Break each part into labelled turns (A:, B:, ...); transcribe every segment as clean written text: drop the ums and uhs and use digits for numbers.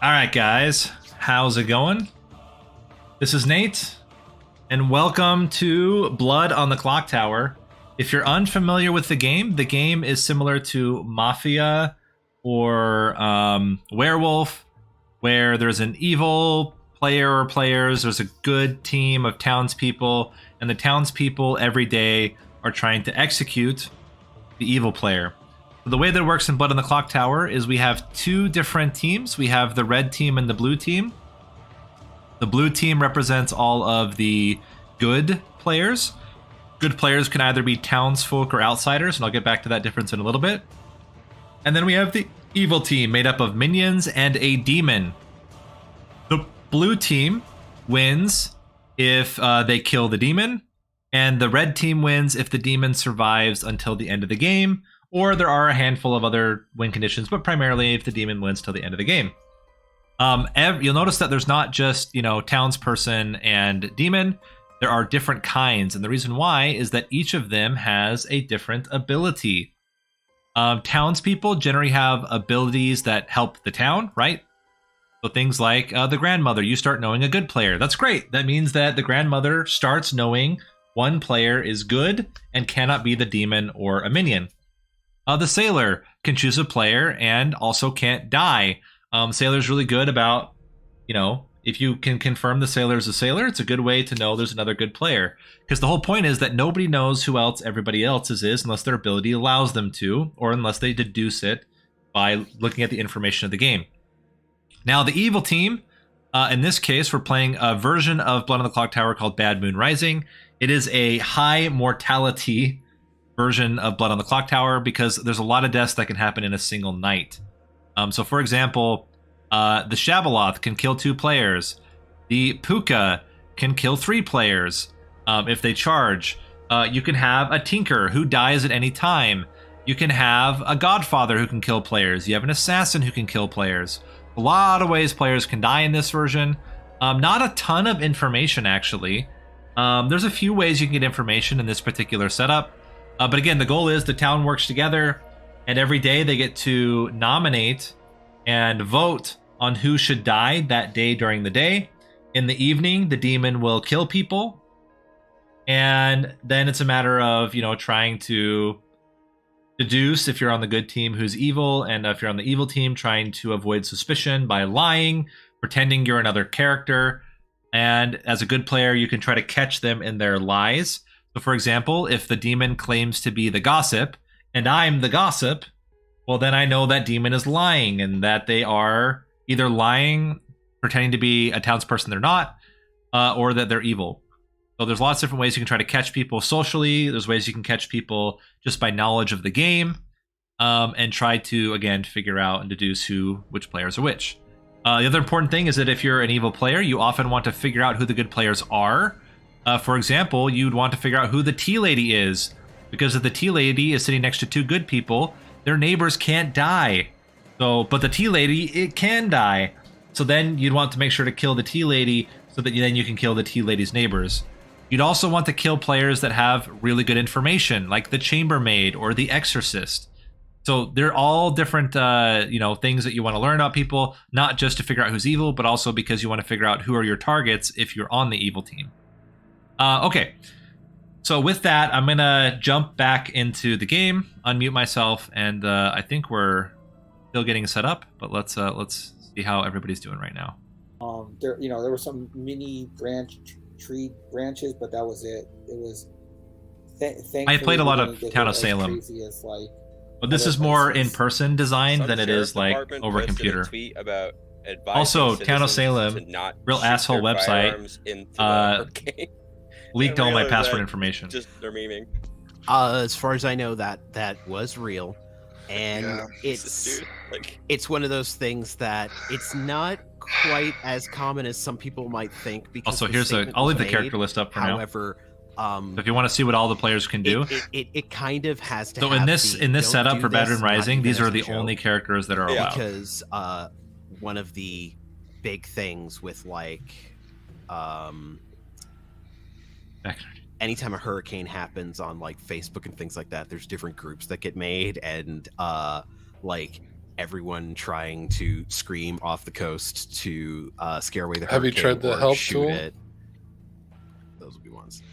A: All right, guys, how's it going? This is Nate, and welcome to Blood on the Clocktower. If you're unfamiliar with the game is similar to Mafia or Werewolf, where there's an evil player or players, there's a good team of townspeople, and the townspeople every day are trying to execute the evil player. The way that it works in Blood on the Clocktower is we have two different teams. We have the red team and the blue team. The blue team represents all of the good players. Good players can either be townsfolk or outsiders, and I'll get back to that difference in a little bit. And then we have the evil team made up of minions and a demon. The blue team wins if they kill the demon, and the red team wins if the demon survives until the end of the game, or there are a handful of other win conditions, but primarily if the demon wins till the end of the game. You'll notice that there's not just, townsperson and demon. There are different kinds, and the reason why is that each of them has a different ability. Townspeople generally have abilities that help the town, right? So things like the grandmother, you start knowing a good player. That's great. That means that the grandmother starts knowing one player is good and cannot be the demon or a minion. The sailor can choose a player and also can't die. Sailor's really good about, if you can confirm the sailor is a sailor, it's a good way to know there's another good player. Because the whole point is that nobody knows who else everybody else's is unless their ability allows them to, or unless they deduce it by looking at the information of the game. Now, the evil team, in this case, we're playing a version of Blood on the Clocktower called Bad Moon Rising. It is a high mortality version of Blood on the Clocktower because there's a lot of deaths that can happen in a single night. So, for example, the Shabaloth can kill 2 players. The Puka can kill 3 players if they charge. You can have a Tinker who dies at any time. You can have a Godfather who can kill players. You have an Assassin who can kill players. A lot of ways players can die in this version. Not a ton of information, actually. There's a few ways you can get information in this particular setup. But again, the goal is the town works together, and every day they get to nominate and vote on who should die that day during the day. In the evening, the demon will kill people, and then it's a matter of, trying to deduce if you're on the good team who's evil, and if you're on the evil team, trying to avoid suspicion by lying, pretending you're another character. And as a good player, you can try to catch them in their lies. So, for example, if the demon claims to be the gossip, and I'm the gossip, well, then I know that demon is lying, and that they are either lying, pretending to be a townsperson they're not, or that they're evil. So there's lots of different ways you can try to catch people socially. There's ways you can catch people just by knowledge of the game, and try to, again, figure out and deduce which players are which. The other important thing is that if you're an evil player, you often want to figure out who the good players are. For example, you'd want to figure out who the tea lady is, because if the tea lady is sitting next to 2 good people, their neighbors can't die. But the tea lady, it can die. So then you'd want to make sure to kill the tea lady so that then you can kill the tea lady's neighbors. You'd also want to kill players that have really good information, like the chambermaid or the exorcist. So they're all different, things that you want to learn about people, not just to figure out who's evil, but also because you want to figure out who are your targets if you're on the evil team. Okay, so with that, I'm gonna jump back into the game, unmute myself, and I think we're still getting set up. But let's see how everybody's doing right now.
B: There were some mini tree branches, but that was it. It was.
A: I played a lot of Town of Salem, but this is more in-person design than it is like over computer. Also, Town of Salem, real asshole website. Leaked all my password information.
C: Just they're memeing.
D: As far as I know, that was real, and it's one of those things that it's not quite as common as some people might think. Because
A: also, I'll leave the character list up for now.
D: However,
A: so if you want to see what all the players can do,
D: it kind of has to.
A: So in this setup for Bad Moon Rising, these are the only characters that are allowed.
D: Because one of the big things with anytime a hurricane happens on Facebook and things like that, there's different groups that get made, and everyone trying to scream off the coast to scare away the hurricane.
C: Have you tried the
D: or
C: help
D: shoot
C: tool?
D: it. Those would be ones.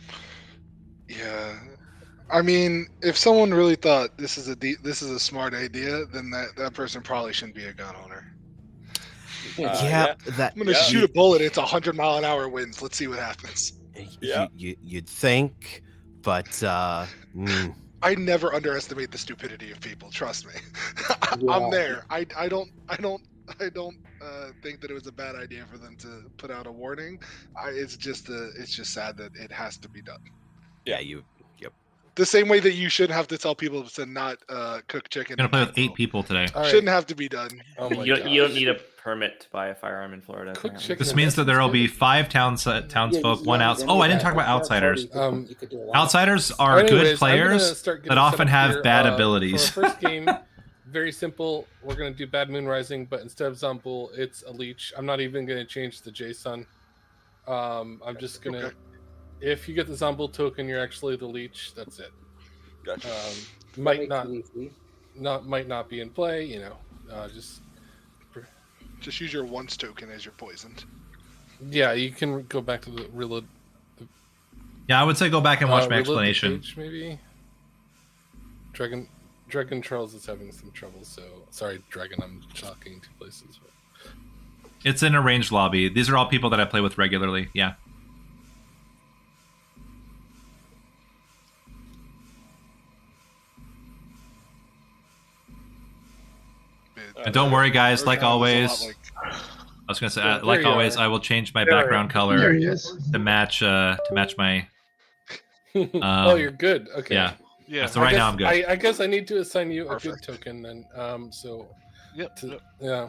E: Yeah. I mean, if someone really thought this is a smart idea, then that person probably shouldn't be a gun owner.
D: That
E: I'm gonna shoot a bullet. It's 100-mile-an-hour winds. Let's see what happens.
D: You'd think, but
E: I never underestimate the stupidity of people. Trust me.
B: Yeah.
E: I'm there. I don't think that it was a bad idea for them to put out a warning. It's just sad that it has to be done.
D: yeah,
E: The same way that you shouldn't have to tell people to not cook chicken.
A: I'm gonna play with 8 people today.
C: All right.
E: Shouldn't have to be done.
C: Oh my
F: You don't
C: gosh.
F: need a permit to buy a firearm in Florida.
C: Cook
F: apparently.
C: chicken.
A: This means that there will be 5 townsfolk, 1 outside. Oh, I didn't talk about outsiders.
B: You could do a lot.
A: Outsiders are
C: Anyways,
A: good
C: I'm gonna
A: players
C: start getting
A: that
C: set
A: often
C: up
A: have
C: here,
A: bad
C: for
A: abilities.
C: our first game, very simple. We're gonna do Bad Moon Rising, but instead of Zombull, it's a leech. I'm not even gonna change the JSON. I'm just gonna.
E: Okay.
C: If you get the Zombull token, you're actually the leech. That's it.
G: Gotcha.
C: Might
B: That makes it easy.
C: might not be in play. You know, just
E: Just use your once token as your poisoned.
C: yeah. You can go back to the reload.
A: Yeah, I would say go back and watch my
C: reload the
A: explanation.
C: page, maybe. Dragon Charles is having some trouble. So sorry, Dragon. I'm shocking 2 places. But...
A: It's in a ranged lobby. These are all people that I play with regularly. Yeah. And don't worry, guys. Like always, I was gonna say,
C: Yeah, there
A: like
C: you
A: always,
C: are.
A: I will change my
H: There we
A: background
H: There
A: color
H: he is.
A: to match my.
C: oh, you're good. Okay.
A: Yeah.
I: Yeah.
A: So right now I'm good.
C: I guess I need to assign you a
E: Perfect.
C: good token then. So
I: Yep.
C: yeah.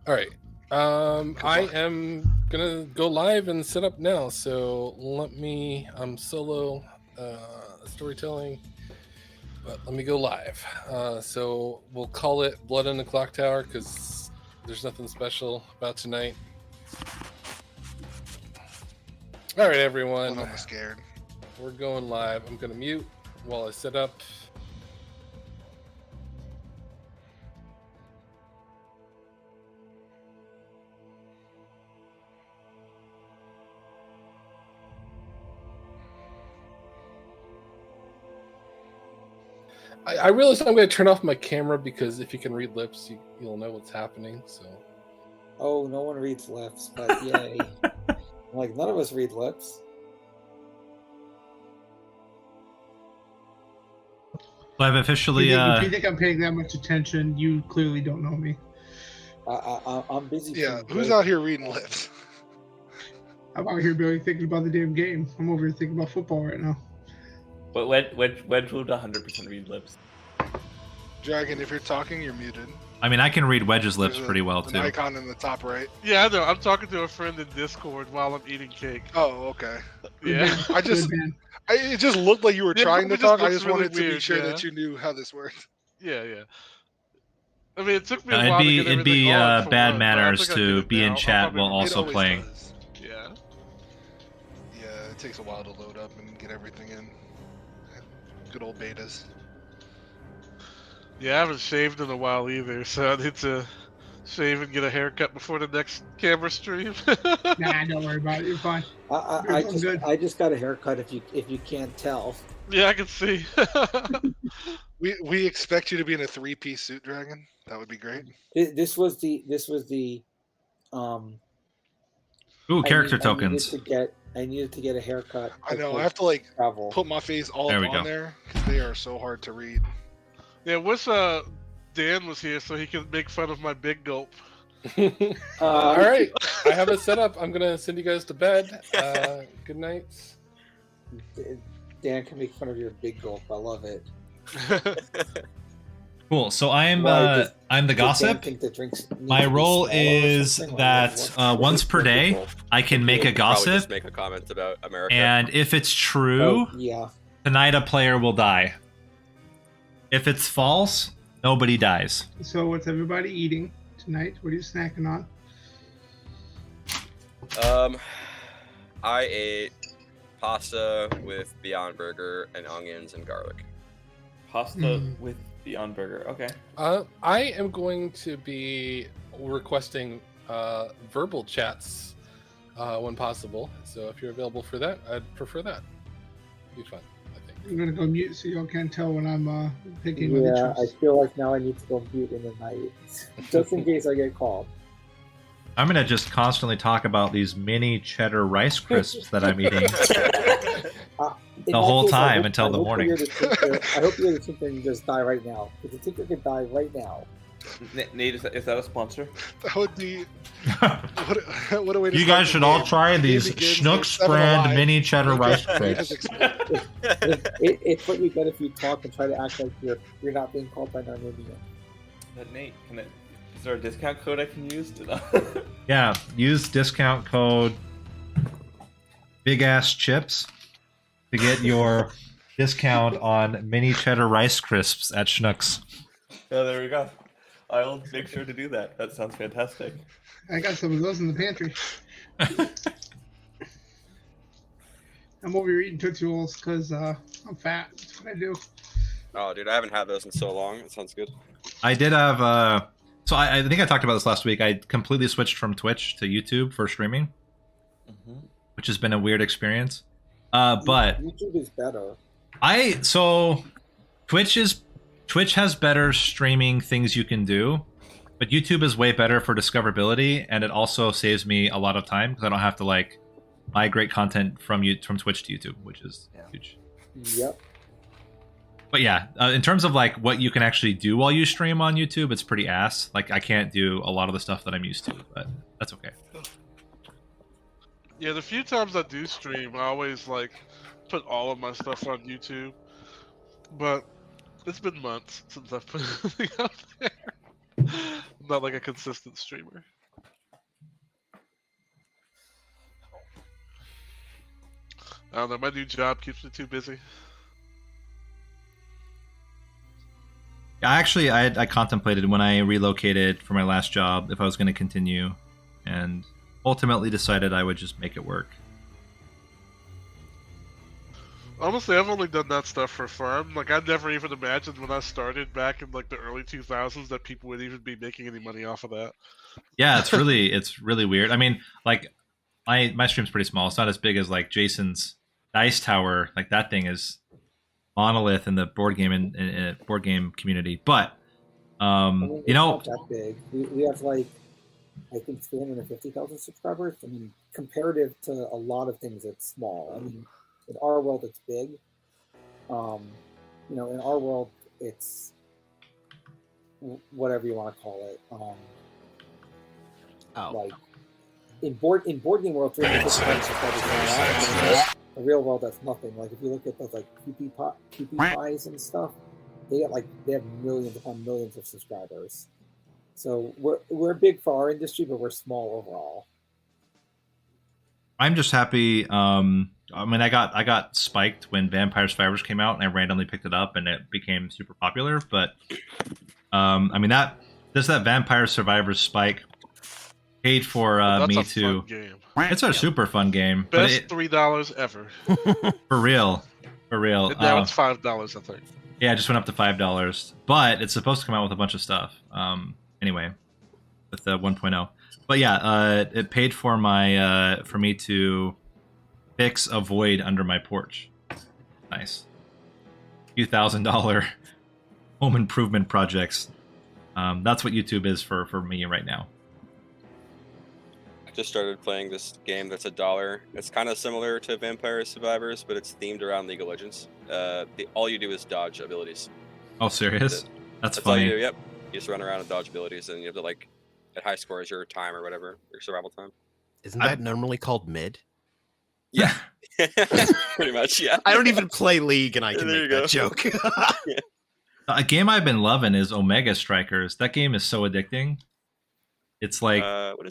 C: All right. I am gonna go live and set up now. So let me. I'm solo storytelling, but let me go live. So we'll call it Blood in the Clocktower because there's nothing special about tonight. All right, everyone.
E: I'm scared.
C: We're going live. I'm gonna mute while I set up. I realize I'm going to turn off my camera because if you can read lips, you'll know what's happening. So
B: Oh, no one reads lips, but yay. Like, none of us read lips.
A: Well, I've officially.
H: If you think I'm paying that much attention, you clearly don't know me.
B: I'm busy.
E: Yeah,
B: being
E: who's
B: great.
E: out here reading lips?
H: I'm out here barely thinking about the damn game. I'm over here thinking about football right now.
F: But Wedge would 100% read lips.
E: Dragon, if you're talking, you're muted.
A: I mean, I can read Wedge's lips
E: There's
A: pretty well
E: an
A: too.
E: icon in the top right.
I: Yeah, I know. I'm talking to a friend in Discord while I'm eating cake.
E: Oh, okay.
I: Yeah.
E: I just,
H: Good man.
E: it just looked like you were
I: Yeah,
E: trying to
I: it just
E: talk. I
I: looks
E: just
I: really
E: wanted to be
I: weird,
E: sure
I: yeah.
E: that you knew how this worked.
I: Yeah. I mean, it took me a
A: It'd
I: while to
A: be
I: get
A: it'd be
I: everything on for
A: bad
I: one, but I
A: manners
I: think I get
A: to
I: it
A: be
I: now.
A: in
I: I'll
A: chat
I: probably
A: while
I: remember.
E: It
A: also
E: always
A: playing.
E: does.
I: Yeah.
E: Yeah, it takes a while to load up and get everything in. Good old betas.
I: Yeah, I haven't shaved in a while either, so I need to shave and get a haircut before the next camera stream.
H: Nah, don't worry about it. You're fine.
B: I just got a haircut. If you can't tell.
I: Yeah, I can see.
E: We expect you to be in a 3-piece suit, Dragon. That would be great.
B: This was the
A: Ooh, character
B: I
A: tokens.
B: needed to get a haircut.
E: I know.
B: before
E: I have to like
B: travel.
E: put my face all
A: There
E: up
A: we
E: on
A: go.
E: there because they are so hard to read.
I: Yeah, wish Dan was here so he could make fun of my big gulp.
C: all right, I have it set up. I'm gonna send you guys to bed. Good night.
B: Dan can make fun of your big gulp. I love it.
A: Cool. So I'm
B: Why
A: I'm the
B: Does Dan
A: gossip.
B: think the drinks need
A: My
B: to be
A: role
B: smaller or
A: is
B: something? Like,
A: that
B: what-
A: once per day
G: Cool.
A: I can make a
G: Probably just
A: gossip,
G: make a comment about America.
A: and if it's true,
B: Oh, yeah.
A: tonight a player will die. If it's false, nobody dies.
H: So what's everybody eating tonight? What are you snacking on?
G: I ate pasta with Beyond Burger and onions and garlic.
F: Pasta
H: Mm.
F: with Beyond Burger. Okay.
C: I am going to be requesting verbal chats when possible. So if you're available for that, I'd prefer that. It'd be fun, I think.
H: I'm gonna go mute so y'all can't tell when I'm picking my
B: Yeah, I
H: choice.
B: feel like now I need to go mute in the night, just in case I get called.
A: I'm gonna just constantly talk about these mini cheddar Rice Crisps that I'm eating
B: In
A: the
B: that
A: whole
B: case,
A: time
B: I
A: until the
B: hope
A: morning.
B: I hope you're the tinker and you just die right now. Because the tinker could die right now.
F: Nate, is that a sponsor?
E: That would be what a way to
A: You
E: start
A: guys
E: the
A: should all
E: game.
A: try
E: The game
A: these
E: begins
A: Schnucks
E: with 7
A: brand
E: alive.
A: mini cheddar Rice
E: Nate has
A: Crisps.
E: exploded.
B: It's what you get if you talk and try to act like you're not being called by non-Indian.
F: Nate, is there a discount code I can use to?
A: Yeah, use discount code Big Ass Chips to get your discount on mini cheddar Rice Crisps at Schnucks.
F: Yeah, there we go. I'll make sure to do that. That sounds fantastic.
H: I got some of those in the pantry. I'm over here eating Tootsie Rolls because I'm fat. That's what I do.
G: Oh, dude, I haven't had those in so long. It sounds good.
A: I did have so I think I talked about this last week. I completely switched from Twitch to YouTube for streaming, which has been a weird experience. But
B: YouTube is better.
A: Twitch has better streaming things you can do, but YouTube is way better for discoverability, and it also saves me a lot of time because I don't have to like migrate content from Twitch to YouTube, which is huge.
B: Yep.
A: But yeah, in terms of like what you can actually do while you stream on YouTube, it's pretty ass. Like I can't do a lot of the stuff that I'm used to, but that's okay.
I: Yeah, the few times I do stream, I always like put all of my stuff on YouTube. But it's been months since I've put anything up there. I'm not like a consistent streamer. I don't know, my new job keeps me too busy.
A: I contemplated when I relocated for my last job if I was going to continue, and ultimately decided I would just make it work.
I: Honestly, I've only done that stuff for fun. Like, I never even imagined when I started back in like the early 2000s that people would even be making any money off of that.
A: Yeah, it's really weird. I mean, like my stream's pretty small. It's not as big as like Jason's Dice Tower. Like that thing is monolith in the board game in board game community. But
B: I mean, it's not that big. We have like I think 350,000 subscribers. I mean, comparative to a lot of things, it's small. I mean, in our world, it's big. In our world, it's whatever you want to call it. Like in board game world, 350,000 subscribers are a lot. In the real world, that's nothing. Like if you look at those like PewDiePies and stuff, they have millions upon millions of subscribers. So we're big for our industry, but we're small overall.
A: I'm just happy. I mean, I got spiked when Vampire Survivors came out, and I randomly picked it up, and it became super popular. But I mean that Vampire Survivors spike paid for me to. It's a super fun game.
I: Best $3 ever.
A: For real.
I: And now it's $5, I think.
A: Yeah, it just went up to $5, but it's supposed to come out with a bunch of stuff. Anyway, with the 1.0. But yeah, it paid for my for me to fix a void under my porch. Nice. Few $1,000 home improvement projects. That's what YouTube is for me right now.
G: I just started playing this game that's $1. It's kind of similar to Vampire Survivors, but it's themed around League of Legends. All you do is dodge abilities.
A: Oh, serious? That's
G: all
A: funny.
G: you do. Yep. You just run around and dodge abilities, and you have to like at high scores your time or whatever, your survival time.
D: Isn't that normally called mid?
G: Yeah. Pretty much, yeah.
D: I don't even play League, and I can make that joke.
G: Yeah.
A: A game I've been loving is Omega Strikers. That game is so addicting. It's like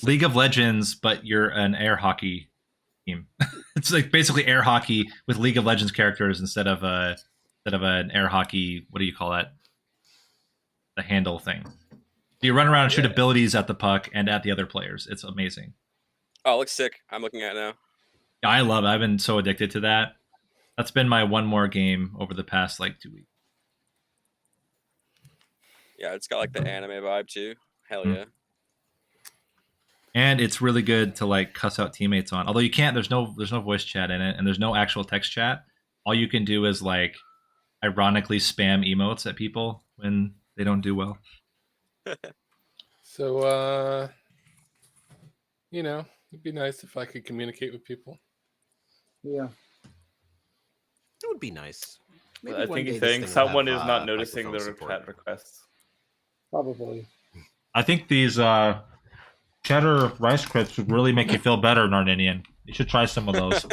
A: League of Legends, but you're an air hockey team. It's like basically air hockey with League of Legends characters instead of an air hockey. What do you call that? The handle thing. You run around and shoot abilities at the puck and at the other players. It's amazing.
G: Oh, it looks sick. I'm looking at it now.
A: I love it. I've been so addicted to that. That's been my one more game over the past like 2 weeks.
G: Yeah, it's got like the anime vibe too. Hell
A: Mm.
G: yeah.
A: And it's really good to like cuss out teammates on. Although you can't, there's no voice chat in it, and there's no actual text chat. All you can do is like ironically spam emotes at people when they don't do well.
C: So, it'd be nice if I could communicate with people.
B: Yeah.
D: It would be nice. Maybe
F: I
D: one
F: think
D: day
F: he's
D: this
F: saying
D: thing will
F: someone
D: have,
F: is not noticing
D: microphone
F: the
D: support.
F: chat requests.
B: Probably.
A: I think these cheddar rice crisps would really make you feel better, Nardinian. You should try some of those.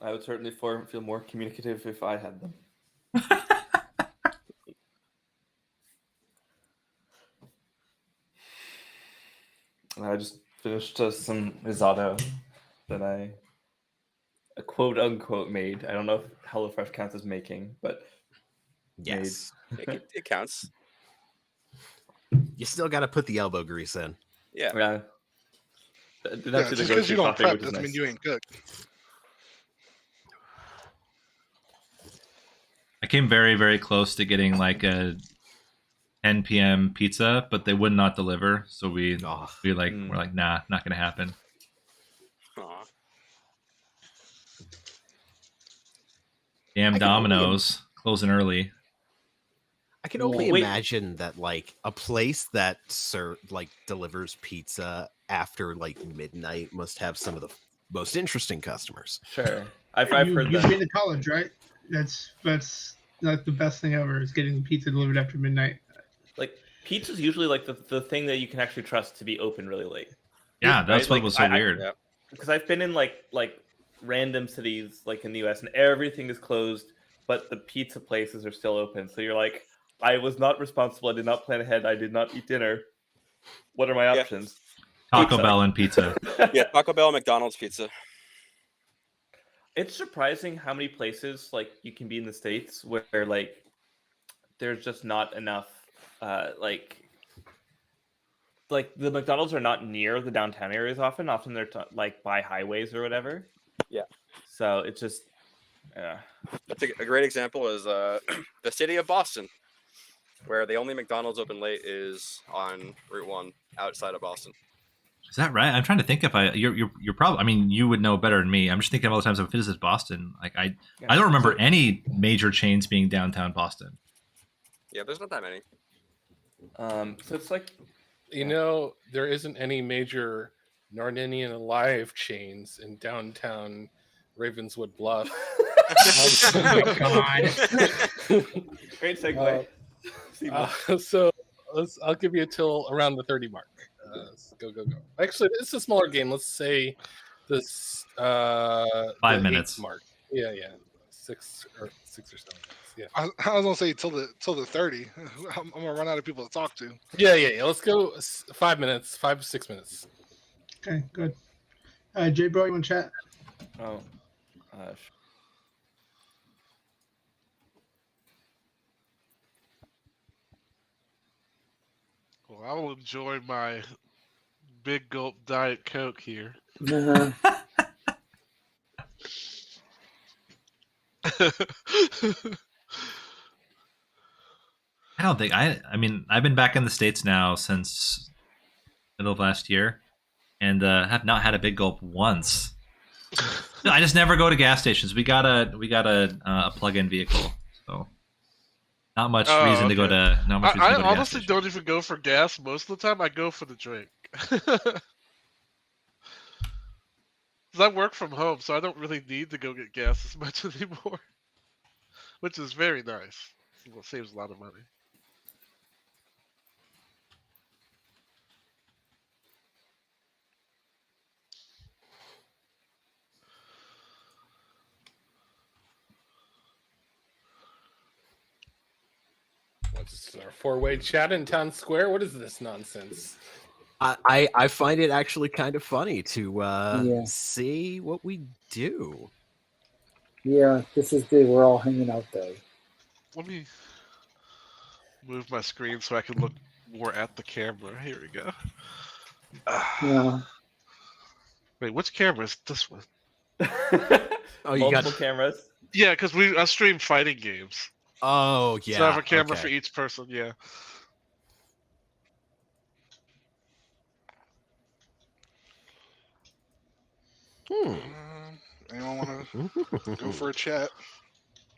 F: I would certainly feel more communicative if I had them. I just finished some risotto that I quote unquote made. I don't know if HelloFresh counts as making, but
D: Yes.
G: It counts.
D: You still got to put the elbow grease in.
G: Yeah.
F: Yeah.
E: Yeah, just because you don't prep doesn't mean you ain't cooked.
A: I came very, very close to getting like a 10 p.m. pizza, but they would not deliver. So we're like, nah, not gonna happen.
G: Aw.
A: Damn Domino's closing early.
D: I can only
F: Wait.
D: imagine that like a place that delivers pizza after like midnight must have some of the most interesting customers.
F: Sure, I've heard
H: You've
F: that.
H: been to college, right? That's like the best thing ever is getting pizza delivered after midnight.
F: Like pizza's usually like the thing that you can actually trust to be open really late.
A: Yeah, that's
F: Right?
A: what was so weird.
F: Because I've been in like random cities like in the US and everything is closed, but the pizza places are still open. So you're like, I was not responsible. I did not plan ahead. I did not eat dinner. What are my options?
A: Taco Bell and pizza.
G: Yeah, Taco Bell, McDonald's pizza.
F: It's surprising how many places like you can be in the States where like there's just not enough like the McDonald's are not near the downtown areas often. Often they're like by highways or whatever.
G: Yeah.
F: So it's just
G: That's a great example is the city of Boston, where the only McDonald's open late is on Route 1 outside of Boston.
A: Is that right? I'm trying to think if you're probably. I mean, you would know better than me. I'm just thinking of all the times I've visited Boston. Like I don't remember any major chains being downtown Boston.
G: Yeah, there's not that many.
F: So it's like
C: there isn't any major Nardinian Alive chains in downtown Ravenswood Bluff.
H: Oh my god!
F: Great segue.
C: So I'll give you till around the 30 mark. Go. Actually, it's a smaller game. Let's say this
A: 5 minutes
C: mark. Yeah. 6 or 7 minutes. Yeah.
E: I was gonna say till the 30. I'm gonna run out of people to talk to.
C: Yeah. Let's go 5 minutes, 5 to 6 minutes.
H: Okay, good. Jay Bro, you want to chat?
F: Oh.
I: Well, I will enjoy my big gulp Diet Coke here.
B: Uh-huh.
A: I don't think I mean, I've been back in the States now since middle of last year, and have not had a big gulp once. No, I just never go to gas stations. We got a plug-in vehicle, so not much reason to go to. Not much reason
I: I
A: to go to
I: honestly
A: gas
I: don't even go for gas most of the time. I go for the drink. Because I work from home, so I don't really need to go get gas as much anymore, which is very nice. It saves a lot of money.
C: What's our 4-way chat in town square? What is this nonsense?
D: I find it actually kind of funny to see what we do.
B: Yeah, this is good. We're all hanging out though.
I: Let me move my screen so I can look more at the camera. Here we go.
B: Yeah.
I: Wait, which camera is this one?
D: Oh, you got
F: multiple cameras.
I: Yeah, because I stream fighting games.
D: Oh yeah.
I: So I have a camera
D: okay.
I: for each person. Yeah.
E: Anyone want to go for a chat?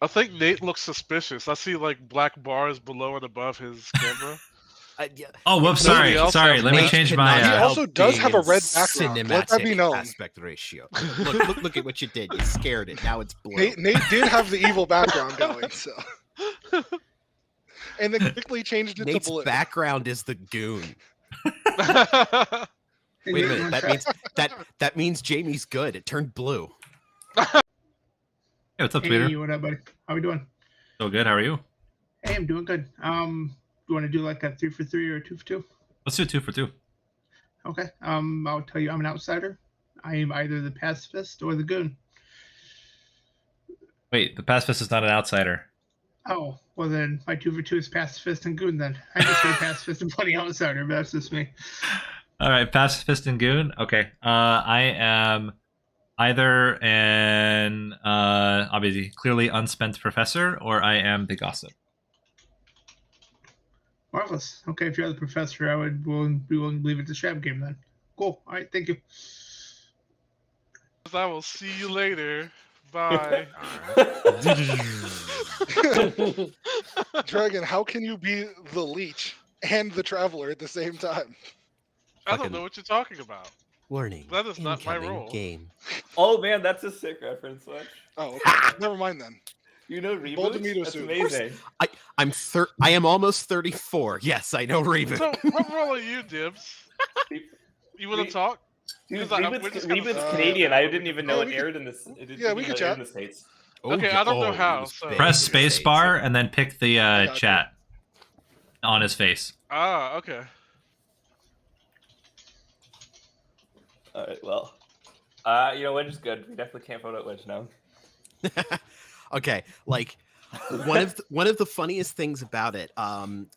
I: I think Nate looks suspicious. I see like black bars below and above his camera.
D: Yeah.
A: Oh, whoops!
I: Nobody
A: Sorry,
I: else
A: sorry.
I: has
A: Let me
I: black.
A: change
E: He
A: my.
E: also does have a red background. Let that be known.
D: Aspect ratio. Look at what you did. You scared it. Now it's blue.
E: Nate did have the evil background going, so. And then quickly changed it
D: Nate's
E: to blue.
D: background is the goon.
H: Hey,
D: Wait a
H: Nate,
D: minute.
H: you wanna
D: That
H: try?
D: means that means Jamie's good. It turned blue.
A: Hey, what's up, Twitter?
H: Hey, what up, buddy? How we doing?
A: So good. How are you?
H: Hey, I'm doing good. You want to do like a 3 for 3 or a 2 for 2?
A: Let's do 2 for 2.
H: Okay. I'll tell you, I'm an outsider. I am either the pacifist or the goon.
A: Wait, the pacifist is not an outsider.
H: Oh, well then my 2 for 2 is pacifist and goon then. I just say pacifist and plenty outsider, but that's just me.
A: All right, pacifist and goon. Okay. I am either an obviously clearly unspent professor, or I am the gossip.
H: Marvelous. Okay, if you're the professor, I would be willing to leave it to Shab game then. Cool. All right, thank you.
I: I will see you later. Bye.
E: Dragon, how can you be the leech and the traveler at the same time?
I: I don't know what you're talking about.
D: Warning.
I: That is not my
D: incoming
I: role.
D: Game.
F: Oh man, that's a sick reference, Switch.
E: Oh, okay. Never mind then.
F: You know
E: Bold of me
F: reboots?
E: to
F: That's
E: assume.
F: amazing.
D: I am almost 34. Yes, I know Reboot.
I: So what role are you, Dibs? You want to talk?
F: Dude,
I: Because we're
F: Reboot's,
I: just gonna-
F: Reboot's Canadian. I didn't even know
E: Yeah,
F: it
E: we
F: aired in this. It didn't
E: Yeah, we
F: even
E: could
F: know it aired
E: chat.
F: in the States.
I: Okay, I don't know
D: it
I: how,
D: was
I: so-
D: big
A: Press
D: in the States.
A: spacebar and then pick the
E: gotcha.
A: chat on his face.
I: Ah, okay.
F: All right, well, Wedge is good. We definitely can't vote out Wedge now.
D: Okay, like one of the funniest things about it,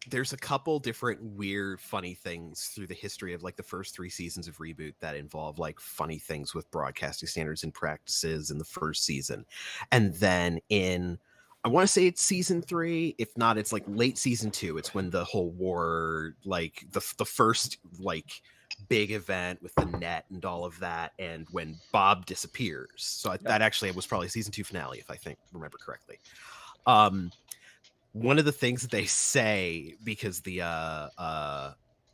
D: there's a couple different weird funny things through the history of like the first 3 seasons of Reboot that involve like funny things with broadcasting standards and practices in the first season. And then in, I want to say it's season 3, if not it's like late season 2, it's when the whole war, like the first like big event with the net and all of that, and when Bob disappears. So that actually was probably season 2 finale, if I remember correctly. One of the things that they say, because the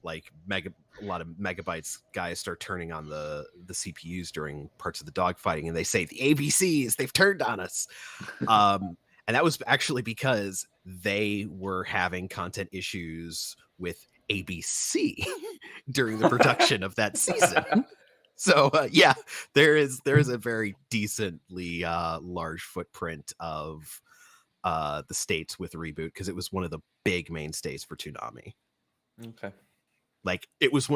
D: like a lot of megabytes guys start turning on the CPUs during parts of the dogfighting, and they say the ABCs, they've turned on us. And that was actually because they were having content issues with ABC during the production of that season. So yeah, there is a very decently large footprint of the States with Reboot, because it was one of the big mainstays for Toonami.
F: Okay.
D: Like it was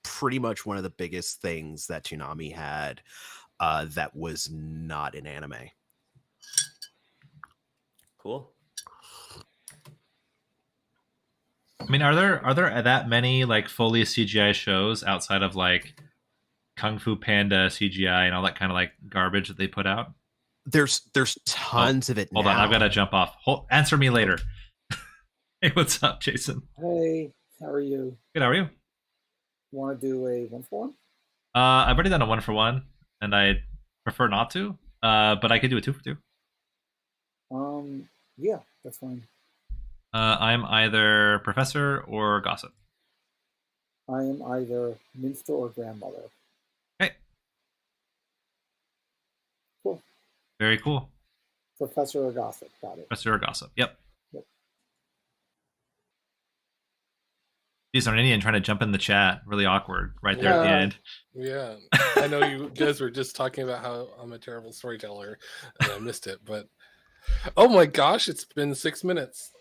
D: pretty much one of the biggest things that Toonami had that was not in anime.
F: Cool.
A: I mean, are there that many like fully CGI shows outside of like Kung Fu Panda CGI and all that kind of like garbage that they put out?
D: There's tons of it.
A: Hold on, I've got to jump off. Answer me later. Hey, what's up, Jason?
B: Hey, how are you?
A: Good. How are you?
B: Want to do a 1-for-1?
A: I've already done a 1-for-1, and I prefer not to. But I could do a 2-for-2.
B: Yeah, that's fine.
A: I'm either professor or gossip.
B: I am either minstrel or grandmother.
A: Okay.
B: Cool.
A: Very cool.
B: Professor or gossip. Got it.
A: Professor or gossip. Yep.
B: Yep.
A: These are an Indian trying to jump in the chat. Really awkward right there at the end.
C: Yeah, I know you guys were just talking about how I'm a terrible storyteller and I missed it, but oh my gosh, it's been 6 minutes.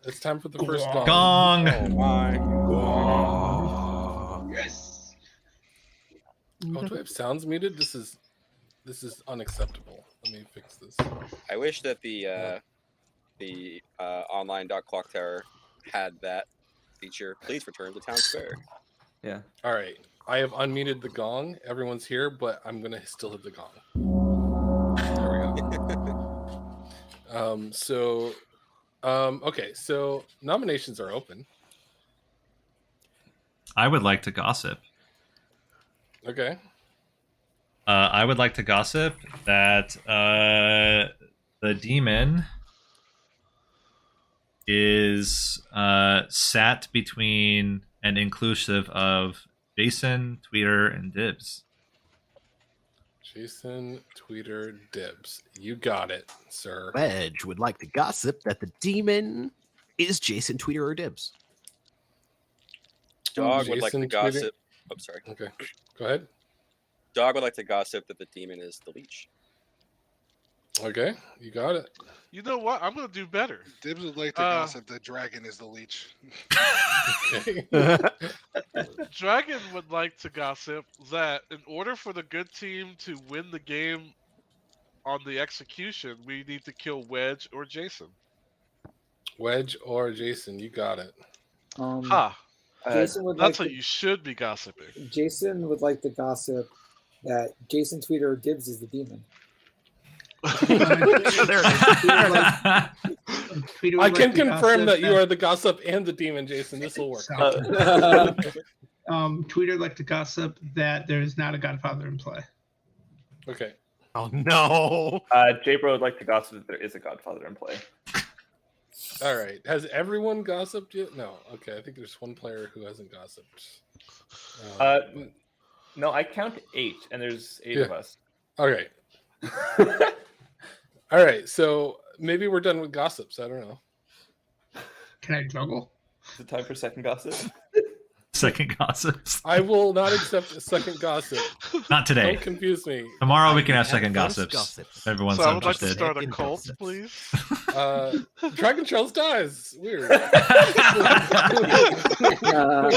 C: It's time for the first gong.
A: Gong.
C: Oh my
H: Oh, yes.
C: Oh, do I have sounds muted? This is unacceptable. Let me fix this.
G: I wish that the online.clocktower had that feature. Please return to town square.
F: Yeah.
C: All right, I have unmuted the gong. Everyone's here, but I'm gonna still hit the gong. There we go. Okay, so nominations are open.
A: I would like to gossip.
C: Okay.
A: I would like to gossip that the demon is sat between and inclusive of Jason, Tweeter, and Dibs.
C: Jason, Tweeter, Dibs. You got it, sir.
D: Wedge would like to gossip that the demon is Jason, Tweeter, or Dibs.
G: Dog would like
C: Jason
G: to
C: tweeting-
G: gossip. I'm sorry.
C: Okay. Go ahead.
G: Dog would like to gossip that the demon is the leech.
C: Okay, you got it.
I: You know what? I'm gonna do better.
E: Dibs would like to gossip that Dragon is the leech.
C: Okay.
I: Dragon would like to gossip that in order for the good team to win the game on the execution, we need to kill Wedge or Jason.
C: Wedge or Jason, you got it.
I: Ha!
B: Jason would like
I: That's what
B: to,
I: you should be gossiping.
B: Jason would like to gossip that Jason, Tweeter, or Dibs is the demon.
C: I can confirm that you are the gossip and the demon, Jason. This will work.
H: Tweeter would like to gossip that there is not a Godfather in play.
C: Okay.
D: Oh no.
F: J-Bro would like to gossip that there is a Godfather in play.
C: All right. Has everyone gossiped yet? No. Okay. I think there's one player who hasn't gossiped.
F: No, I count 8, and there's 8 of us.
C: Okay. All right. So maybe we're done with gossips. I don't know.
H: Can I juggle?
F: Is it time for second gossip?
A: Second gossips.
C: I will not accept a second gossip.
A: Not today.
C: Don't confuse me.
A: Tomorrow we can have second gossips. If everyone's
I: So I would like to
A: interested.
I: start a cult, please.
C: Dragon Charles dies. Weird.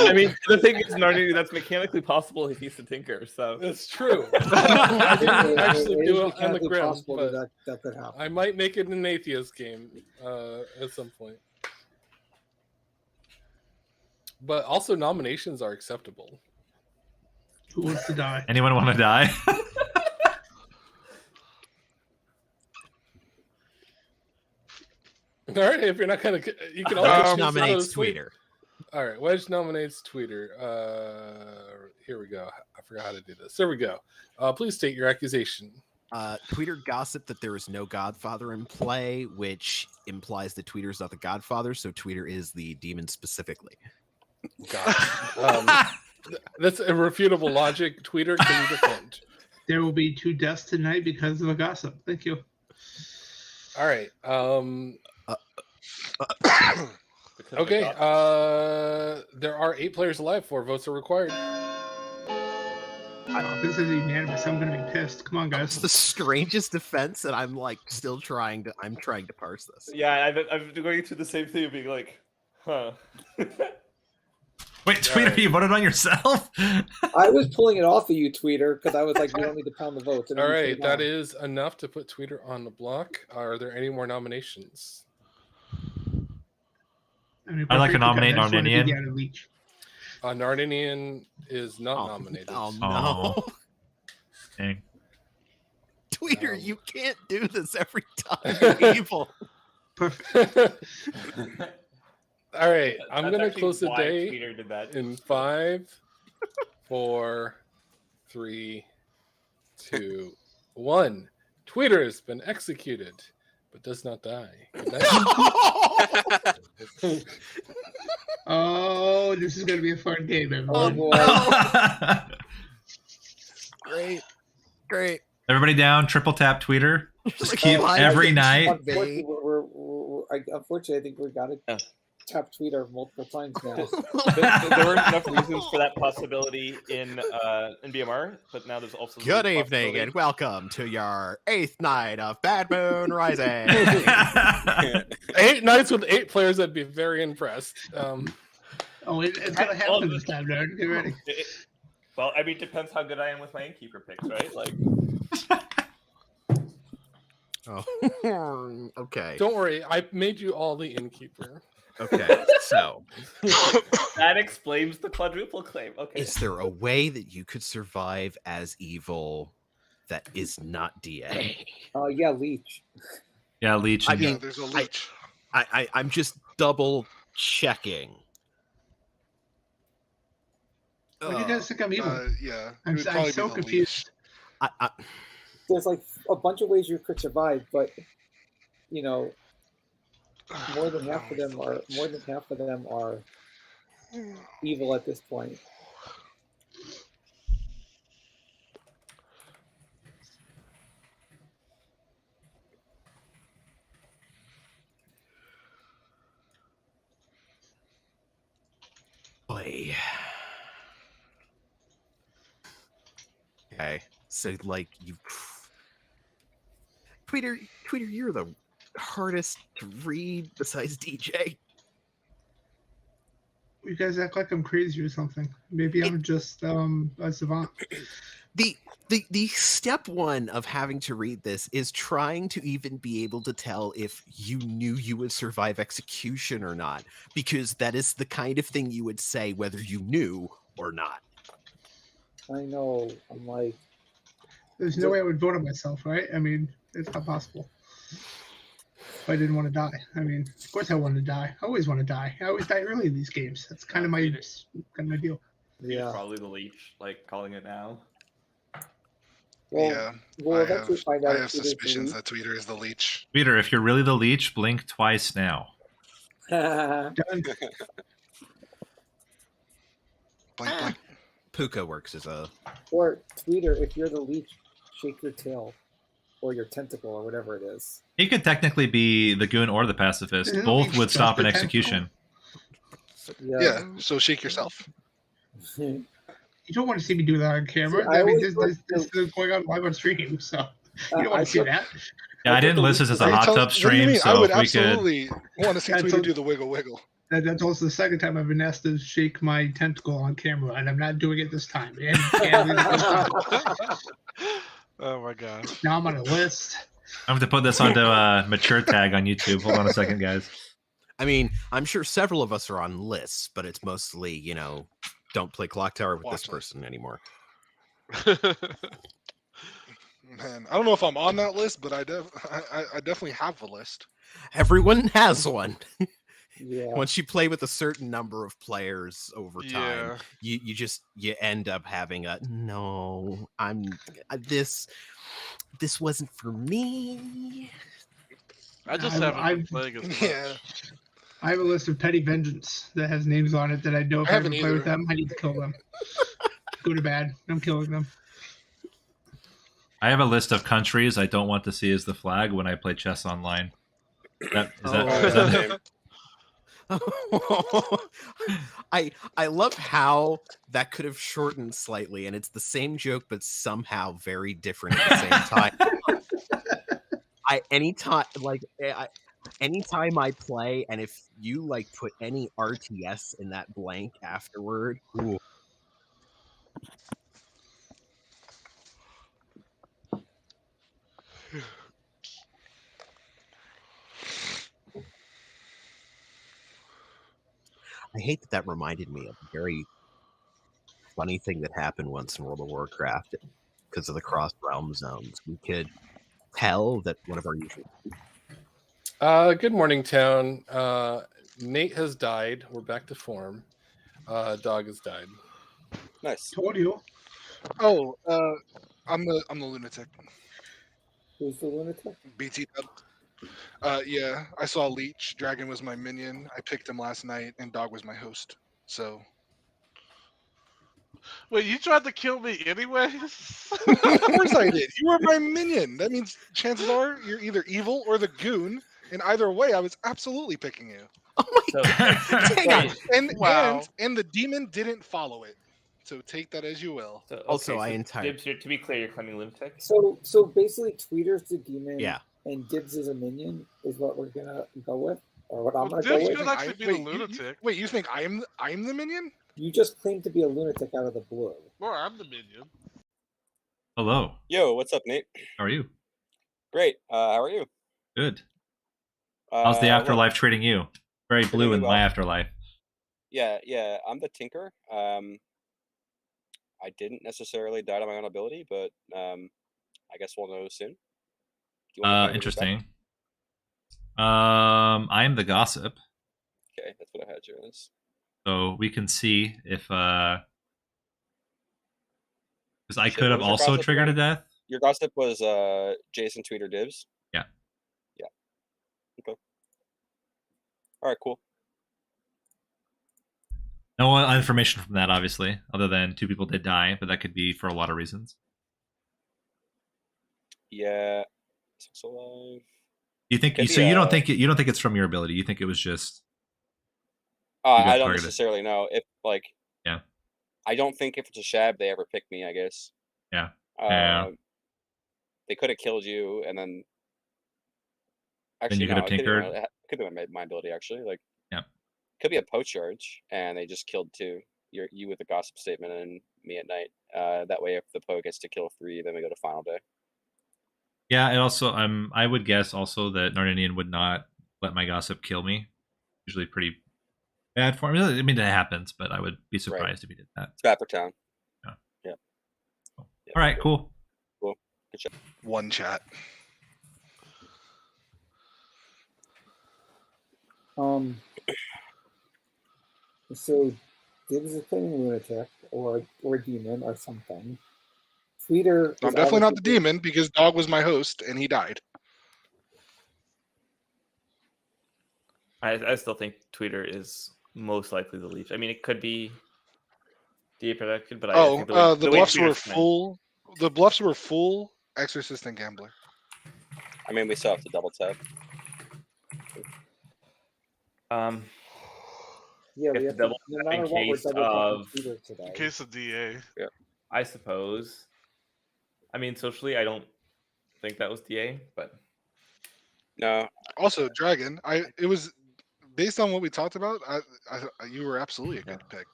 F: I mean, the thing is, Narnia, that's mechanically possible if he's the Tinker, so...
C: That's true. I didn't actually
B: It
C: do
B: is
C: it on the
B: mechanically
C: ground,
B: possible
C: but
B: that could happen.
C: I might make it an atheist game at some point. But also nominations are acceptable.
H: Who wants to die?
A: Anyone want to die?
C: All right, if you're not gonna, you can
D: Wedge
C: also
D: nominates Tweeter.
C: All right, Wedge nominates Tweeter. Here we go. I forgot how to do this. There we go. Please state your accusation.
D: Tweeter gossiped that there is no Godfather in play, which implies that Tweeter is not the Godfather, so Tweeter is the demon specifically.
C: That's irrefutable logic. Tweeter, can you defend?
H: There will be 2 deaths tonight because of a gossip. Thank you.
C: All right. Okay. There are 8 players alive. 4 votes are required.
H: This is unanimous. I'm going to be pissed. Come on, guys.
D: It's the strangest defense, and I'm like still trying to parse this.
F: Yeah, I've been going through the same thing, being like, huh.
A: Wait, Tweeter, you voted on yourself?
B: I was pulling it off of you, Tweeter, because I was like, we don't need to pound the votes.
C: All right, that is enough to put Tweeter on the block. Are there any more nominations?
A: I'd like to nominate Narninian.
C: Narninian is not nominated.
D: Oh no.
A: Dang.
D: Tweeter, you can't do this every time. You're evil.
C: All right, I'm
F: That's
C: gonna
F: actually
C: close the
F: why
C: day
F: Tweeter did that.
C: in 5, 4, 3, 2, 1. Tweeter has been executed, but does not die. Good night.
H: Oh, this is going to be a fun game,
B: Oh,
H: everyone.
B: boy.
D: Great.
A: Everybody down, triple tap Tweeter. Just keep
D: why
A: every
D: I
A: night.
B: Unfortunately, unfortunately, I think we got to tap Tweeter multiple times now.
F: There weren't enough reasons for that possibility in BMR, but now there's also
D: Good
F: the
D: evening
F: possibility.
D: and welcome to your 8th night of Bad Moon Rising.
C: 8 nights with 8 players, I'd be very impressed.
H: Oh, it's going to happen this time, Nerd. Get ready.
F: Well, I mean, it depends how good I am with my innkeeper picks, right? Like,
D: Oh, okay.
C: Don't worry, I made you all the innkeeper.
D: Okay, so
F: that explains the quadruple claim. Okay.
D: is there a way that you could survive as evil that is not DA?
B: Yeah, Leech.
A: Yeah, leech.
D: I
A: And
D: mean,
E: there's a leech.
D: I'm just double checking.
H: What do you guys think I'm eating?
E: Yeah,
H: I'm,
E: it would
H: I'm
E: probably
H: so
E: be the leech.
H: confused.
B: There's like a bunch of ways you could survive, but you know, more than half of them are evil at this point.
D: Boy. Okay, so like you, Tweeter, you're the hardest to read besides DJ.
H: You guys act like I'm crazy or something. Maybe I'm just a savant.
D: The step one of having to read this is trying to even be able to tell if you knew you would survive execution or not, because that is the kind of thing you would say whether you knew or not.
B: I know. I'm like,
H: There's no way I would vote on myself, right? I mean, it's not possible. If I didn't want to die, I mean, of course I wanted to die. I always want to die. I always die early in these games. That's kind of my deal.
F: Yeah, probably the leech. Like calling it now.
B: well,
E: Yeah,
B: we'll eventually find out.
E: I have suspicions that Tweeter is the leech.
A: Tweeter, if you're really the leech, blink twice now.
H: Done.
E: Blink, blink.
D: Puka works as a.
B: Or Tweeter, if you're the leech, shake your tail, or your tentacle, or whatever it is.
A: He could technically be the goon or the pacifist.
H: Isn't
A: Both
H: leech
A: would
H: just
A: stop an
H: the
A: execution.
E: Yeah, so shake yourself.
H: You don't want to see me do that on camera.
B: See,
H: I mean, this is going on live on stream, so you don't want to see that.
A: Yeah, I didn't list this as a hot tub stream, so
E: I would
A: if we
E: absolutely want to see
H: That's
E: Tweeter
H: a-
E: do the wiggle wiggle.
H: That's also the second time I've been asked to shake my tentacle on camera, and I'm not doing it this time.
I: Oh my god.
H: Now I'm on a list.
A: I'm going to put this onto a mature tag on YouTube. Hold on a second, guys.
D: I mean, I'm sure several of us are on lists, but it's mostly, don't play Clocktower with this person anymore.
E: Man, I don't know if I'm on that list, but I definitely have a list.
D: Everyone has one.
B: Yeah.
D: Once you play with a certain number of players over time, you end up having a no. This wasn't for me.
I: I just haven't been playing as much.
E: Yeah.
H: I have a list of petty vengeance that has names on it that I know if I ever play with them, I need to kill them. Good or bad, I'm killing them.
A: I have a list of countries I don't want to see as the flag when I play chess online. Is that
D: I love how that could have shortened slightly, and it's the same joke but somehow very different at the same time. Anytime I play, and if you put any RTS in that blank afterward, ooh. I hate that reminded me of a very funny thing that happened once in World of Warcraft because of the cross realm zones. We could tell that one of our usual.
C: Good morning, town. Nate has died. We're back to form. Dog has died.
G: Nice.
H: Told you.
E: Oh, I'm the lunatic.
B: Who's the lunatic?
E: BT dub. Yeah, I saw Leech. Dragon was my minion. I picked him last night, and Dog was my host. So.
I: Wait, you tried to kill me anyways?
E: Of course I did. You were my minion. That means chances are you're either evil or the goon. And either way, I was absolutely picking you.
D: Oh my god! Hang on.
E: And the demon didn't follow it. So take that as you will.
F: So,
D: Also, I entirely.
F: Dibs, to be clear, you're claiming lunatic.
B: So basically, Tweeter's the demon.
D: Yeah.
B: And Dibs is a minion. Is what we're gonna go with, or what I'm
I: Well,
B: gonna go
I: Dibs
B: with.
I: could actually be the lunatic.
E: Wait, you think I'm the minion?
B: You just claimed to be a lunatic out of the blue.
I: Or I'm the minion.
A: Hello.
G: Yo, what's up, Nate?
A: How are you?
G: Great. How are you?
A: Good. How's the afterlife treating you? Very blue
G: really
A: in
G: well.
A: my afterlife.
G: Yeah. I'm the Tinker. I didn't necessarily die to my own ability, but I guess we'll know soon.
A: Interesting. I'm the gossip,
G: Okay, that's what I had you as.
A: so we can see if because I
G: So
A: could
G: what
A: have
G: was your
A: also
G: gossip
A: triggered a
G: again?
A: death.
G: Your gossip was Jason Tweeter Dibs.
A: Yeah.
G: Yeah. Okay. All right. Cool.
A: No information from that, obviously, other than 2 people did die, but that could be for a lot of reasons.
G: Yeah. Six alive.
A: You think
G: Could
A: so?
G: be,
A: You don't think it's from your ability. You think it was just you got
G: I don't
A: targeted.
G: necessarily know if like.
A: Yeah.
G: I don't think if it's a shab they ever pick me. I guess.
A: Yeah. Yeah.
G: They could have killed you, and then.
A: Then you
G: Actually,
A: could
G: no.
A: have
G: It
A: tinkered.
G: could be my ability. Actually, like.
A: Yeah.
G: Could be a poach charge, and they just killed 2. You with the gossip statement, and me at night. That way, if the Poe gets to kill 3, then we go to final day.
A: Yeah, and also I would guess also that Nardinian would not let my gossip kill me. Usually pretty bad for me. I mean, it happens, but I would be surprised if he did that.
G: It's bad for town.
A: Yeah.
G: Yeah.
A: All right, cool.
G: Cool. Good job.
E: One chat.
B: So Dibs is playing lunatic or demon or something. Tweeter.
E: I'm definitely not the demon because Dog was my host and he died.
F: I still think Tweeter is most likely the leech. I mean, it could be DA protected, but I think
E: the bluffs were full. The bluffs were full. Exorcist and Gambler.
G: I mean, we still have to double tap.
B: Yeah, we have to,
F: double
B: no
F: tap
B: matter
F: in
B: what, we're
F: case
B: double
F: of
B: tapping Tweeter today.
I: In case of DA.
G: Yeah.
F: I suppose. I mean, socially, I don't think that was DA, but
G: no.
E: Also, Dragon. It was based on what we talked about. You were absolutely a good pick.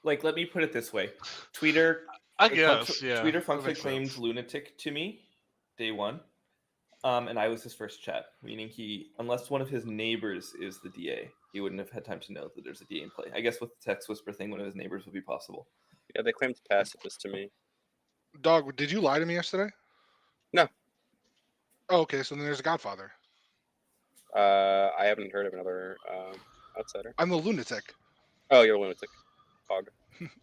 F: Like, let me put it this way: Tweeter,
I: I guess, yeah.
F: Tweeter
I: that
F: functionally
I: makes
F: claimed
I: sense.
F: lunatic to me, day 1, and I was his first chat, meaning unless one of his neighbors is the DA, he wouldn't have had time to know that there's a DA in play. I guess with the text whisper thing, one of his neighbors would be possible.
G: Yeah, they claimed pacifist to me.
E: Dog, did you lie to me yesterday?
G: No.
E: Oh, okay. So then there's a Godfather.
G: I haven't heard of another outsider.
E: I'm the lunatic.
G: Oh, you're a lunatic. Hog.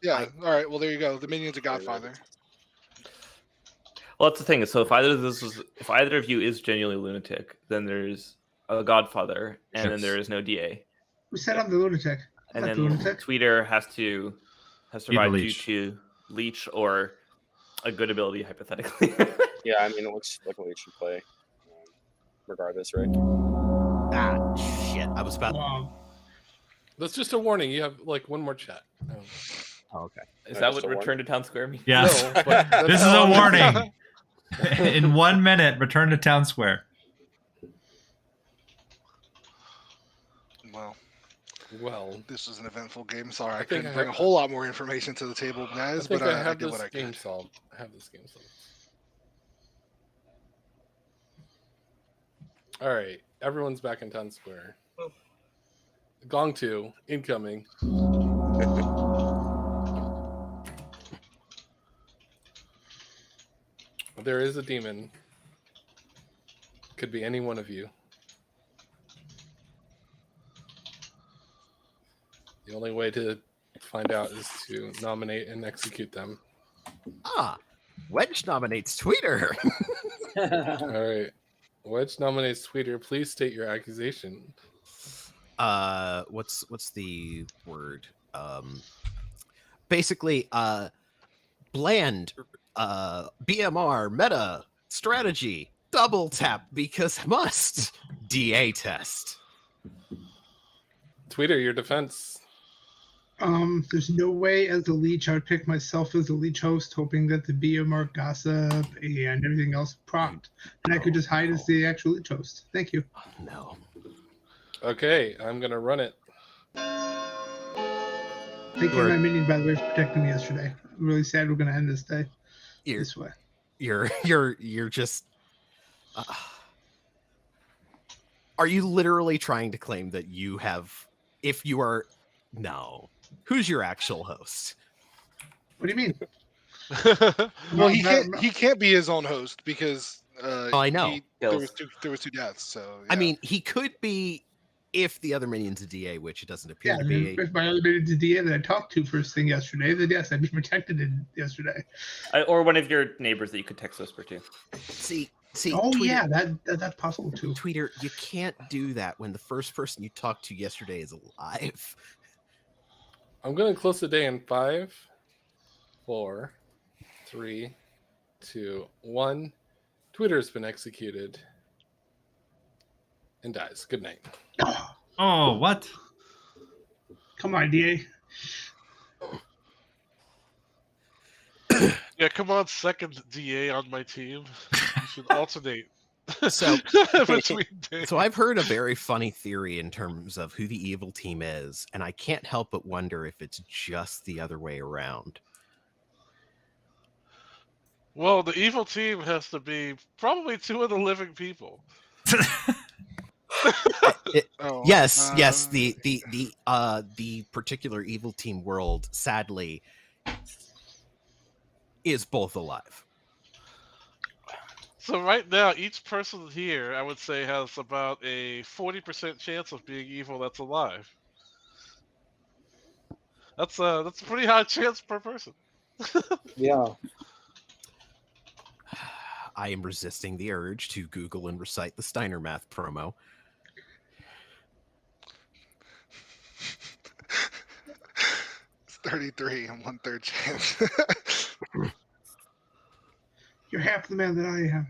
E: Yeah. All right. Well, there you go. The minion's a Godfather.
F: Well, that's the thing. So if either of you is genuinely lunatic, then there's a Godfather, and then there is no DA.
H: Who said I'm the lunatic?
F: And then Tweeter has to ride you to leech or a good ability, hypothetically.
G: Yeah, I mean, it looks like a leech should play, regardless, right?
D: Ah, shit. I was about.
H: Wow.
C: That's just a warning. You have like one more chat.
D: Oh, okay.
F: Is that what Return to Town Square means?
A: Yes.
C: No, but
A: This is a warning. In 1 minute, return to Town Square.
E: Well, this was an eventful game. Sorry, I
C: think
E: couldn't
C: I
E: bring a
C: have-
E: whole lot more information to the table, guys, but
C: I
E: I
C: have
E: did
C: this
E: what I
C: game
E: could.
C: solved. I have this game solved. All right, everyone's back in Town Square. Gong 2 incoming. There is a demon. Could be any one of you. The only way to find out is to nominate and execute them.
D: Ah, Wedge nominates Tweeter.
C: All right. Wedge nominates Tweeter. Please state your accusation.
D: What's the word? Basically, bland, BMR, meta, strategy, double tap because must, DA test.
C: Tweeter, your defense.
H: There's no way as the leech I would pick myself as the leech host, hoping that the BMR gossip and everything else propped, and I could just hide as the actual leech host. Thank you.
D: Oh, no.
C: Okay, I'm gonna run it.
H: Thank you, my minion, by the way, for protecting me yesterday. I'm really sad we're gonna end this day this way.
D: You're just. Are you literally trying to claim that you have? If you are, no. Who's your actual host?
H: What do you mean?
E: Well, he can't be his own host because
D: I know.
E: There was two deaths. So yeah.
D: I mean, he could be if the other minion's a DA, which it doesn't appear
H: Yeah,
D: to be.
H: if my other minion's a DA that I talked to first thing yesterday, then yes, I'd be protected yesterday.
F: Or one of your neighbors that you could text whisper to.
D: See.
H: Oh
D: Tweeter,
H: yeah, that's possible too.
D: Tweeter, you can't do that when the first person you talked to yesterday is alive.
C: I'm going to close the day in 5, 4, 3, 2, 1. Twitter's been executed and dies. Good night.
A: Oh, what?
H: Come on, DA.
I: Yeah, come on, second DA on my team. You should alternate.
D: So,
I: between days.
D: so I've heard a very funny theory in terms of who the evil team is, and I can't help but wonder if it's just the other way around.
I: Well, the evil team has to be probably 2 of the living people.
D: Yes. The particular evil team world, sadly, is both alive.
I: So right now, each person here, I would say, has about a 40% chance of being evil that's alive. That's a pretty high chance per person.
B: Yeah.
D: I am resisting the urge to Google and recite the Steiner Math promo.
E: It's 33 and 1/3 chance.
H: You're half the man that I am.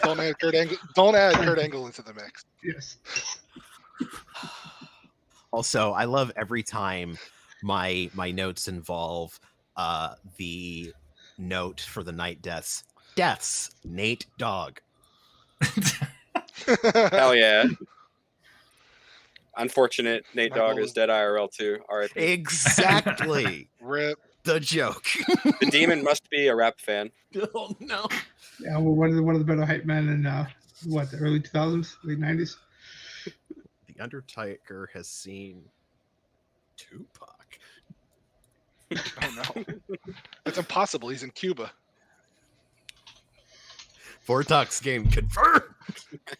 E: Don't add Kurt Angle. Don't add Kurt Angle into the mix.
H: Yes.
D: Also, I love every time my notes involve the note for the night deaths. Deaths, Nate Dog.
G: Hell yeah. Unfortunate, Nate Dog is dead IRL too. R.I.P.
D: Exactly.
E: Rip.
D: The joke.
G: The demon must be a rap fan.
D: Oh no.
H: Yeah, well, one of the better hype men in the early 2000s, late 90s.
D: The Undertaker has seen Tupac.
E: Oh no. It's impossible. He's in Cuba.
D: Vortox game confirmed.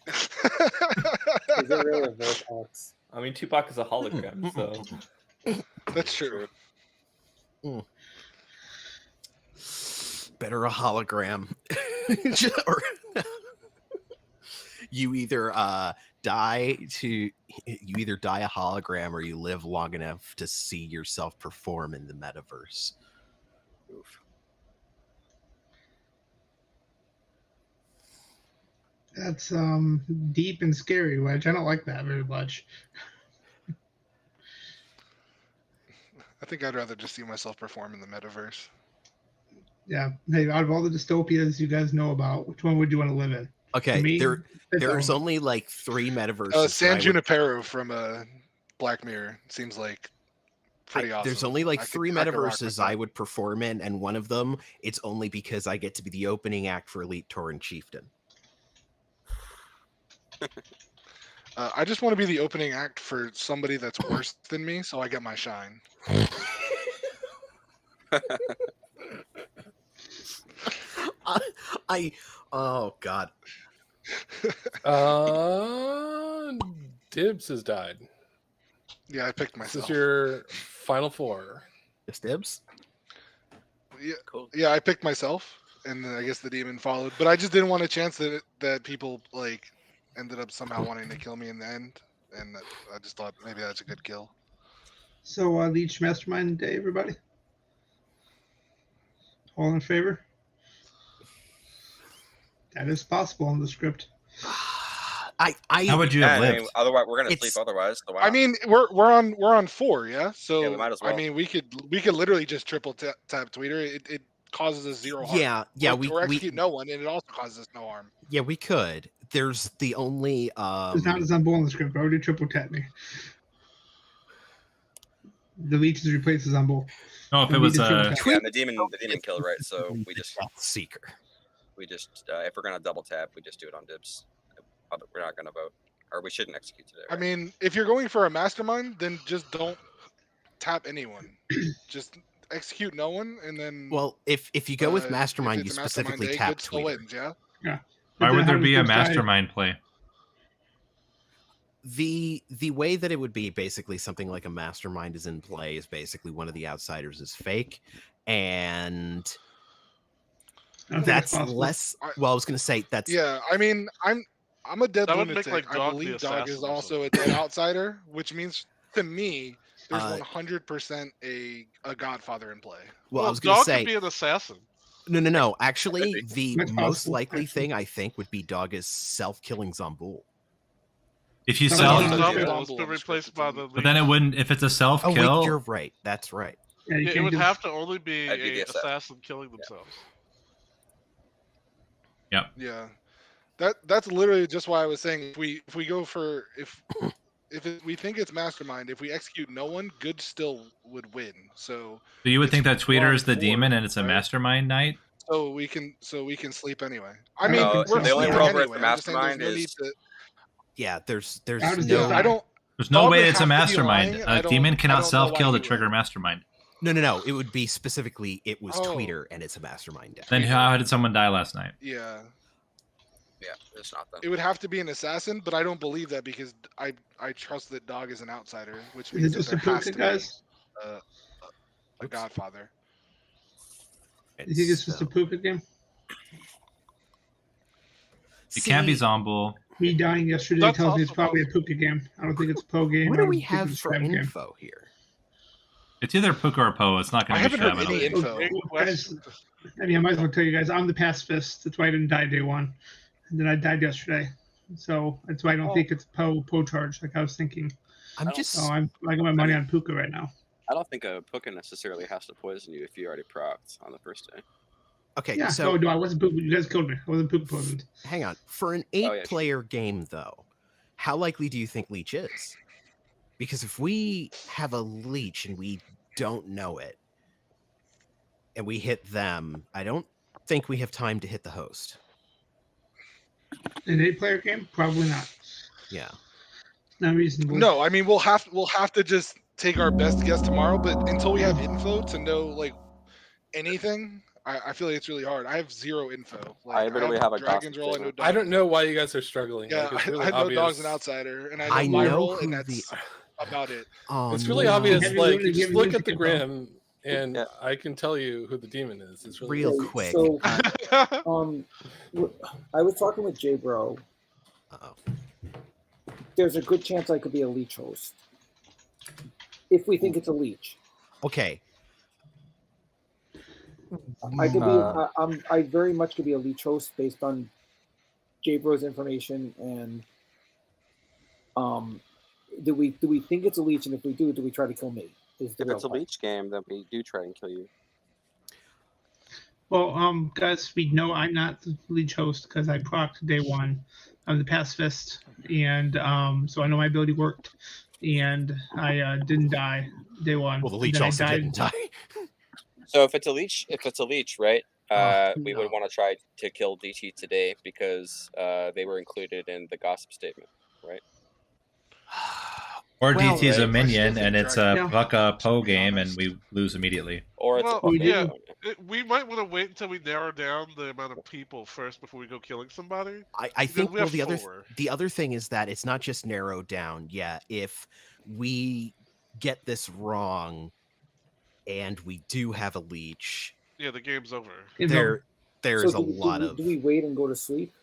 B: Is it really a Vortex?
F: I mean, Tupac is a hologram, so
E: That's true.
D: Better a hologram. Or you either die a hologram or you live long enough to see yourself perform in the metaverse.
G: Oof.
H: That's deep and scary, Wedge. I don't like that very much.
E: I think I'd rather just see myself perform in the metaverse.
H: Yeah. Hey, out of all the dystopias you guys know about, which one would you want to live in?
D: Okay,
H: Me,
D: there's only like 3 metaverses.
E: San Junipero from Black Mirror seems like pretty awesome.
D: There's only like 3
E: I could rock with
D: metaverses
E: that.
D: I would perform in, and one of them, it's only because I get to be the opening act for Elite Tauren Chieftain.
E: I just want to be the opening act for somebody that's worse than me, so I get my shine.
D: Oh god.
C: Dibs has died.
E: Yeah, I picked
C: This
E: myself.
C: is your final 4.
D: Yes, Dibs?
E: Yeah,
G: Cool.
E: yeah, I picked myself, and then I guess the demon followed. But I just didn't want a chance that people like ended up somehow wanting to kill me in the end, and I just thought maybe that's a good kill.
H: So, Leech Mastermind Day, everybody? All in favor? That is possible in the script.
A: How would you have
G: I
A: lived?
G: mean, otherwise, we're gonna
D: It's-
G: sleep. Otherwise, so why
E: I
G: not?
E: mean, we're on 4, yeah. So
G: Yeah, we might as
E: I
G: well.
E: mean, we could literally just triple tap Tweeter. It causes us 0 harm.
D: Yeah,
E: or execute no one, and it also causes us no harm.
D: Yeah, we could. There's the only
H: It's not as unbull in the script. Already triple tap me. The Leech is replaced as unbull.
A: No, if it was
G: Yeah, and the demon killed, right? So we just
D: Seeker.
G: if we're gonna double tap, we just do it on dibs. We're not gonna vote, or we shouldn't execute today.
E: I
G: Right?
E: mean, if you're going for a mastermind, then just don't tap anyone. Just execute no one, and then
D: Well, if you go with
E: if
D: Mastermind, you
E: it's a mastermind
D: specifically
E: day,
D: tap
E: good still
D: Tweeter.
E: wins, yeah.
H: Yeah.
A: Why
H: But
A: would
H: then
A: there
H: how
A: be a
H: does this guy-
A: mastermind play?
D: The way that it would be basically something like a mastermind is in play is basically one of the outsiders is fake, and
H: I don't think it's
D: that's
H: possible.
D: less. Well, I was going to say that's
E: Yeah, I mean, I'm a dead
I: That would make,
E: lunatic.
I: like,
E: I
I: Dog the
E: believe Dog is
I: assassin or
E: also a
I: something.
E: dead outsider, which means to me there's
D: Uh,
E: 100% a Godfather in play.
D: well, I was going to
I: Dog
D: say
I: could be an assassin.
D: no. Actually, the
H: That's
D: most
H: possible,
D: likely
H: actually.
D: thing I think would be Dog is self-killing Zambul.
A: If you
H: No,
A: self,
H: no, no, no.
I: Zambul has
E: Zambul
I: been
E: on
I: replaced
E: script,
I: by
E: it's
I: the.
A: but then it wouldn't. If it's a self
D: Oh wait,
A: kill,
D: you're right. That's right.
H: Yeah, you
I: Yeah, it
H: can't
I: would
H: do-
I: have to only be
G: That'd be
I: a
G: the assassin.
I: assassin killing themselves.
E: Yeah, that's literally just why I was saying if we go for we think it's mastermind, if we execute no one, good still would win. So
A: you would
E: it's
A: think that Tweeter is the
E: 1-4,
A: demon and it's a
E: right?
A: mastermind night.
E: so we can sleep anyway. I
H: I
E: mean,
H: don't
G: No,
H: think so.
E: we're
G: the only
E: sleeping
G: role where it's
E: anyway.
G: a
E: I'm just saying there's
G: mastermind
E: no need
G: is
E: to.
D: Yeah, there's
H: How does
D: no.
H: this
E: I don't.
A: There's no
E: Dog
A: way
E: would
A: it's a
E: have to be
A: mastermind.
E: lying. I
A: A
E: don't-
A: demon
E: I
A: cannot
E: don't know
A: self kill
E: why
A: to
E: he
A: trigger
E: would.
A: mastermind.
D: No. It would be specifically it was
E: Oh.
D: Tweeter and it's a mastermind death.
A: Then how did someone die last night?
E: Yeah,
G: yeah, it's not them.
E: it would have to be an assassin, but I don't believe that because I trust that Dog is an outsider, which
H: Is
E: means
H: it
E: that
H: just
E: there
H: a
E: has
H: puka,
E: to
H: guys?
E: be a Godfather.
H: You think it's just a puka game?
A: It can't be
D: See,
A: Zombul.
H: Me dying yesterday
I: That's
H: tells me it's
I: also
H: probably a puka game. I don't think it's a po game.
D: What
H: I
D: do we
H: don't think
D: have
H: it's a
D: for
H: Shab game.
D: info here?
A: It's either Puka or Po. It's not
E: I
A: going to be
E: haven't heard
A: Shab. I don't
E: any
A: think.
E: info.
I: Great
H: Guys,
I: question.
H: I mean, I might as well tell you guys, I'm the pacifist. That's why I didn't die day one. And then I died yesterday. So that's why I don't think it's po charge like I was thinking.
D: I'm
G: don't-
D: just
H: So I got my money on puka right now.
G: I don't think a puka necessarily has to poison you if you already procced on the first day.
D: okay.
H: Yeah,
D: So
H: no, I wasn't puka. You guys killed me. I wasn't puka poisoned.
D: hang on. For an
G: yeah.
D: 8-player game, though, how likely do you think Leech is? Because if we have a Leech and we don't know it, and we hit them, I don't think we have time to hit the host.
H: An 8-player game? Probably not.
D: Yeah.
H: Not reasonable.
E: No, I mean we'll have to just take our best guess tomorrow, but until we have info to know like anything, I feel like it's really hard. I have zero info. Like,
G: I literally have a
E: Dragons
G: gossip
E: roll. I know
G: statement.
E: Dog.
C: I don't know why you guys are struggling.
E: Yeah,
C: Like, it's really
E: I know
C: obvious.
E: Dog's an outsider, and I
D: I
E: know my
D: know
E: role,
D: who
E: and
D: the.
E: that's about it.
D: Oh,
C: It's really
D: no.
C: obvious.
H: Have you
C: Like,
H: really
C: you just
H: given
C: look
H: me
C: at the
H: the
C: gram, and
G: Yeah.
C: I can tell you who the demon is. It's really
D: Real
B: Okay,
D: quick.
B: So, I was talking with Jay Bro.
D: Uh-oh.
B: There's a good chance I could be a leech host. If we think it's a leech.
D: Okay.
B: I could be. I very much could be a leech host based on Jay Bro's information and. Do we think it's a leech, and if we do we try to kill me? Is the
G: If
B: real
G: it's a
B: question.
G: leech game, then we do try and kill you.
H: Well, guys, we know I'm not the leech host because I procced day one. I'm the pacifist, and so I know my ability worked, and I didn't die day one.
D: Well, the
H: And
D: Leech
H: then I
D: also
H: died-
D: didn't die.
G: So if it's a leech, right? We would
H: no.
G: want to try to kill DT today because they were included in the gossip statement, right?
A: Or
D: Well,
A: DT's a
G: right.
A: minion and it's a
H: Yeah.
A: Puka Po
E: To be
A: game and
E: honest.
A: we lose immediately.
G: Or it's
I: Well,
G: a puppet.
H: yeah.
I: We might want to wait until we narrow down the amount of people first before we go killing somebody.
D: I
I: Because
D: think
I: we
D: well
I: have
D: the
I: four.
D: other thing is that it's not just narrowed down. Yeah, if we get this wrong and we do have a leech,
I: Yeah, the game's over.
H: It's over.
D: there's
B: So
D: a
B: do we-
D: lot
B: do we,
D: of
B: Do we wait and go to sleep?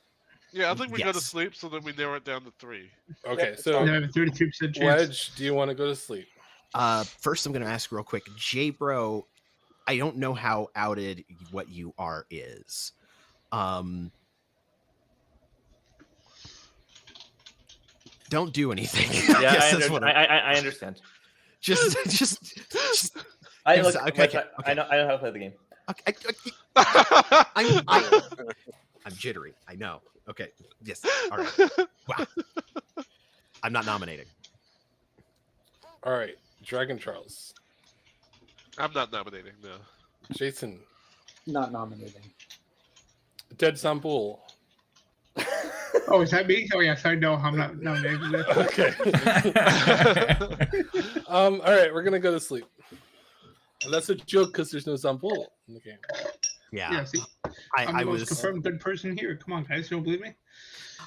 I: Yeah, I think we go to
D: Yes.
I: sleep so then we narrow it down to 3.
C: Okay,
B: Yeah,
C: so
H: I have a 33% chance.
C: Wedge, do you want to go to sleep?
D: first I'm gonna ask real quick, J-Bro, I don't know how outed what you are is. Don't do anything. I
F: Yeah,
D: guess that's what I'm-
F: I understand.
D: just
F: I,
D: Yes,
F: look,
D: okay,
F: Wes,
D: okay,
F: I know how to play the game.
D: okay, I'm jittery. I know. Okay. Yes. All right. Wow. I'm not nominating.
C: All right, Dragon Charles,
I: I'm not nominating, no.
C: Jason,
B: Not nominating.
C: Dead Zambul.
H: Oh, is that me? Oh, yes, I know. I'm not nominated.
C: Okay. All right, we're gonna go to sleep. And that's a joke because there's no Zambul in the game.
H: Yeah, see, I'm
D: I
H: the most
D: was
H: confirmed good person here. Come on, guys, you don't believe me?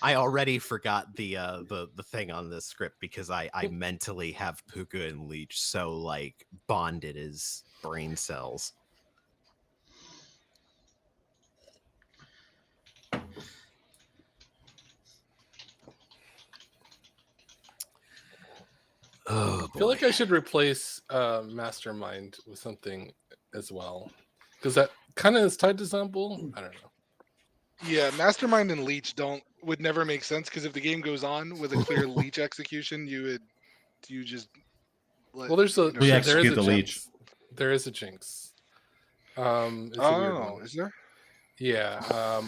D: I already forgot the thing on this script because I mentally have Puka and Leech so like bonded as brain cells. Oh,
C: I feel like I should replace Mastermind with something as well, because that kind of is tied to Zombull. I don't know.
E: Yeah, Mastermind and Leech would never make sense because if the game goes on with a clear Leech execution, you just
C: Well, there's a
A: We
C: there
A: execute
C: is a
A: the
C: jinx.
A: Leech.
C: There is a jinx. It's a weird
E: Oh,
C: one.
E: is there?
C: Yeah.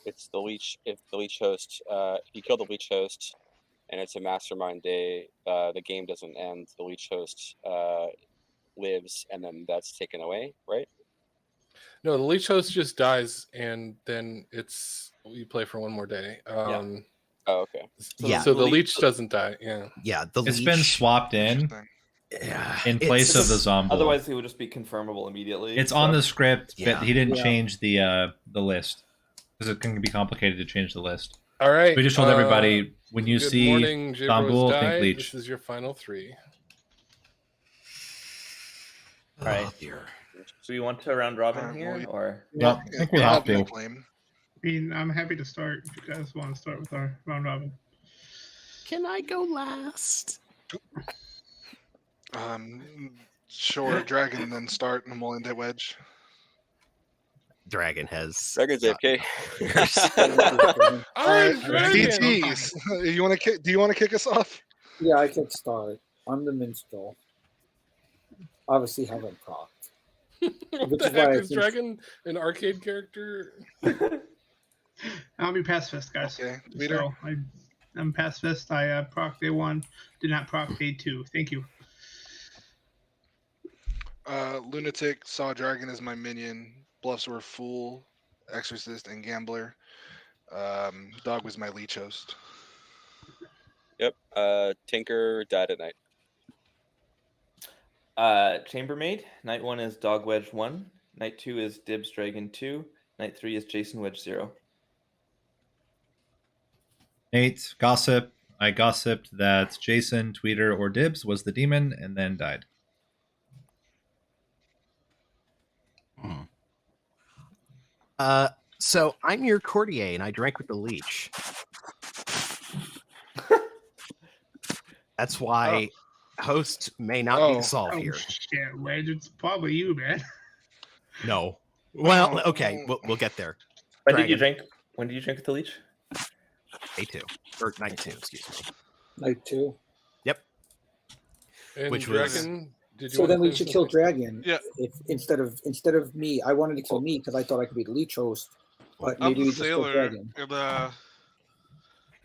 G: It's the leech. If the leech host, if you kill the leech host, and it's a mastermind day, the game doesn't end. The leech host lives, and then that's taken away, right?
C: No, the leech host just dies, and then you play for one more day.
G: Oh, okay.
C: So the leech doesn't die. Yeah.
D: Yeah, the
A: It's
D: leech
A: been swapped in place of the Zombull.
F: Otherwise, he would just be confirmable immediately.
A: It's on the script,
D: Yeah.
A: but he didn't
B: Yeah.
A: change the list because it can be complicated to change the list.
C: All right.
A: We just told everybody when you
C: good
A: see
C: morning,
A: Zombull,
C: Jabros
A: think
C: die.
A: Leech.
C: This is your final 3.
D: Oh,
F: Right.
D: dear.
F: Do we want to round robin
E: Alright,
F: here,
E: well,
F: or
A: Well, I think we have
E: my
A: to.
E: claim.
H: I mean, I'm happy to start if you guys want to start with our round robin.
D: Can I go last?
E: Sure, Dragon, then start, and we'll end at Wedge.
D: Dragon has
G: Dragon's AFK.
C: I'm Dragon.
E: DTs. You want to? Do you want to kick us off?
B: Yeah, I can start. I'm the minstrel. Obviously, haven't procced.
C: What
B: Which
C: the
B: is why
C: heck
B: I
C: is
B: think-
C: Dragon an arcade character?
H: I'll be pacifist, guys.
E: Okay, leader.
H: So I'm pacifist. I proc day 1, did not proc day 2. Thank you.
E: Lunatic saw Dragon as my minion. Bluffs were Fool, Exorcist, and Gambler. Dog was my leech host.
G: Yep. Tinker died at night.
F: Chambermaid. Night 1 is Dog Wedge 1. Night 2 is Dibs Dragon 2. Night 3 is Jason Wedge 0.
A: Nate, gossip. I gossiped that Jason, Tweeter, or Dibs was the demon and then died.
D: So I'm your courtier, and I drank with the leech. That's why host may not be solved here.
H: Shit, Wedge, it's probably you, man.
D: No. Well, okay, we'll get there.
F: When did you
D: Dragon.
F: drink? When did you drink with the leech?
D: Day 2 or night 2, excuse me.
B: Night 2.
C: And
D: Which was-
C: Dragon. Did you
B: So
C: want
B: then
C: to
B: we
C: say
B: should kill
C: something?
B: Dragon.
I: Yeah.
B: If instead of me, I wanted to kill me because I thought I could be the leech host. But
I: I'm
B: maybe
I: the
B: we just kill
I: sailor,
B: Dragon.
I: and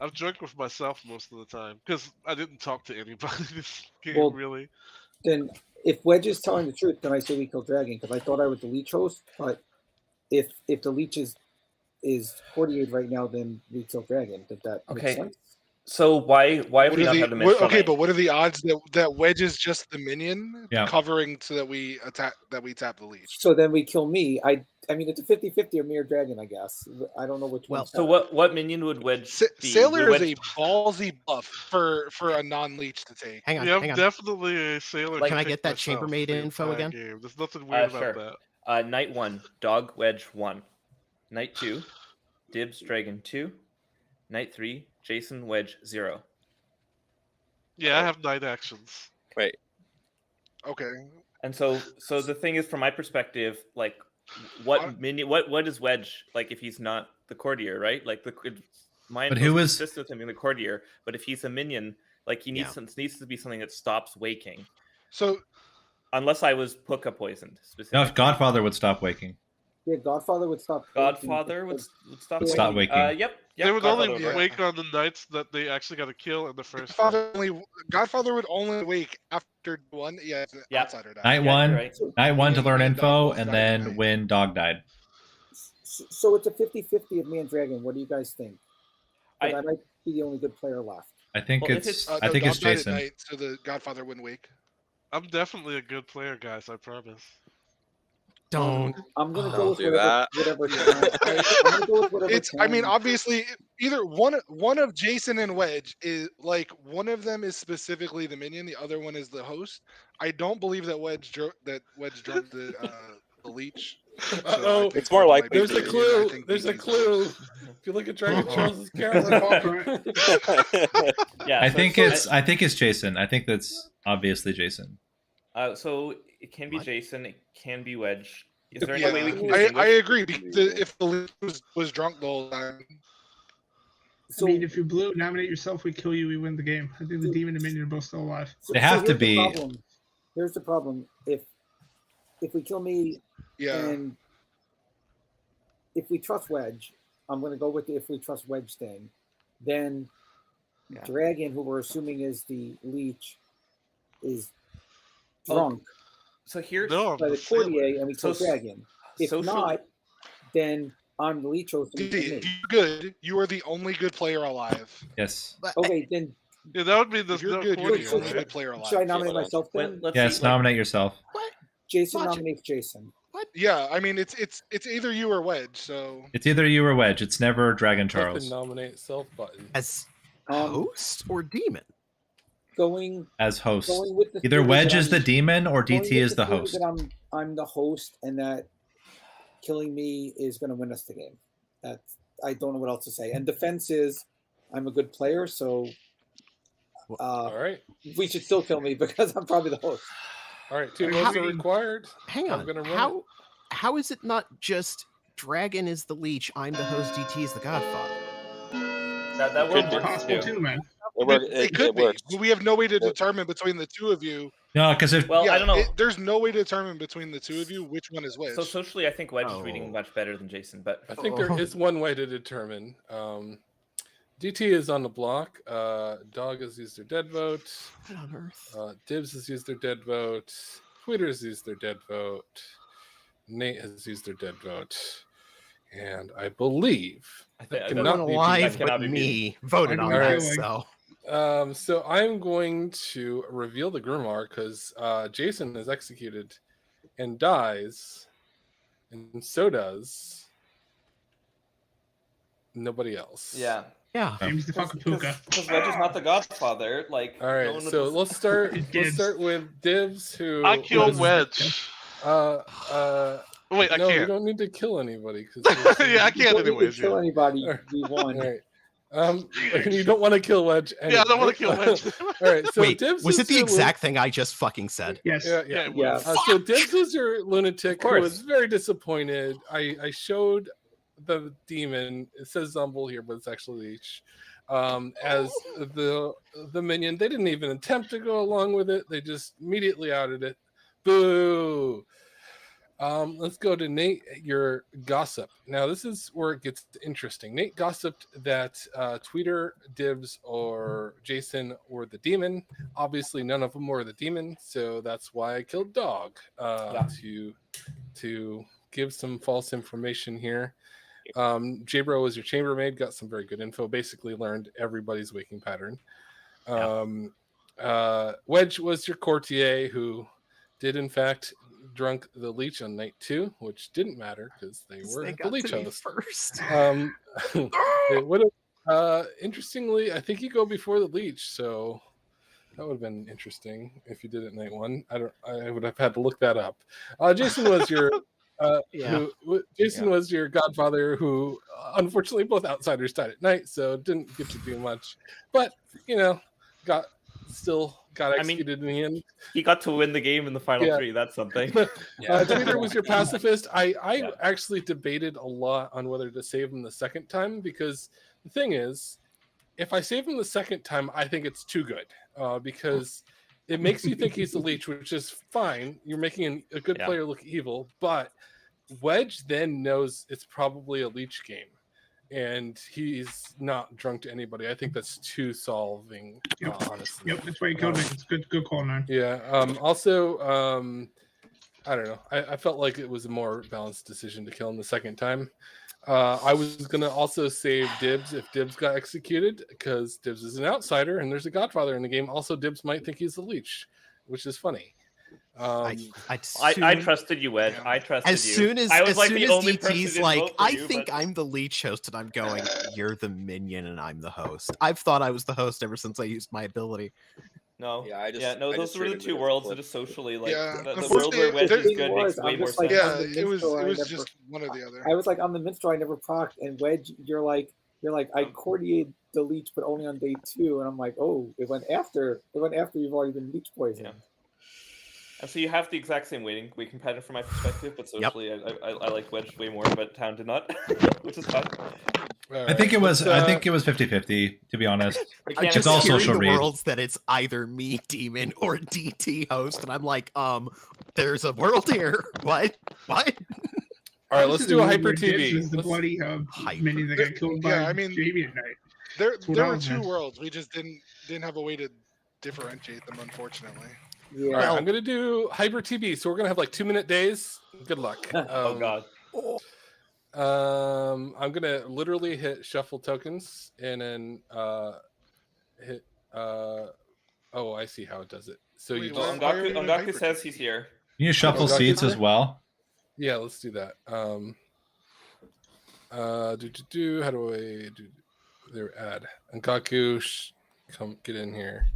I: I've drunk with myself most of the time because I didn't talk to anybody this game
B: Well,
I: really.
B: Then if Wedge is telling the truth, then I say we kill Dragon because I thought I was the leech host. But if the leech is 48 right now, then we kill Dragon. Did that make
F: Okay.
B: sense?
F: So why have
E: What
F: we
E: are
F: not
E: the-
F: had the
E: what-
F: minstrel
E: okay,
F: night?
E: but what are the odds that Wedge is just the minion
A: Yeah.
E: covering so that we tap the leech?
B: So then we kill me. I mean, it's a 50-50 or mere Dragon, I guess. I don't know which one.
F: So what minion would Wedge be?
E: Sailor
F: Would
E: is a
F: Wedge-
E: ballsy buff for a non-leech to take.
D: Hang on,
I: Yeah,
D: hang
I: I'm
D: on.
I: definitely a sailor.
F: Like,
D: Can I
I: kick
D: get that
I: myself
D: chambermaid
I: the
D: info
I: entire
D: again?
I: Game. There's nothing weird
F: sure.
I: about that.
F: Night 1, Dog Wedge 1. Night 2, Dibs Dragon 2. Night 3, Jason Wedge 0.
I: Yeah, I have night actions.
G: Wait.
E: Okay.
F: And so the thing is, from my perspective, like, what minion? What is Wedge like if he's not the courtier, right? Like mine.
A: But who is-
F: consistent with him being the courtier? But if he's a minion, like he needs needs to be something that stops waking.
E: So
F: Unless I was Puka poisoned
A: No,
F: specifically.
A: if Godfather would stop waking.
B: Yeah, Godfather would stop.
F: Godfather would stop.
A: Would stop waking.
F: Yep.
I: They would
F: Godfather
I: only
F: work.
I: wake on the nights that they actually got to kill in the first
E: Godfather would only wake after one. Yeah, it's an
F: Yeah.
E: outsider die.
A: Night
F: Yeah,
A: one,
F: you're right.
A: night one to learn
E: Yeah,
A: info,
E: Dog
A: and
E: died
A: then
E: tonight.
A: when Dog died.
B: So it's a 50-50 of me and Dragon. What do you guys think? 'Cause
F: I-
B: I might be the only good player left.
A: I think
F: Well, if
A: it's.
F: it's-
A: I think
E: Dog
A: it's
E: died at
A: Jason.
E: night, so the Godfather wouldn't wake.
I: I'm definitely a good player, guys. I promise.
D: Don't.
B: I'm gonna
G: Don't
B: go with
G: do
B: whatever.
G: that.
B: I'm gonna go with whatever.
E: It's. I mean,
B: can-
E: obviously, either one of Jason and Wedge is like one of them is specifically the minion, the other one is the host. I don't believe that Wedge drove the leech. So I
C: Uh-oh.
E: think
G: It's more
E: Wedge
G: likely
E: might
C: There's
E: be
C: a
E: the minion. I
C: clue.
E: think
C: There's a
E: DT's
C: clue.
E: Wedge.
C: If you look at Dragon
H: Uh-oh.
C: Charles's
H: That's a call
C: camera.
H: for it.
F: Yeah,
A: I
F: so
A: think it's Jason. I think that's obviously Jason.
F: So it can be
D: What?
F: Jason. It can be Wedge. Is there
E: Yeah,
F: any way we can
E: I
F: distinguish?
E: agree because if the leech was drunk the whole time,
H: I mean, if you blue, nominate yourself, we kill you, we win the game. I think the demon and minion are both still alive.
A: They have to
B: here's the
A: be-
B: problem. Here's the problem. If we kill me
E: yeah.
B: and if we trust Wedge, I'm going to go with the if we trust Wedge thing. Then
D: Yeah.
B: Dragon, who we're assuming is the leech, is
F: Oh,
B: drunk
F: So here,
I: No, I'm
B: by the
I: just saying.
B: courtier, and we kill
F: So-
B: Dragon. If
F: social-
B: not, then I'm the leech host. and
E: DT,
B: me.
E: if you're good, you are the only good player alive.
A: Yes.
D: But
B: Okay, then
I: Yeah, that would be the
E: If you're
I: no
E: good, you're the
I: coordinator,
E: only
I: right?
E: good player alive.
B: should I nominate
G: Hold on.
B: myself then?
F: let's
A: Yes.
F: see, like,
A: Nominate yourself.
B: Jason
D: Watch it.
B: nominates Jason.
E: Yeah, I mean it's either you or Wedge. So
A: It's either you or Wedge. It's never Dragon
C: Click the
A: Charles
C: nominate self button.
D: As
B: Um,
D: host or demon?
B: going
A: as host.
B: with the
A: Either
B: theory
A: Wedge
B: that
A: is the
B: I'm-
A: demon or
B: going
A: DT
B: with
A: is the
B: theory
A: host.
B: That I'm the host, and that killing me is going to win us the game. I don't know what else to say. And defense is I'm a good player, so
C: All right.
B: we should still kill me because I'm probably the host.
C: All right. 2
H: How
C: votes are
H: many-
C: required.
D: Hang
C: I'm
D: on.
C: gonna run
D: How is it not just Dragon is the leech, I'm the host, DT is the Godfather?
F: that
G: Could
F: would
H: It's
F: work
H: possible
F: too.
H: too, man.
E: it could be.
G: works.
E: But we have no way to determine between the two of you.
A: No, because if
F: Well, I don't know.
E: There's no way to determine between the two of you which one is which.
F: So socially, I think Wedge is
D: Oh.
F: reading much better than Jason. But
C: I think there is one way to determine. DT is on the block. Dog has used their dead vote.
D: What on earth?
C: Dibs has used their dead vote. Tweeter has used their dead vote. Nate has used their dead vote. And I believe
F: I think
C: that
F: that
C: cannot
D: Everyone
C: be
D: alive
F: that cannot
D: but
F: be
D: me voted
H: I
D: on
H: don't
D: that,
H: feel
D: so
C: So I'm going to reveal the Grimoire because Jason is executed and dies, and so does nobody else.
F: yeah,
D: yeah.
H: James the fucking puka.
F: because Wedge is not the Godfather. Like,
C: All right,
F: no one
C: so
F: would-
C: let's start.
H: Dibs.
C: Let's start with Dibs, who
I: I killed
C: was-
I: Wedge. Wait, I
C: no, you
I: can't.
C: don't need to kill anybody. Cause
I: Yeah, I
B: You
I: can't
B: don't need to
I: anyways.
B: kill
I: Yeah.
B: anybody.
C: Alright.
B: We won.
C: All right. You don't want to kill Wedge.
I: Yeah, I don't want to
C: anyway.
I: kill Wedge.
C: All right. So
D: Wait,
C: Dibs
D: was
C: is
D: it the
C: your
D: exact thing I just fucking said?
H: Yes.
C: Yeah,
I: Yeah,
C: yeah.
I: it
B: Yeah.
I: was.
C: So Dibs was your lunatic who
F: course.
C: was very disappointed. I showed the demon. It says Zumble here, but it's actually Leech. As the minion. They didn't even attempt to go along with it. They just immediately outed it. Boo. Let's go to Nate, your gossip. Now, this is where it gets interesting. Nate gossiped that Tweeter, Dibs, or Jason were the demon. Obviously, none of them were the demon, so that's why I killed Dog to give some false information here. J-Bro was your chambermaid, got some very good info, basically learned everybody's waking pattern. Wedge was your courtier, who did, in fact, drunk the leech on night 2, which didn't matter because they were
D: They
C: the
D: got
C: leech
D: to me
C: host.
D: first.
C: It would have, interestingly, I think you go before the leech, so that would have been interesting if you did it night 1. I would have had to look that up. Jason was your Jason was your godfather, who unfortunately both outsiders died at night, so didn't get to do much. But got executed in the end.
F: he got to win the game in the final
C: Yeah.
F: 3. That's something.
C: Tweeter was your pacifist. I actually debated a lot on whether to save him the second time, because the thing is, if I save him the second time, I think it's too good, because it makes you think he's the leech, which is fine. You're making a good player look evil, but Wedge then knows it's probably a leech game, and he's not drunk to anybody. I think that's too solving, honestly.
H: Yep, that's why you killed me. It's good call, man.
C: Yeah. Also, I don't know. I felt like it was a more balanced decision to kill him the second time. I was gonna also save Dibs if Dibs got executed, because Dibs is an outsider and there's a Godfather in the game. Also, Dibs might think he's the leech, which is funny.
F: I trusted you, Wedge. I trusted
D: as
F: you.
D: soon as
F: I was
D: as
F: like
D: soon
F: the
D: as
F: only person who
D: DT's
F: didn't
D: like,
F: vote for
D: I
F: you,
D: think
F: but-
D: I'm the leech host, and I'm going, you're the minion, and I'm the host. I've thought I was the host ever since I used my ability.
F: No.
G: Yeah, I
F: those were the
G: traded
F: two
G: with
F: worlds
G: it.
F: that are socially like
E: Yeah,
F: the world where Wedge is good makes way
B: I'm
F: more
B: just like,
F: sense.
E: Yeah,
B: on the
E: it was
B: minstrel, I never-
E: just one or the other.
B: I was like on the minstrel, I never procced, and Wedge, you're like I courtied the leech, but only on day 2, and I'm like, oh, it went after you've already been leech poisoned.
F: Yeah. And so you have the exact same weighting pattern from my perspective, but socially I like Wedge way more, but Town did not, which is fine.
A: I think it was 50-50, to be honest.
D: I'm
A: It's
D: just
A: all
D: hearing
A: social
D: the
A: read.
D: worlds that it's either me, demon, or DT host, and I'm like, there's a world here. What?
C: All right, let's do a hyper
H: This
C: TV.
H: is the bloody minion that got killed by
E: Yeah, I mean,
H: Jamie at night.
E: There
H: what
E: were
H: else,
E: 2
H: man?
E: worlds. We just didn't have a way to differentiate them, unfortunately.
B: Yeah.
C: All right, I'm gonna do hyper TV. So we're gonna have like 2-minute days. Good luck.
F: Oh god.
C: I'm gonna literally hit shuffle tokens and then hit. Oh, I see how it does it. So you
E: Wait,
C: just
F: Ongaku says he's here.
A: You shuffle
C: Ongaku's
A: seats
C: here?
A: as well.
C: Yeah, let's do that. How do I do their ad? Ongaku, come get in here.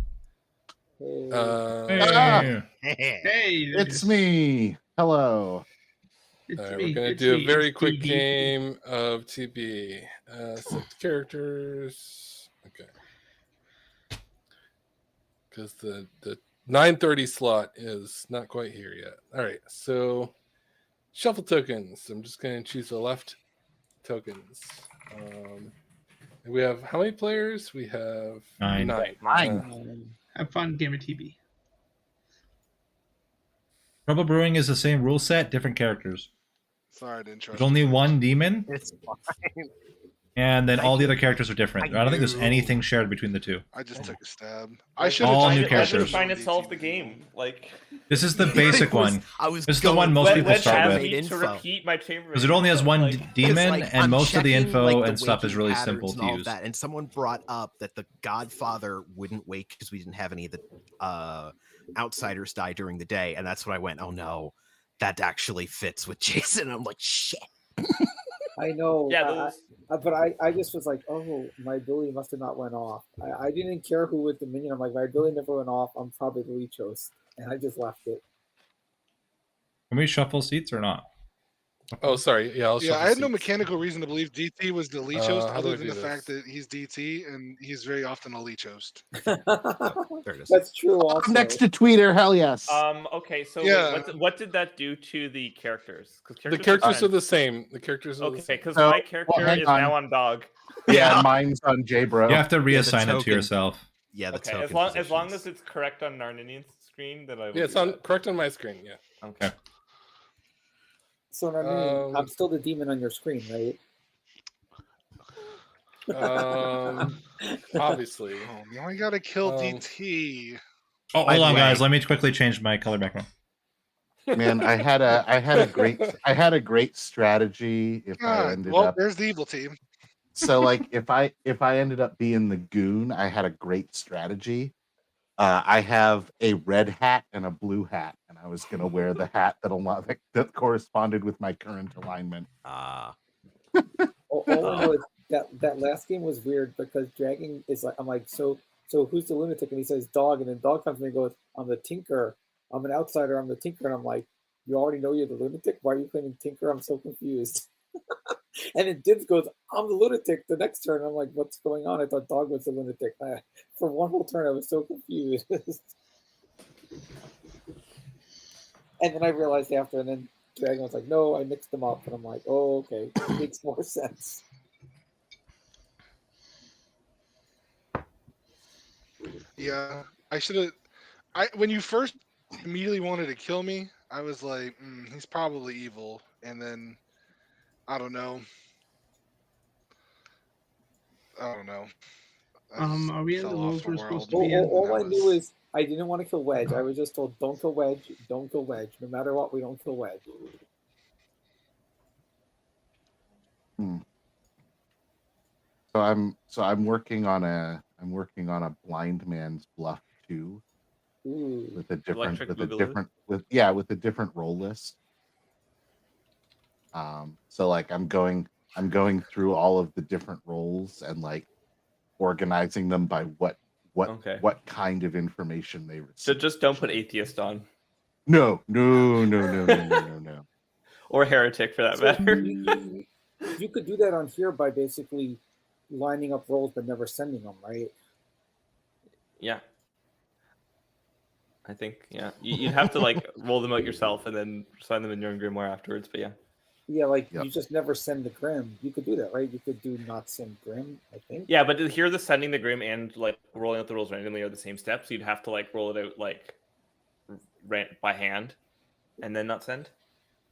A: Hey.
H: Hey,
J: It's me. Hello.
C: We're gonna do a very quick game of TB. Select characters. Okay. Because the 9:30 slot is not quite here yet. All right, so shuffle tokens. I'm just gonna choose the left tokens. We have how many players? We have
A: 9.
C: 9.
H: Have fun, game of TV.
A: Trouble Brewing is the same rule set, different characters.
E: Sorry, I didn't trust.
A: There's only one demon,
D: It's fine.
A: and then all the other characters are different. I don't think there's
D: knew.
A: anything shared between the two.
E: I just took a stab.
F: I
E: should
A: All
E: have
A: new
E: just-
A: characters.
F: I'm trying to solve the game. Like
A: This is the basic one.
D: I was
A: This is the one most people
F: Wedge
A: start
F: has
A: with.
F: me to
D: Info.
F: repeat my chamber.
A: Because it only has one
F: like,
A: demon,
D: It's
A: and
D: I'm
A: most of the
D: checking,
A: info
D: like, the
A: and stuff is
D: waking
A: really
D: patterns
A: simple
D: and
A: to
D: all
A: use.
D: That. And someone brought up that the Godfather wouldn't wake because we didn't have any of the outsiders die during the day, and that's when I went, oh no, that actually fits with Jason. I'm like, shit.
B: I know.
F: Yeah,
B: but I just was like, oh, my ability must have not went off. I didn't care who was the minion. I'm like, my ability never went off. I'm probably the leech host, and I just left it.
A: Can we shuffle seats or not?
C: Oh, sorry. Yeah,
E: Yeah, I had no mechanical reason to believe DT was the leech host,
C: how do
E: other
C: I
E: than
C: do
E: the
C: this?
E: fact that he's DT and he's very often a leech host.
D: There it is.
B: That's true. Also,
J: I'm next to Tweeter. Hell yes.
F: Okay, so
E: Yeah.
F: wait, what did that do to the characters?
C: The characters are the same. The characters are the
F: okay,
C: same.
F: because
J: So,
F: my character
J: hang
F: is
J: on.
F: now on dog.
J: Yeah, mine's on J Bro.
A: You have to reassign it to
D: token.
A: yourself.
D: Yeah, the
F: Okay,
D: token
F: as long
D: positions.
F: as it's correct on Narninian's screen, then I will
C: Yeah, it's
F: do
C: on
F: that.
C: correct on my screen. Yeah.
F: Okay.
B: so I mean,
C: Um,
B: I'm still the demon on your screen, right?
C: Obviously.
E: Oh, now I gotta kill
C: Um,
E: DT.
A: Oh,
D: By
A: hold
D: the
A: on,
D: way-
A: guys. Let me quickly change my color background.
J: Man, I had a great strategy if I
E: God,
J: ended
E: well,
J: up.
E: there's the evil team.
J: So like if I ended up being the goon, I had a great strategy. I have a red hat and a blue hat, and I was gonna wear the hat that corresponded with my current alignment.
B: All I know is that last game was weird because Dragon is like, I'm like, so who's the lunatic? And he says dog, and then dog comes to me and goes, I'm the tinker. I'm an outsider. I'm the tinker. And I'm like, you already know you're the lunatic. Why are you claiming tinker? I'm so confused. And then Dibs goes, I'm the lunatic the next turn. I'm like, what's going on? I thought dog was the lunatic. For one whole turn, I was so confused. And then I realized after, and then Dragon was like, no, I mixed them up. And I'm like, oh, okay. It makes more sense.
E: Yeah, I should have. When you first immediately wanted to kill me, I was like, he's probably evil. And then, I don't know.
H: Are we in the
E: fell
H: world
E: off the
H: we're supposed
E: world.
H: to be in?
B: All I knew is I didn't want to kill Wedge. I was just told, don't kill Wedge, don't kill Wedge. No matter what, we don't kill Wedge.
J: So I'm working on a blind man's bluff too.
B: Ooh.
J: with a different
F: Electric
J: with a
F: Boogaloo?
J: different with a different roll list. So like I'm going through all of the different roles and like organizing them by what
F: Okay.
J: kind of information they receive.
F: So just don't put atheist on.
J: No.
F: Or heretic for that
B: So
F: matter.
B: you could do that on here by basically lining up rolls but never sending them, right?
F: Yeah. I think, yeah. You'd have to like roll them out yourself and then sign them in your own grimoire afterwards, but yeah.
B: Yeah, like
J: Yep.
B: you just never send the Grim. You could do that, right? You could do not send Grim, I think.
F: Yeah, but here the sending the Grim and like rolling out the rolls randomly are the same steps. So you'd have to like roll it out like by hand and then not send.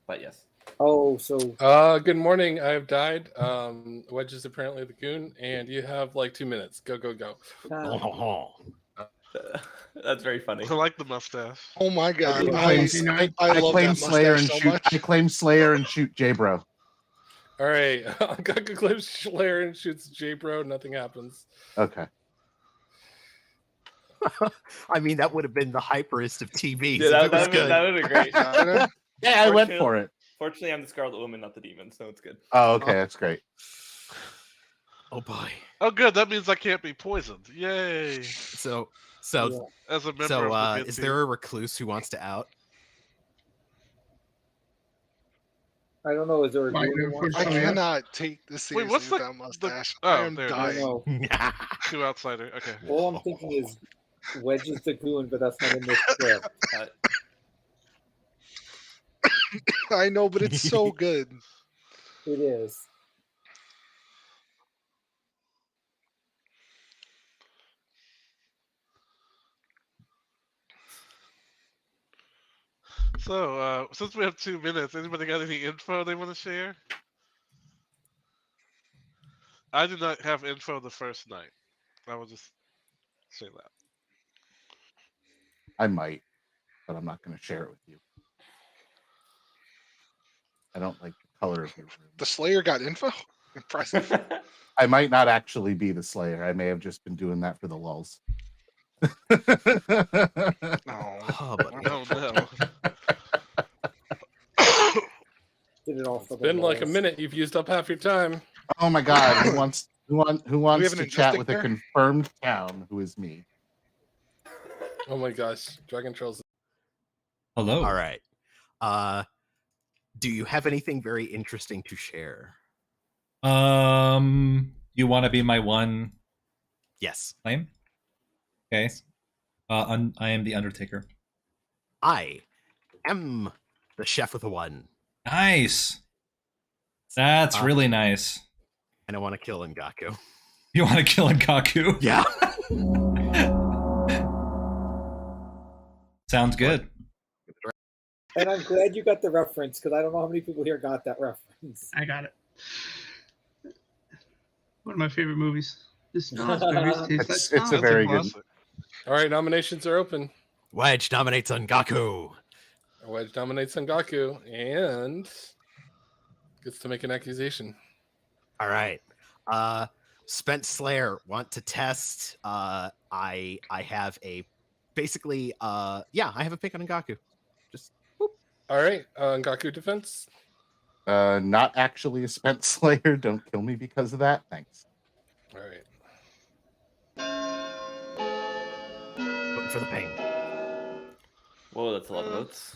F: But yes.
B: Oh, so
C: Good morning. I've died. Wedge is apparently the goon, and you have like 2 minutes. Go.
F: That's very funny.
I: I like the mustache.
E: Oh my god!
J: I
E: love
J: claim
E: that
J: Slayer and
E: mustache so
J: shoot.
E: much.
J: I claim Slayer and shoot J-Bro.
C: All right. Gaku clips Slayer and shoots J-Bro. Nothing happens.
J: Okay.
D: I mean, that would have been the hyperest of TVs.
F: Yeah,
D: if it was good.
F: that would be great.
J: Yeah, I went for it.
F: Fortunately, I'm the Scarlet Woman, not the demon, so it's good.
J: Oh, okay, that's great.
D: Oh boy.
I: Oh, good. That means I can't be poisoned. Yay!
D: So
B: yeah.
I: As a member of the good
D: is
I: team.
D: there a recluse who wants to out?
B: I don't know. Is there a
H: Right,
B: Grim one?
E: I cannot take this seriously
I: Wait, what's
E: with
I: the-
E: that mustache.
I: oh,
E: I am
I: there it is.
B: I
E: dying.
B: know.
I: Two outsider. Okay.
B: All I'm thinking is Wedge is the goon, but that's not in this script.
E: I know, but it's so good.
B: It is.
I: So, since we have 2 minutes, anybody got any info they want to share? I did not have info the first night. I will just say that.
J: I might, but I'm not going to share it with you. I don't like the color of your room.
E: The Slayer got info. Impressive.
J: I might not actually be the Slayer. I may have just been doing that for the lulz.
E: No.
D: Oh, but
I: Oh no.
B: Did it all for
C: It's
B: the
C: been like a
B: balls.
C: minute. You've used up half your time.
J: Oh my god! Who wants
E: have
J: to
E: an
J: chat
E: injustice
J: with
E: there?
J: a confirmed town? Who is me?
C: Oh my gosh. Dragon Trolls.
A: Hello.
D: All right. Do you have anything very interesting to share?
A: You want to be my one
D: Yes.
A: claim? Okay. I am the Undertaker.
D: I am the chef with a one.
A: Nice. That's really nice.
D: And I want to kill Ngaku.
A: You want to kill Nkaku?
D: Yeah.
A: Sounds good.
B: And I'm glad you got the reference because I don't know how many people here got that reference.
H: I got it. One of my favorite movies. The Snozzberries taste like
J: It's a
H: Snoz.
J: very good.
C: All right. Nominations are open.
D: Wedge nominates Ngaku.
C: Wedge nominates Sengaku and gets to make an accusation.
D: All right. Spent Slayer want to test. I have a basically I have a pick on Ngaku. Just whoop.
C: All right. Ngaku defense.
J: Not actually a spent Slayer. Don't kill me because of that. Thanks.
C: All right.
D: Voting for the pain.
F: Whoa, that's a lot of votes.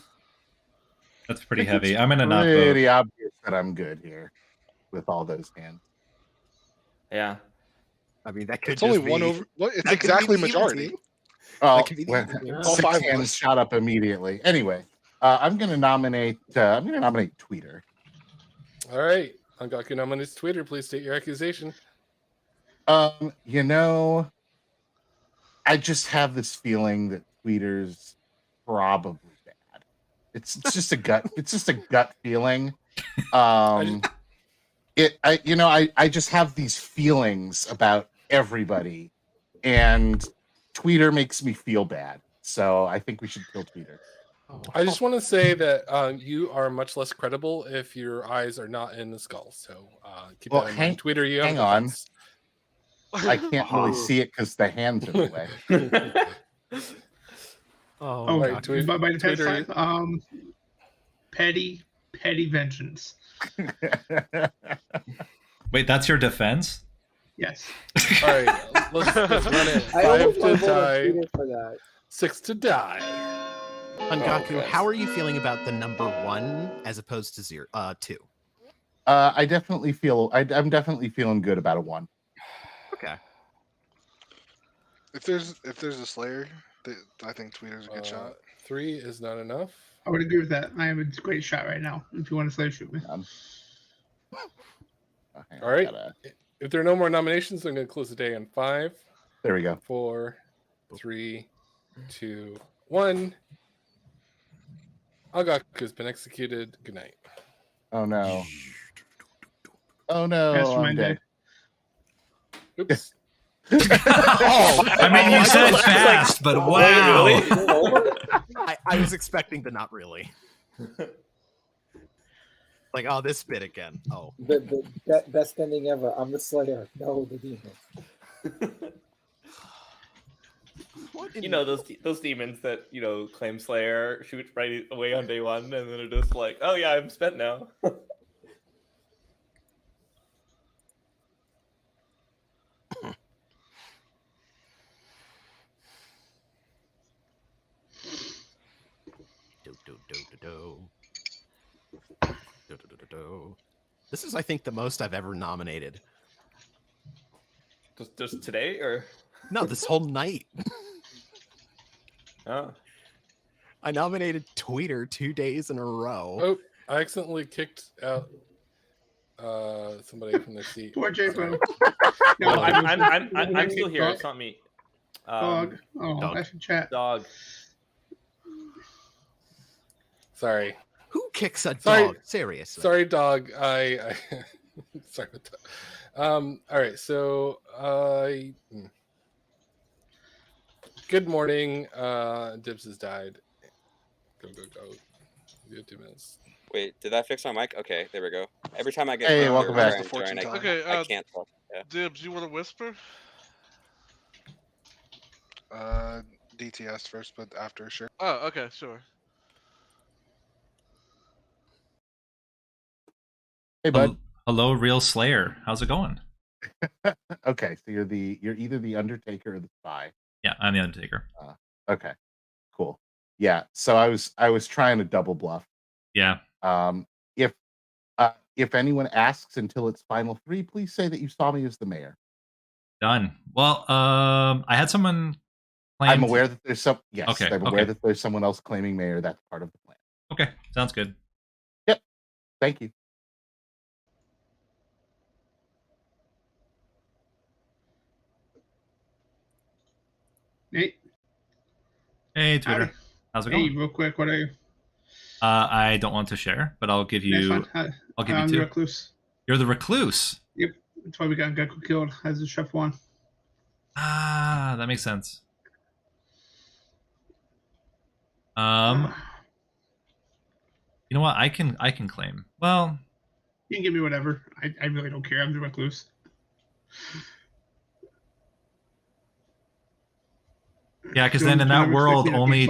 A: That's pretty heavy. I'm gonna not vote.
J: Pretty obvious that I'm good here with all those hands.
F: Yeah.
D: I mean, that could
E: It's only
D: just
E: one
D: be-
E: over. What? It's
D: that could be
E: exactly
D: the evil
E: majority.
D: team.
J: Oh,
D: That could be the
J: when
D: evil team.
E: All
J: 6
E: five of
J: hands
E: us.
J: shot up immediately. Anyway, I'm gonna nominate. Tweeter.
C: All right. Ngaku nominates Twitter. Please state your accusation.
J: I just have this feeling that Tweeter's probably bad. It's just a gut. It's just a gut feeling. I just have these feelings about everybody, and Tweeter makes me feel bad. So I think we should kill Tweeter.
C: I just want to say that you are much less credible if your eyes are not in the skull. So keep
J: Well,
C: that in mind. Twitter, you
J: hang
C: have
J: on.
C: defense.
J: I can't really see it because the hands are in the way.
H: Oh,
C: right, tweet-
H: by defense
C: Twitter-
H: time, petty vengeance.
A: Wait, that's your defense?
H: Yes.
C: All right, let's run it.
B: I
C: 5
B: almost
C: to
B: want to vote on
C: die,
B: Twitter for that.
C: 6 to die.
D: Angaku,
G: goodness.
D: how are you feeling about the number 1 as opposed to 2?
J: I definitely feel I'm definitely feeling good about a 1.
D: Okay.
E: If there's a Slayer, I think Tweeter's a good shot.
C: 3 is not enough.
H: I would agree with that. I have a great shot right now. If you want to slay, shoot me.
J: Oh,
C: All right. If there are no more nominations, I'm going to close the day in 5,
J: There we go.
C: 4, 3, 2, 1. Agaku's been executed. Good night.
J: Oh no. Oh no. I'm
H: Mastermind
J: dead.
C: Oops.
A: I mean, you said fast, but wow.
F: Wait, really?
D: I was expecting, but not really. Like, oh, this bit again. Oh.
B: The best ending ever. I'm the Slayer. No, the demon.
F: You know those demons that claim Slayer, shoot right away on day 1, and then are just like, oh yeah, I'm spent now.
D: This is, I think, the most I've ever nominated.
F: Just today, or
D: No, this whole night.
F: oh,
D: I nominated Tweeter 2 days in a row.
C: Oh, I accidentally kicked out somebody from their seat.
H: Poor J-Bro.
F: no, I'm still here. It's not me.
H: Dog. Oh,
C: Dog.
H: I should chat.
F: Dog.
C: Sorry.
D: Who kicks a
C: Sorry.
D: dog? Seriously.
C: Sorry, dog. I sorry about that. All right, so good morning. Dibs has died. Go. You have 2 minutes.
G: Wait, did that fix my mic? Okay, there we go. Every time I get
J: Hey,
G: closer
J: welcome
G: and
J: back.
G: closer and join,
I: Okay,
G: I can't talk. Yeah.
I: Dibs, you want to whisper?
E: DTS first, but after, sure.
I: Oh, okay, sure.
J: Hey bud.
A: Hello, real Slayer. How's it going?
J: Okay, so you're either the Undertaker or the Spy.
A: Yeah, I'm the Undertaker.
J: Okay, cool. Yeah, so I was trying to double bluff.
A: Yeah.
J: If anyone asks until it's final 3, please say that you saw me as the mayor.
A: Done. Well, I had someone claim.
J: I'm aware that there's some. Yes,
A: Okay,
J: I'm aware
A: okay.
J: that there's someone else claiming mayor. That's part of the plan.
A: Okay, sounds good.
J: Thank you.
H: Nate.
A: Hey, Twitter.
H: Howdy.
A: How's it
H: Hey,
A: going?
H: real quick, what are you?
A: I don't want to share, but I'll give
H: That's
A: you.
H: fine.
A: I'll give you
H: I'm
A: 2.
H: the recluse.
A: You're the recluse.
H: Yep. That's why we got Gaku killed as the chef 1.
A: Ah, that makes sense. You know what? I can claim. Well,
H: You can give me whatever. I really don't care. I'm the recluse.
A: yeah, because then in that world, only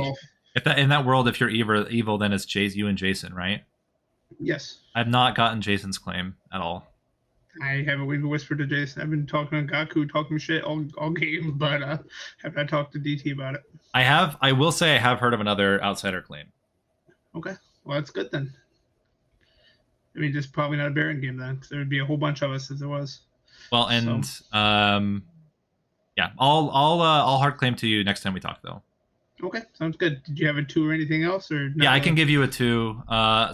A: in that world, if you're evil, then it's you and Jason, right?
H: Yes.
A: I've not gotten Jason's claim at all.
H: I haven't even whispered to Jason. I've been talking to Gaku, talking shit all game, but have not talked to DT about it.
A: I will say I have heard of another outsider claim.
H: Okay. Well, that's good then. I mean, just probably not a Baron game then, because there would be a whole bunch of us as there was.
A: Well, and yeah, I'll hard claim to you next time we talk, though.
H: Okay, sounds good. Did you have a 2 or anything else, or no?
A: Yeah, I can give you a 2.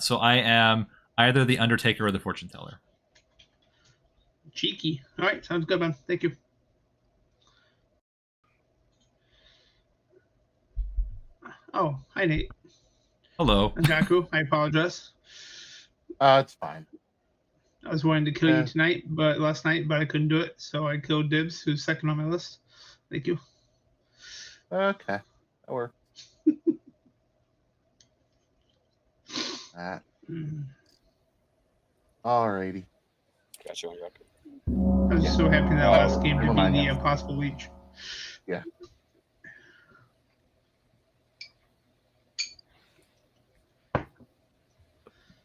A: So I am either the Undertaker or the Fortune Teller.
H: Cheeky. All right, sounds good, man. Thank you. Oh, hi, Nate.
A: Hello.
H: And Gaku, I apologize.
J: It's fine.
H: I was wanting to kill you tonight, but last night, but I couldn't do it, so I killed Dibs, who's second on my list. Thank you.
J: Okay, that works. Alrighty.
G: Got you on record.
H: I was so happy that last game to
J: Never
H: be
J: mind,
H: the
J: yeah.
H: possible leech.
J: Yeah.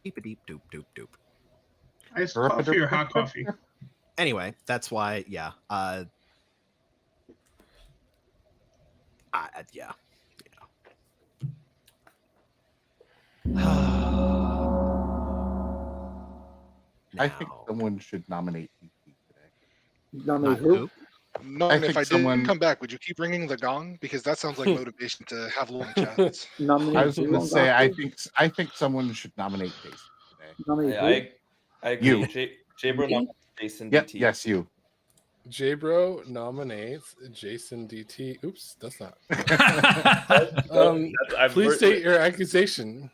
D: Beep a deep doop doop doop.
H: Iced coffee or hot coffee?
D: Anyway, that's why. Yeah. Yeah.
J: I think someone should nominate DT today.
B: Nominate who?
E: No,
J: I
E: and if
J: think
E: I
J: someone-
E: didn't come back, would you keep ringing the gong? Because that sounds like motivation to have long chats.
B: Nominate
J: I was
B: who
J: going to
B: on
J: say,
B: Gaku?
J: I think someone should nominate Jason today.
B: Nominate who?
F: I agree.
J: You.
F: J-Bro
B: Me?
F: nominates Jason
J: Yep.
F: DT.
J: Yes, you.
C: J-Bro nominates Jason DT. Oops, that's not. Please state your accusation.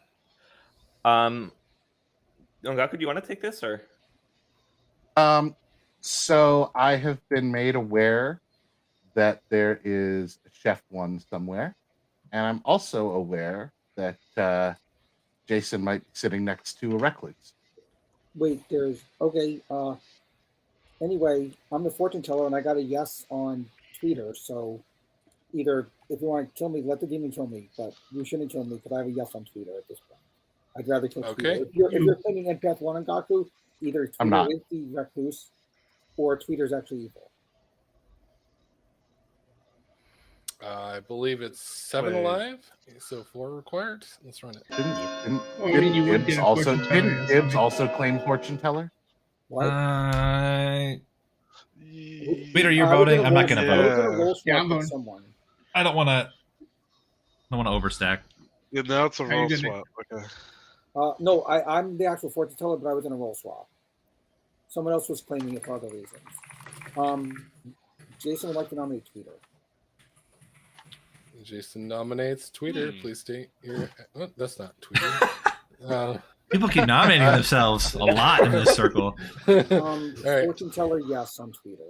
F: Ngaku, do you want to take this or?
J: So I have been made aware that there is a Chef One somewhere, and I'm also aware that Jason might be sitting next to a recluse.
B: Wait, there's okay. Anyway, I'm the fortune teller, and I got a yes on Twitter. So either if you want to kill me, let the demon kill me, but you shouldn't kill me because I have a yes on Twitter at this point. I'd rather kill
C: Okay.
B: Twitter. If you're claiming NPF one on Gaku, either
J: I'm
B: Twitter
J: not.
B: is the recluse or Twitter's actually evil.
C: I believe it's 7
I: Wait.
C: alive, so 4 required. Let's run it.
J: Didn't
H: Well, I mean, you would
J: Gibbs
H: get a
J: also
H: fortune teller,
J: didn't
H: yes,
J: Gibbs
H: something.
J: also claim fortune teller?
B: What?
A: Peter, you're
B: I was
A: voting.
B: gonna
A: I'm not
B: roll-
A: going to
B: I was
A: vote.
B: gonna roll swap
H: Yeah, I'm
B: with
H: voting.
B: someone.
A: I don't want to. I don't want to overstack.
I: Yeah, now it's a
H: How you
I: roll
H: doing?
I: swap. Okay.
B: No, I'm the actual fortune teller, but I was in a roll swap. Someone else was claiming it for other reasons. Jason would like to nominate Twitter.
C: Jason nominates Twitter. Please state your. Oh, that's not Twitter.
A: People keep nominating themselves a lot in this circle.
C: All right.
B: Fortune teller, yes on Twitter.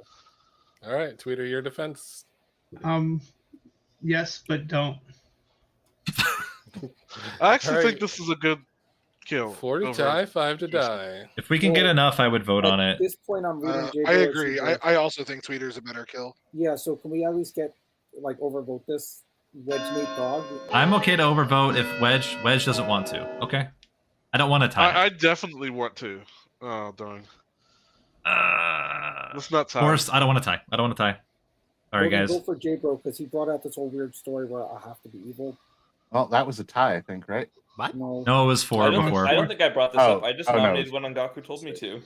C: All right, Twitter, your defense.
H: Yes, but don't.
I: I actually
C: Alright.
I: think this is a good kill.
C: 4 to
I: over-
C: tie, 5 to die.
A: If we can get enough, I would vote on
B: At
A: it.
B: this point, I'm reading. J.
E: I
B: Boy's
E: agree.
B: report.
E: I also think Tweeter's a better kill.
B: Yeah, so can we at least get like overvote this wedge mate dog?
A: I'm okay to overvote if Wedge doesn't want to. Okay, I don't want to tie.
I: I definitely want to. Oh darn. Let's not tie.
A: Forrest, I don't want to tie. I don't want to tie. Sorry,
B: We're gonna
A: guys.
B: Go for J Bro because he brought out this whole weird story where I have to be evil.
J: Well, that was a tie, I think, right?
D: What?
B: No,
A: No, it was 4
F: I don't,
A: before.
F: I don't think I brought this
J: Oh,
F: up. I just
J: oh, no.
F: nominated when Ngaku told me to.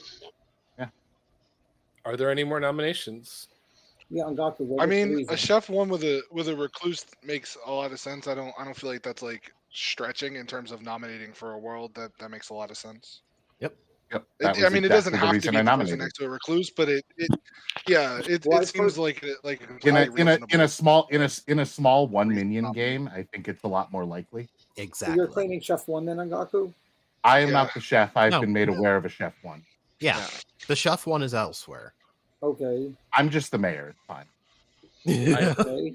C: Are there any more nominations?
B: yeah, Ngaku. what
E: I
B: was the
E: mean,
B: reason?
E: a chef one with a recluse makes a lot of sense. I don't feel like that's like stretching in terms of nominating for a world. That makes a lot of sense.
J: Yep.
E: It,
J: that
E: I
J: was
E: mean, it
J: exactly
E: doesn't
J: the
E: have to
J: reason
E: be
J: I
E: the person
J: nominated.
E: next to a recluse, but it
B: Well,
E: it seems like a
J: In
E: completely
J: a
E: reasonable-
J: in a small one minion game, I think it's a lot more likely.
B: So
D: Exactly.
B: you're claiming Chef One then, Ngaku?
J: I am
E: Yeah.
J: not the chef. I've
D: No.
J: been made aware of a chef one.
D: Yeah.
E: Yeah.
D: The chef one is elsewhere.
B: Okay.
J: I'm just the mayor. It's fine.
B: Okay.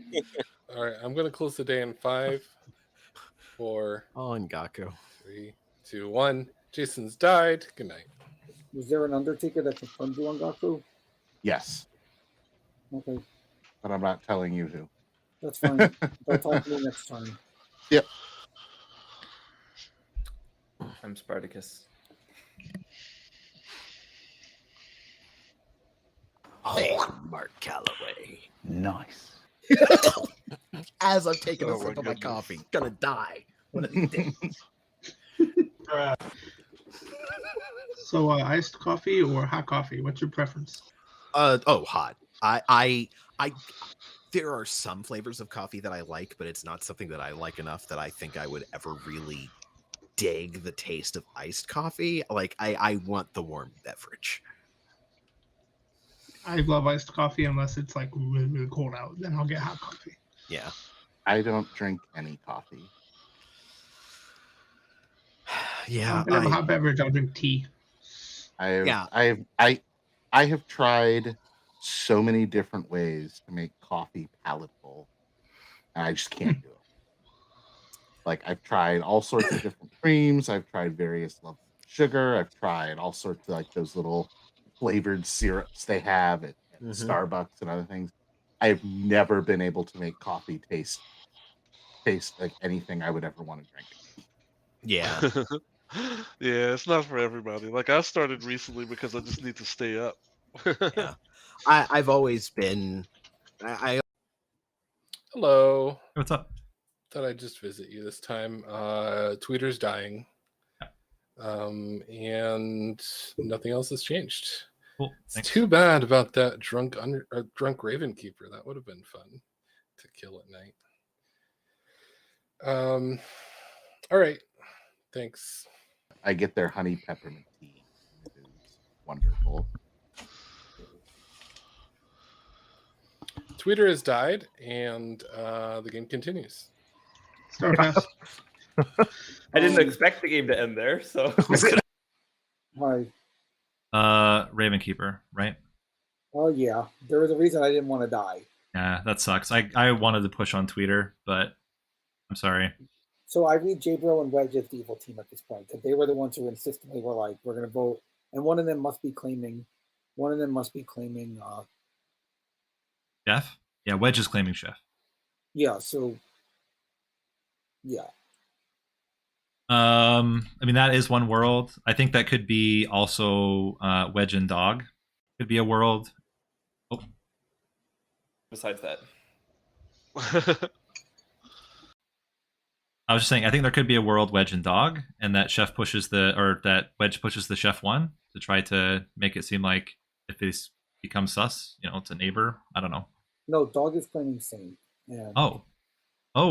C: All right, I'm going to close the day in 5, 4,
D: Oh, Ngaku.
C: 3, 2, 1. Jason's died. Good night.
B: Was there an Undertaker that confirmed you on Ngaku?
J: Yes,
B: Okay,
J: but I'm not telling you who.
B: that's fine. They'll talk to me next time.
F: I'm Spartacus.
D: Oh, Mark Calloway.
J: Nice.
D: As I'm taking a
I: Oh, my
D: sip of my
I: goodness.
D: coffee, gonna die one of these days.
H: So, iced coffee or hot coffee? What's your preference?
D: Hot. I there are some flavors of coffee that I like, but it's not something that I like enough that I think I would ever really dig the taste of iced coffee. Like I want the warm beverage.
H: I love iced coffee unless it's like really, really cold out. Then I'll get hot coffee.
D: Yeah.
J: I don't drink any coffee.
D: Yeah.
H: If I have a hot beverage, I'll drink tea.
D: Yeah.
J: I have tried so many different ways to make coffee palatable, and I just can't do it. Like I've tried all sorts of different creams. I've tried various levels of sugar. I've tried all sorts of like those little flavored syrups they have at Starbucks and other things. I've never been able to make coffee taste like anything I would ever want to drink.
D: Yeah.
I: Yeah, it's not for everybody. Like I started recently because I just need to stay up.
D: Yeah. I've always been. I
C: Hello.
A: What's up?
C: Thought I'd just visit you this time. Tweeter's dying. And nothing else has changed.
A: Cool.
C: It's
A: Thanks.
C: too bad about that drunk Raven Keeper. That would have been fun to kill at night. All right. Thanks.
J: I get their honey peppermint tea. It is wonderful.
C: Tweeter has died, and the game continues.
H: Star Pass.
F: I didn't expect the game to end there, so.
B: Hi.
A: Ravenkeeper, right?
B: Oh yeah, there was a reason I didn't want to die.
A: Yeah, that sucks. I wanted to push on Tweeter, but I'm sorry.
B: So I read J-Bro and Wedge as the evil team at this point, because they were the ones who insistently were like, "We're going to vote," and one of them must be claiming
A: Chef? Yeah, Wedge is claiming Chef.
B: Yeah. So. Yeah.
A: I mean, that is one world. I think that could be also Wedge and Dog. Could be a world. Oh.
F: Besides that.
A: I was just saying, I think there could be a world Wedge and Dog, and that Chef pushes that Wedge pushes the Chef one to try to make it seem like if this becomes sus, it's a neighbor. I don't know.
B: No, Dog is claiming Saint. And
A: Oh,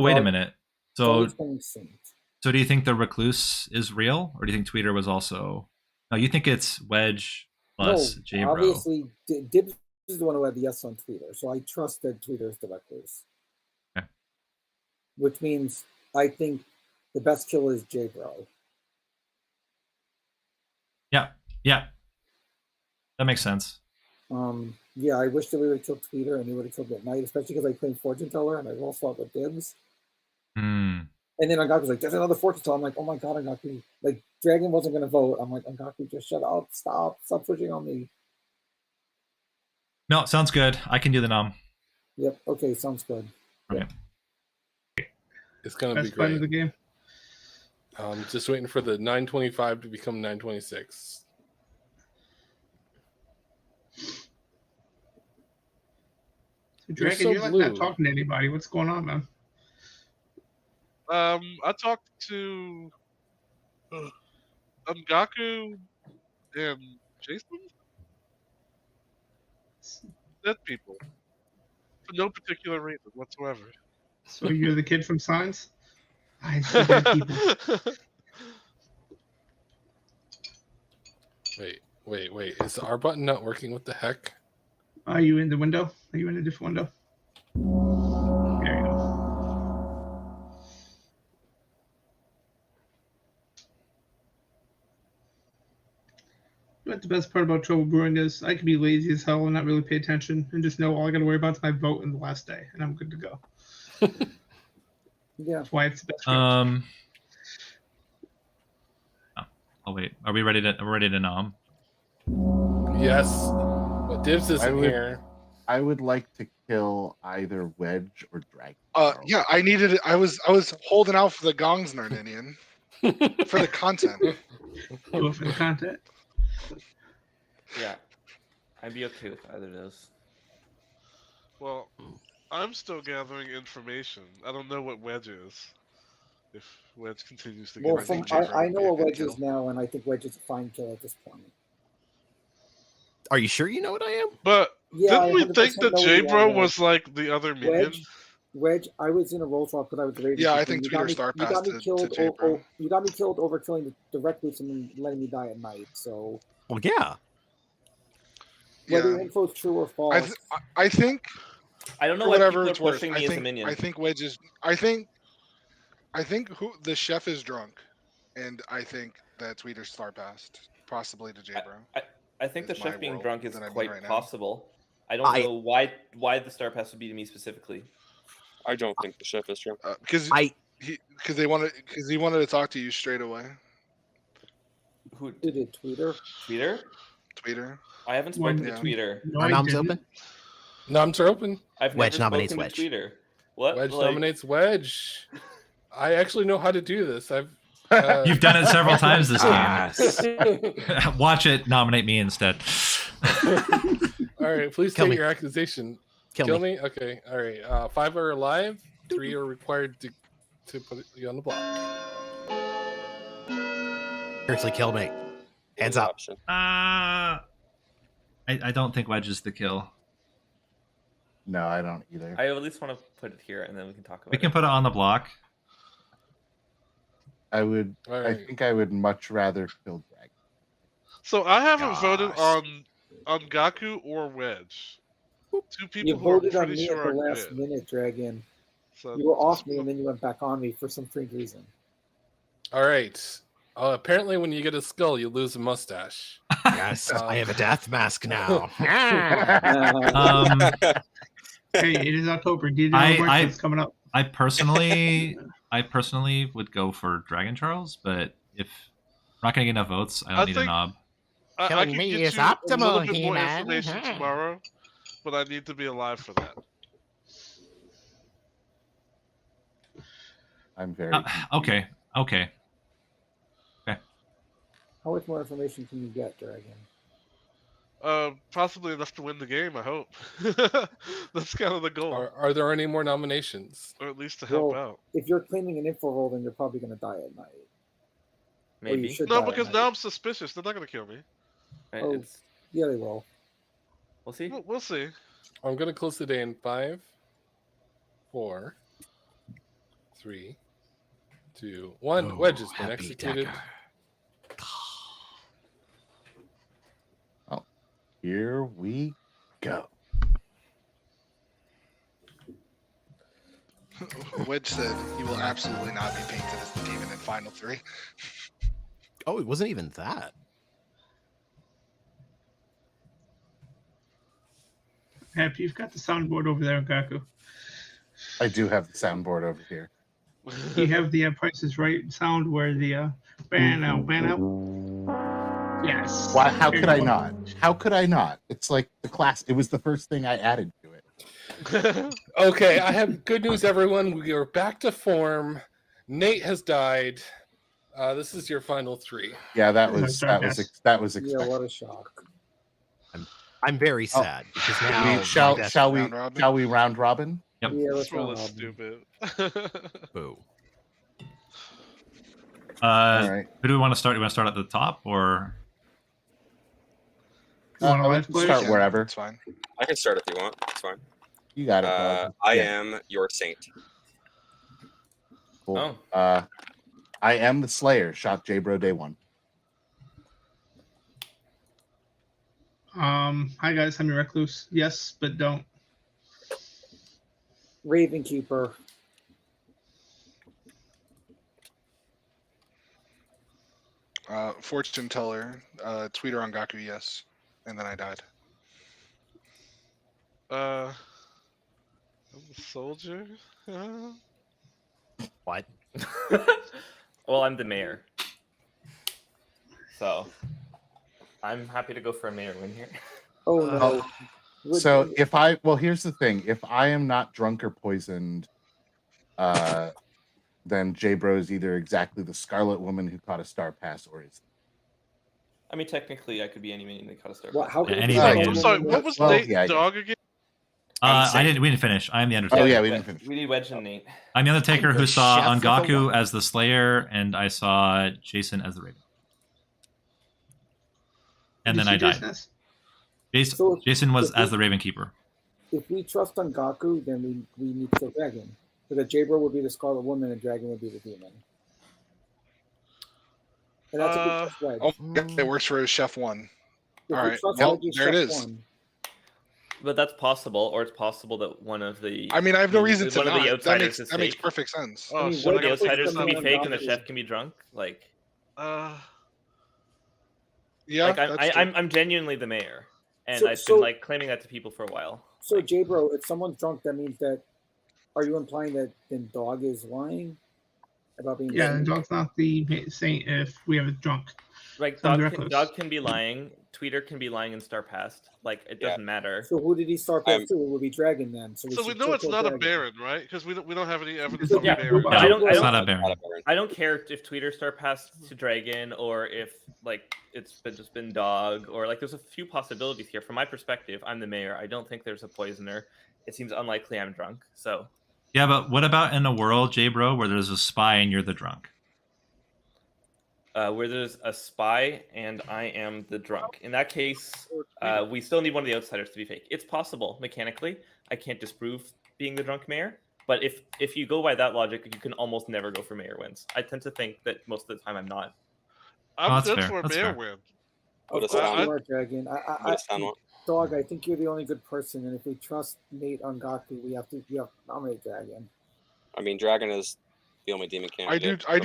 A: wait a minute. So,
B: Dog is claiming Saint.
A: So do you think the recluse is real, or do you think Tweeter was also? No, you think it's Wedge plus J-Bro.
B: Obviously, Dibs is the one who had the yes on Tweeter, so I trust that Tweeter is the recluse.
A: Okay.
B: Which means I think the best kill is J-Bro.
A: Yeah, that makes sense.
B: Yeah, I wish that we would have killed Tweeter and he would have killed me at night, especially because I claimed Fortune Teller and I roll swap with Dibs. And then Angaku was like, "There's another Fortune Teller." I'm like, "Oh my god, Angaku!" Like Dragon wasn't gonna vote. I'm like, "Angaku, just shut up! Stop pushing on me."
A: No, sounds good. I can do the nom.
B: Yep. Okay, sounds good.
A: Okay.
C: It's gonna be
H: Best fight of
C: great.
H: the game.
C: Just waiting for the 925 to become 926.
H: So, Dragon,
C: so
H: you're like
C: blue.
H: not talking to anybody. What's going on, man?
I: I talked to Angaku and Jason. Dead people for no particular reason whatsoever.
H: So you're the kid from Signs? I see dead people.
C: Wait. Is the R button not working? What the heck?
H: Are you in the window? Are you in a different window? There you go. But the best part about Trouble Brewing is I can be lazy as hell and not really pay attention and just know all I got to worry about is my vote in the last day, and I'm good to go.
B: Yeah.
H: That's why it's the best.
A: I'll wait. Are we ready to? We're ready to nom.
C: Yes. But Dibs isn't here.
J: I would like to kill either Wedge or Dragon.
E: Yeah, I was holding out for the gongs, Nardinian, for the content.
H: Go for the content.
F: Yeah. I'd be okay with either of those.
I: Well, I'm still gathering information. I don't know what Wedge is. If Wedge continues to
B: Well,
I: get
B: I know what Wedge is now, and I think Wedge is a fine kill at this point.
D: Are you sure you know what I am?
I: But
B: Yeah,
I: didn't we
B: 100%
I: think that
B: know
I: J-Bro
B: what you are.
I: was like the other minion?
B: Wedge, I was in a roll swap because I was raiding.
E: Yeah, I
B: people.
E: think
B: You got
E: Tweeter
B: me-
E: star
B: you got
E: passed
B: me
E: to
B: killed.
E: J-Bro.
B: You got me killed over killing the recluse and then letting me die at night. So
D: Well, yeah.
B: whether
E: Yeah.
B: your info is true or false,
E: I think
F: I don't know
E: for
F: why
E: whatever
F: people are
E: it's worth,
F: pushing
E: I
F: me as a
E: think
F: minion.
E: I think Wedge is. I think who the chef is drunk, and I think that Tweeter star passed possibly to J-Bro.
F: I think the
E: is my
F: chef being
E: world
F: drunk is
E: that I'm in
F: quite
E: right now.
F: possible. I don't know why the star pass would be to me specifically.
G: I don't think the chef is drunk.
E: Because he wanted to talk to you straight away.
F: Who
B: did Tweeter?
F: Tweeter? I haven't spoken to Tweeter.
H: No,
D: Our
H: I
D: noms
H: didn't.
D: open?
C: Noms are open.
F: I've
D: Wedge
F: never
D: nominates
F: spoken to
D: Wedge.
F: Tweeter. What?
C: Wedge
F: Like-
C: nominates Wedge. I actually know how to do this.
A: You've done it several times this game.
D: Yes.
A: Watch it. Nominate me instead.
C: All right, please
D: Kill
C: state
D: me.
C: your accusation.
D: Kill
C: me. Okay. All right. 5 are alive. 3 are required to put you on the block.
D: Seriously, kill me. Hands
G: Good
D: up.
G: option.
A: I don't think Wedge is the kill.
J: No, I don't either.
F: I at least want to put it here, and then we can talk about
A: We
F: it.
A: can put it on the block.
J: I would.
C: All
J: I
C: right.
J: think I would much rather kill Dragon.
I: So I haven't voted
D: Gosh.
I: on Gaku or Wedge. Two people
B: You
I: who I'm
B: voted on
I: pretty
B: me
I: sure
B: at the
I: are
B: last
I: good.
B: minute, Dragon.
I: So
B: You were off me, and then you went back on me for some strange reason.
C: All right. Apparently, when you get a skull, you lose a mustache.
D: Yes, I have a death mask now.
H: Hey, it is October. Do you know
A: I-
H: what's coming up?
A: I personally would go for Dragon Charles, but if we're not gonna get enough votes, I don't
I: I
A: need a
I: think-
A: knob.
I: I
D: Killing
I: can
D: me
I: get
D: is
I: you a
D: optimal,
I: little bit more
D: He-Man.
I: information tomorrow, but I need to be alive for that.
J: I'm very.
A: Okay.
B: How much more information can you get, Dragon?
I: Possibly enough to win the game. I hope. That's kind of the goal,
C: Are there any more nominations?
I: or at least to help
B: Well,
I: out.
B: If you're claiming an info roll, then you're probably going to die at night. Or you
F: Maybe.
B: should
I: No,
B: die at
I: because
B: night.
I: now I'm suspicious. They're not going to kill me.
F: Right,
B: Oh.
F: it's-
B: Yeah, they will.
F: we'll see.
I: We'll see.
C: I'm going to close the day in 5, 4, 3, 2, 1. Wedge has been executed.
J: Here we go.
E: Wedge said he will absolutely not be painted as the demon in Final 3.
D: Oh, it wasn't even that.
H: Happy, you've got the soundboard over there, Gaku.
J: I do have the soundboard over here.
H: You have the Price is Right sound where the ban out. Yes.
J: Why? How
H: There
J: could
H: you
J: I
H: go.
J: not? How could I not? It's like the class. It was the first thing I added to it.
C: Okay, I have good news, everyone. We are back to form. Nate has died. This is your final 3.
J: Yeah, that
H: My
J: was
H: dark
J: that was
H: ass.
J: that was
B: Yeah,
J: expected.
B: what a shock.
D: I'm very sad because now
J: We-
D: my
J: shall
D: death-
J: shall we
E: round robin?
J: shall we round robin?
A: Yep.
B: Yeah,
I: This
B: let's
I: rule
B: go.
I: is
B: Robin.
I: stupid.
D: Boo.
J: All right.
A: Who do we want to start? Do we want to start at the top or?
H: You want a
J: we
H: live
J: can
H: player?
J: start
E: Yeah,
J: wherever.
E: It's fine.
G: I can start if you want. It's fine.
J: You got it. bud.
G: I
J: Yeah,
G: am your saint.
J: cool.
F: Oh.
J: I am the Slayer. Shot J-Bro day 1.
H: Hi guys, I'm your recluse. Yes, but don't.
B: Raven Keeper.
E: Fortune Teller. Tweeter on Gaku, yes. And then I died.
I: I'm a soldier.
D: What?
F: Well, I'm the mayor, so I'm happy to go for a mayor win here.
B: Oh no. Would-
J: So here's the thing. If I am not drunk or poisoned, then J-Bro is either exactly the Scarlet Woman who caught a star pass or is.
F: I mean, technically, I could be any minion that caught a star.
B: What, how
A: Yeah,
B: could
A: any
B: you
A: minion.
B: tell
I: I'm
B: me
I: sorry.
B: what-
I: What was
J: Well,
I: Nate
J: yeah, I get
I: dog again?
A: I didn't. We didn't finish. I am the Undertaker.
J: Oh yeah, we didn't finish.
F: We need Wedge and Nate.
A: I'm the Undertaker
D: I'm
A: who
D: the
A: saw
D: chef of the
A: Angaku
D: lot.
A: as the Slayer, and I saw Jason as the Raven. And
H: Did
A: then I
H: you see
A: died.
H: Jason S?
A: Jason,
B: So,
A: Jason was
B: if
A: as
B: we-
A: the Raven Keeper.
B: If we trust on Gaku, then we need to kill Dragon. Because J-Bro would be the Scarlet Woman and Dragon would be the demon. And that's a good trust Wedge.
E: Oh, it works for Chef 1.
B: If we
E: alright.
B: trust
E: Well,
B: Wedge, it's
E: there it
B: Chef
E: is.
B: 1.
F: But that's possible, or it's possible that one of the.
E: I mean, I have no reason to
F: one of the
E: not. That
F: outsiders
E: makes,
F: is
E: that makes
F: fake.
E: perfect sense.
I: Oh,
B: I mean,
I: shit,
F: One
I: I
F: of the
I: gotta fix
F: outsiders
I: this
F: can be
I: up.
F: fake, and the
B: Gaku.
F: chef can be drunk. Like,
E: Yeah,
F: like
E: that's true.
F: I'm genuinely the mayor, and
B: So-
F: I've
B: so-
F: been like claiming that to people for a while.
B: So, J-Bro, if someone's drunk, that means that. Are you implying that then Dog is lying about being?
H: Yeah, the
B: saint?
H: dog's not the saint if we have it drunk.
F: Like
H: Sounds
F: Dog can be lying, Tweeter can be lying in Starpast. Like it doesn't matter.
B: So who did he start past to? It would be Dragon then. So
I: we know it's not a Baron, right? Because we don't have any evidence of a
F: Yeah,
I: Baron.
F: I don't.
A: It's not a Baron.
F: I don't care if Tweeter start past to Dragon or if like it's just been Dog or like there's a few possibilities here. From my perspective, I'm the mayor. I don't think there's a poisoner. It seems unlikely I'm drunk. So
A: Yeah, but what about in a world, J-Bro, where there's a spy and you're the drunk?
F: where there's a spy and I am the drunk. In that case, we still need one of the outsiders to be fake. It's possible mechanically. I can't disprove being the drunk mayor, but if you go by that logic, you can almost never go for mayor wins. I tend to think that most of the time I'm not.
I: I'm good for a mayor win.
B: Of course you are, Dragon. Dog, I think you're the only good person, and if we trust Nate Ungaku, we have to nominate Dragon.
G: I mean, Dragon is the only demon candidate.
E: I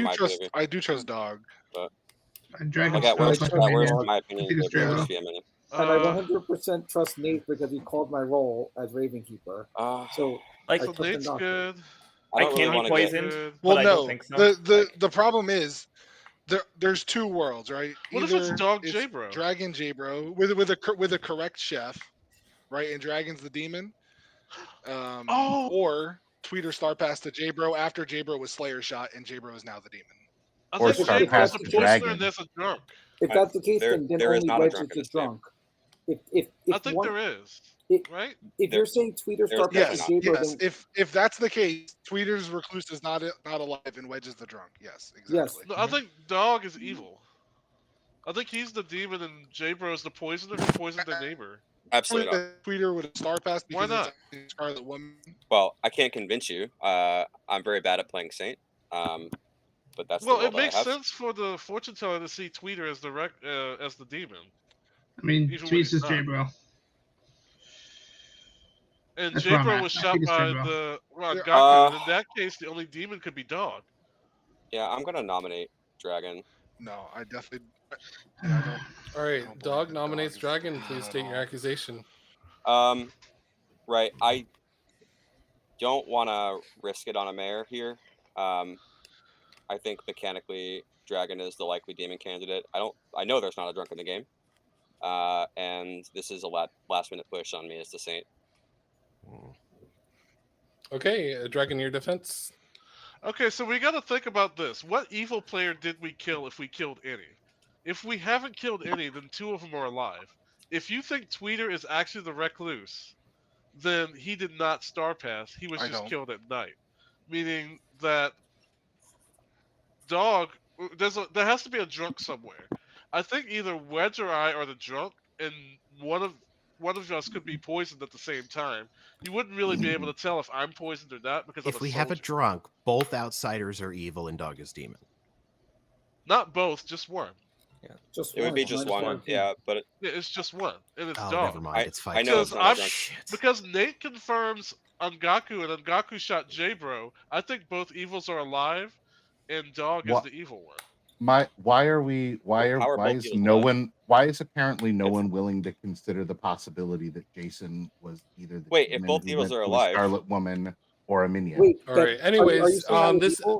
E: do trust Dog.
G: But
H: Dragon
G: at worst, in my opinion,
B: And I 100% trust Nate because he called my role as Ravenkeeper. So
I: like Nate's good.
F: I can't be poisoned.
E: Well,
F: but
E: no.
F: I don't think so.
E: The problem is there's two worlds, right?
I: What if it's Dog J-Bro?
E: Dragon J-Bro with a correct chef, right? And Dragon's the demon. Or Tweeter Star Pass to J-Bro after J-Bro was Slayer shot and J-Bro is now the demon.
I: I think J-Bro's the poisoner and there's a drunk.
B: If that's the case, then only Wedge is the drunk.
I: I think there is. Right?
B: If you're saying Tweeter Star Pass to J-Bro, then
E: if that's the case, Tweeter's recluse is not alive and Wedge is the drunk. Yes, exactly.
B: Yes.
I: No, I think Dog is evil. I think he's the demon and J-Bro is the poisoner who poisoned their neighbor.
G: Absolutely not.
E: Tweeter with a Star Pass because
I: Why not?
E: it's Scarlet Woman.
G: Well, I can't convince you. I'm very bad at playing Saint. But that's
I: well, it makes sense for the fortune teller to see Tweeter as the demon.
H: I mean, Tweets is J-Bro.
I: And J-Bro was shot by the Gaku. And in that case, the only demon could be Dog.
G: Yeah, I'm gonna nominate Dragon.
E: No, I definitely.
C: All right, Dog nominates Dragon. Please state your accusation.
G: Right. I don't want to risk it on a mayor here. I think mechanically, Dragon is the likely demon candidate. I know there's not a drunk in the game, and this is a last minute push on me as the Saint.
C: Okay, Dragon, your defense.
I: Okay, so we got to think about this. What evil player did we kill if we killed any? If we haven't killed any, then two of them are alive. If you think Tweeter is actually the recluse, then he did not star pass. He was just killed at night. Meaning that Dog, there has to be a drunk somewhere. I think either Wedge or I are the drunk, and one of us could be poisoned at the same time. You wouldn't really be able to tell if I'm poisoned or not because
D: if we have a drunk, both outsiders are evil and Dog is demon.
I: Not both, just one.
B: Yeah, just
G: it would be just one. Yeah, but
I: it's just one, and it's Dog.
D: Never mind. It's fine.
G: I know it's not
I: because Nate confirms Ungaku, and Ungaku shot J-Bro. I think both evils are alive, and Dog is the evil one.
J: Why is apparently no one willing to consider the possibility that Jason was either the
G: if both evils are alive,
J: Scarlet Woman or a minion?
C: All right. Anyways,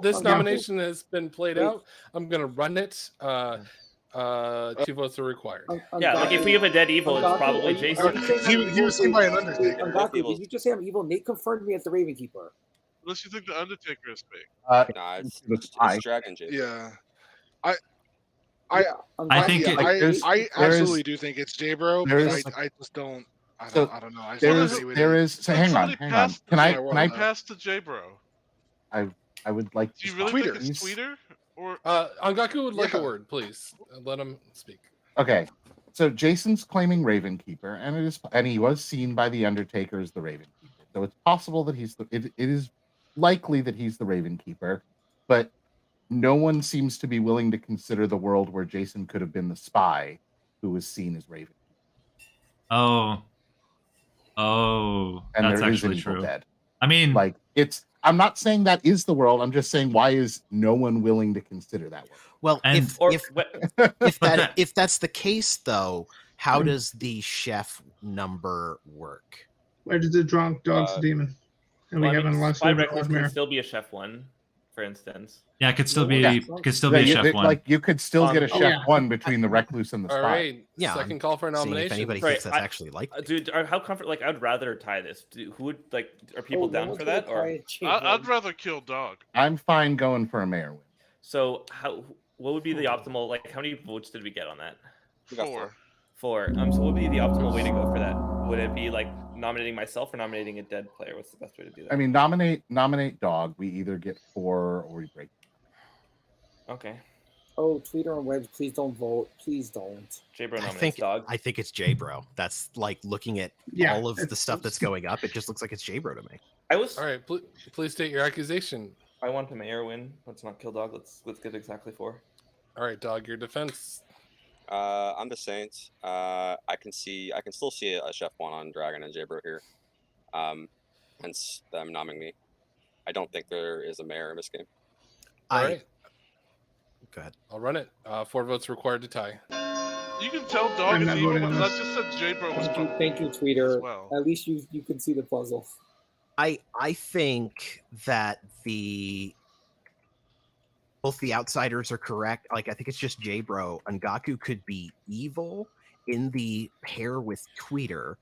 C: this nomination has been played out. I'm gonna run it. 2 votes are required.
F: Yeah, like if we have a dead evil, it's probably Jason.
E: He was seen by an Undertaker.
B: Did you just say I'm evil? Nate confirmed me as the Ravenkeeper.
I: Unless you think the Undertaker is fake.
G: Nah, it's Dragon Jason.
E: Yeah.
J: I think
E: I absolutely do think it's J-Bro. I just don't. I don't know.
J: There is. So hang on. Can I
I: pass to J-Bro?
J: I would like.
I: Do you really think it's Tweeter? Or
C: Angaku would like a word, please. Let him speak.
J: Okay. So Jason's claiming Ravenkeeper, and he was seen by the Undertaker as the Ravenkeeper. So it's possible that it is likely that he's the Ravenkeeper, but no one seems to be willing to consider the world where Jason could have been the spy who was seen as Raven.
A: Oh,
J: and
A: that's
J: there is
A: actually
J: an evil
A: true.
J: dead.
A: I mean,
J: like I'm not saying that is the world. I'm just saying, why is no one willing to consider that world?
D: Well, if that's the case, though, how does the chef number work?
H: Where does the drunk Dog's the demon? And
F: Spy Reckless can still be a chef one. for instance.
A: Yeah, it could still be
B: Yeah.
A: chef one.
J: Like you could still get a chef
H: yeah.
J: one between the recluse and the
C: All
J: spy.
C: right.
D: Yeah,
C: Second call for
D: Seeing if
C: nomination.
D: anybody
F: Sorry,
D: thinks that's actually likely.
F: Dude, how comfort? Like, I'd rather tie this. Who would like? Are people down for that? Or
I: I'd rather kill dog.
J: I'm fine going for a mayor win.
F: so what would be the optimal? Like, how many votes did we get on that?
G: We got
I: 4.
F: 4. So what would be the optimal way to go for that? Would it be like nominating myself or nominating a dead player? What's the best way to do that?
J: I mean, nominate dog. We either get 4 or we break.
F: Okay.
B: Oh, Tweeter and Wedge, please don't vote. Please don't.
F: J-Bro
D: I
F: nominates
D: think
F: dog.
D: I think it's J-Bro. That's like looking at
H: Yeah,
D: all of the
H: it's-
D: stuff that's going up. It just looks like it's J-Bro to me.
F: I was.
C: All right. Please state your accusation.
F: I want a mayor win. Let's not kill dog. Let's get exactly 4.
C: All right, dog. Your defense.
G: I'm the Saints. I can still see a chef one on Dragon and J-Bro here. Hence them nomming me. I don't think there is a mayor in this game.
C: All
D: I
C: right.
D: go ahead.
C: I'll run it. 4 votes required to tie.
I: You can tell dog
H: I'm
I: is
H: not
I: evil,
H: voting
I: but
H: on
I: that
H: this.
I: just said J-Bro was
B: Thank you,
I: as
B: Tweeter.
I: well.
B: At least you can see the puzzle.
D: I think that both the outsiders are correct. Like, I think it's just J-Bro. Ngaku could be evil in the pair with Tweeter.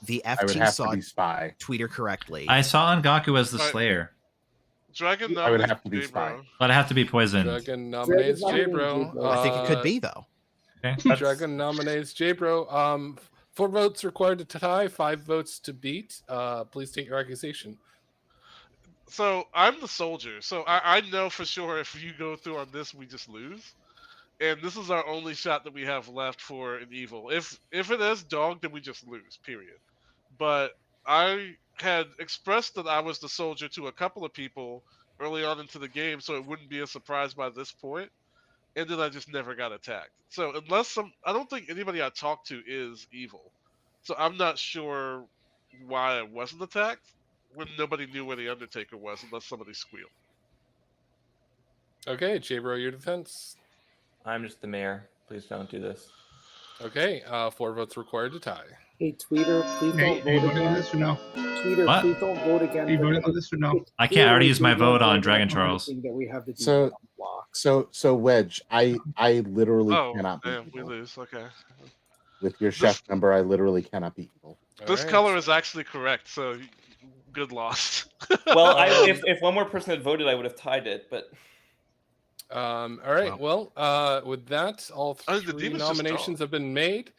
D: The
J: I would
D: FT
J: have
D: saw
J: to be spy.
D: Tweeter correctly.
A: I saw Ngaku as the
I: Right.
A: Slayer,
I: Dragon
J: I would
I: nominates
J: have to be
I: J-Bro.
J: spy.
A: but I have to be poisoned.
C: Dragon nominates
B: nominating
C: J-Bro.
B: J-Bro.
D: I think it could be though.
A: Okay.
C: Dragon nominates J-Bro. 4 votes required to tie, 5 votes to beat. Please state your accusation.
I: So I'm the soldier. So I know for sure if you go through on this, we just lose. And this is our only shot that we have left for an evil. If it is dog, then we just lose. Period. But I had expressed that I was the soldier to a couple of people early on into the game, so it wouldn't be a surprise by this point. And then I just never got attacked. So I don't think anybody I talked to is evil. So I'm not sure why I wasn't attacked when nobody knew where the Undertaker was unless somebody squealed.
C: Okay, J-Bro, your defense.
F: I'm just the mayor. Please don't do this.
C: Okay, 4 votes required to tie.
B: Hey, Tweeter, please
H: Hey,
B: don't
H: are you
B: vote
H: voting on
B: again.
H: this or no?
B: Tweeter,
A: What?
B: please don't vote again.
H: Are you
B: for
H: voting
B: the-
H: on this or no?
A: I can't. I already used my
B: Please don't
A: vote on
B: vote
A: Dragon
B: the
A: Charles.
B: thing that we have to do
J: So-
B: on block.
J: So Wedge, I literally
I: Oh,
J: cannot be
I: damn, we
J: evil.
I: lose. Okay.
J: With your chef number, I literally cannot be evil.
I: This
C: Alright.
I: color is actually correct, so good loss.
F: Well, if one more person had voted, I would have tied it. But
C: All right. Well, with that, all
I: Oh, the
C: 3
I: demon's just
C: nominations have been made.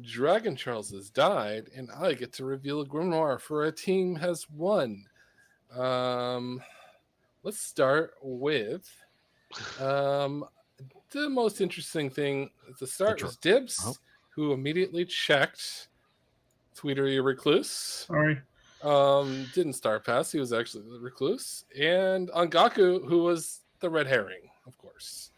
C: Dragon Charles has died, and I get to reveal a grimoire for a team has won. Let's start with the most interesting thing at the start was Dibs,
D: Oh.
C: who immediately checked Tweeter, your recluse.
H: Sorry.
C: Didn't star pass. He was actually the recluse. And Angaku, who was the red herring, of course.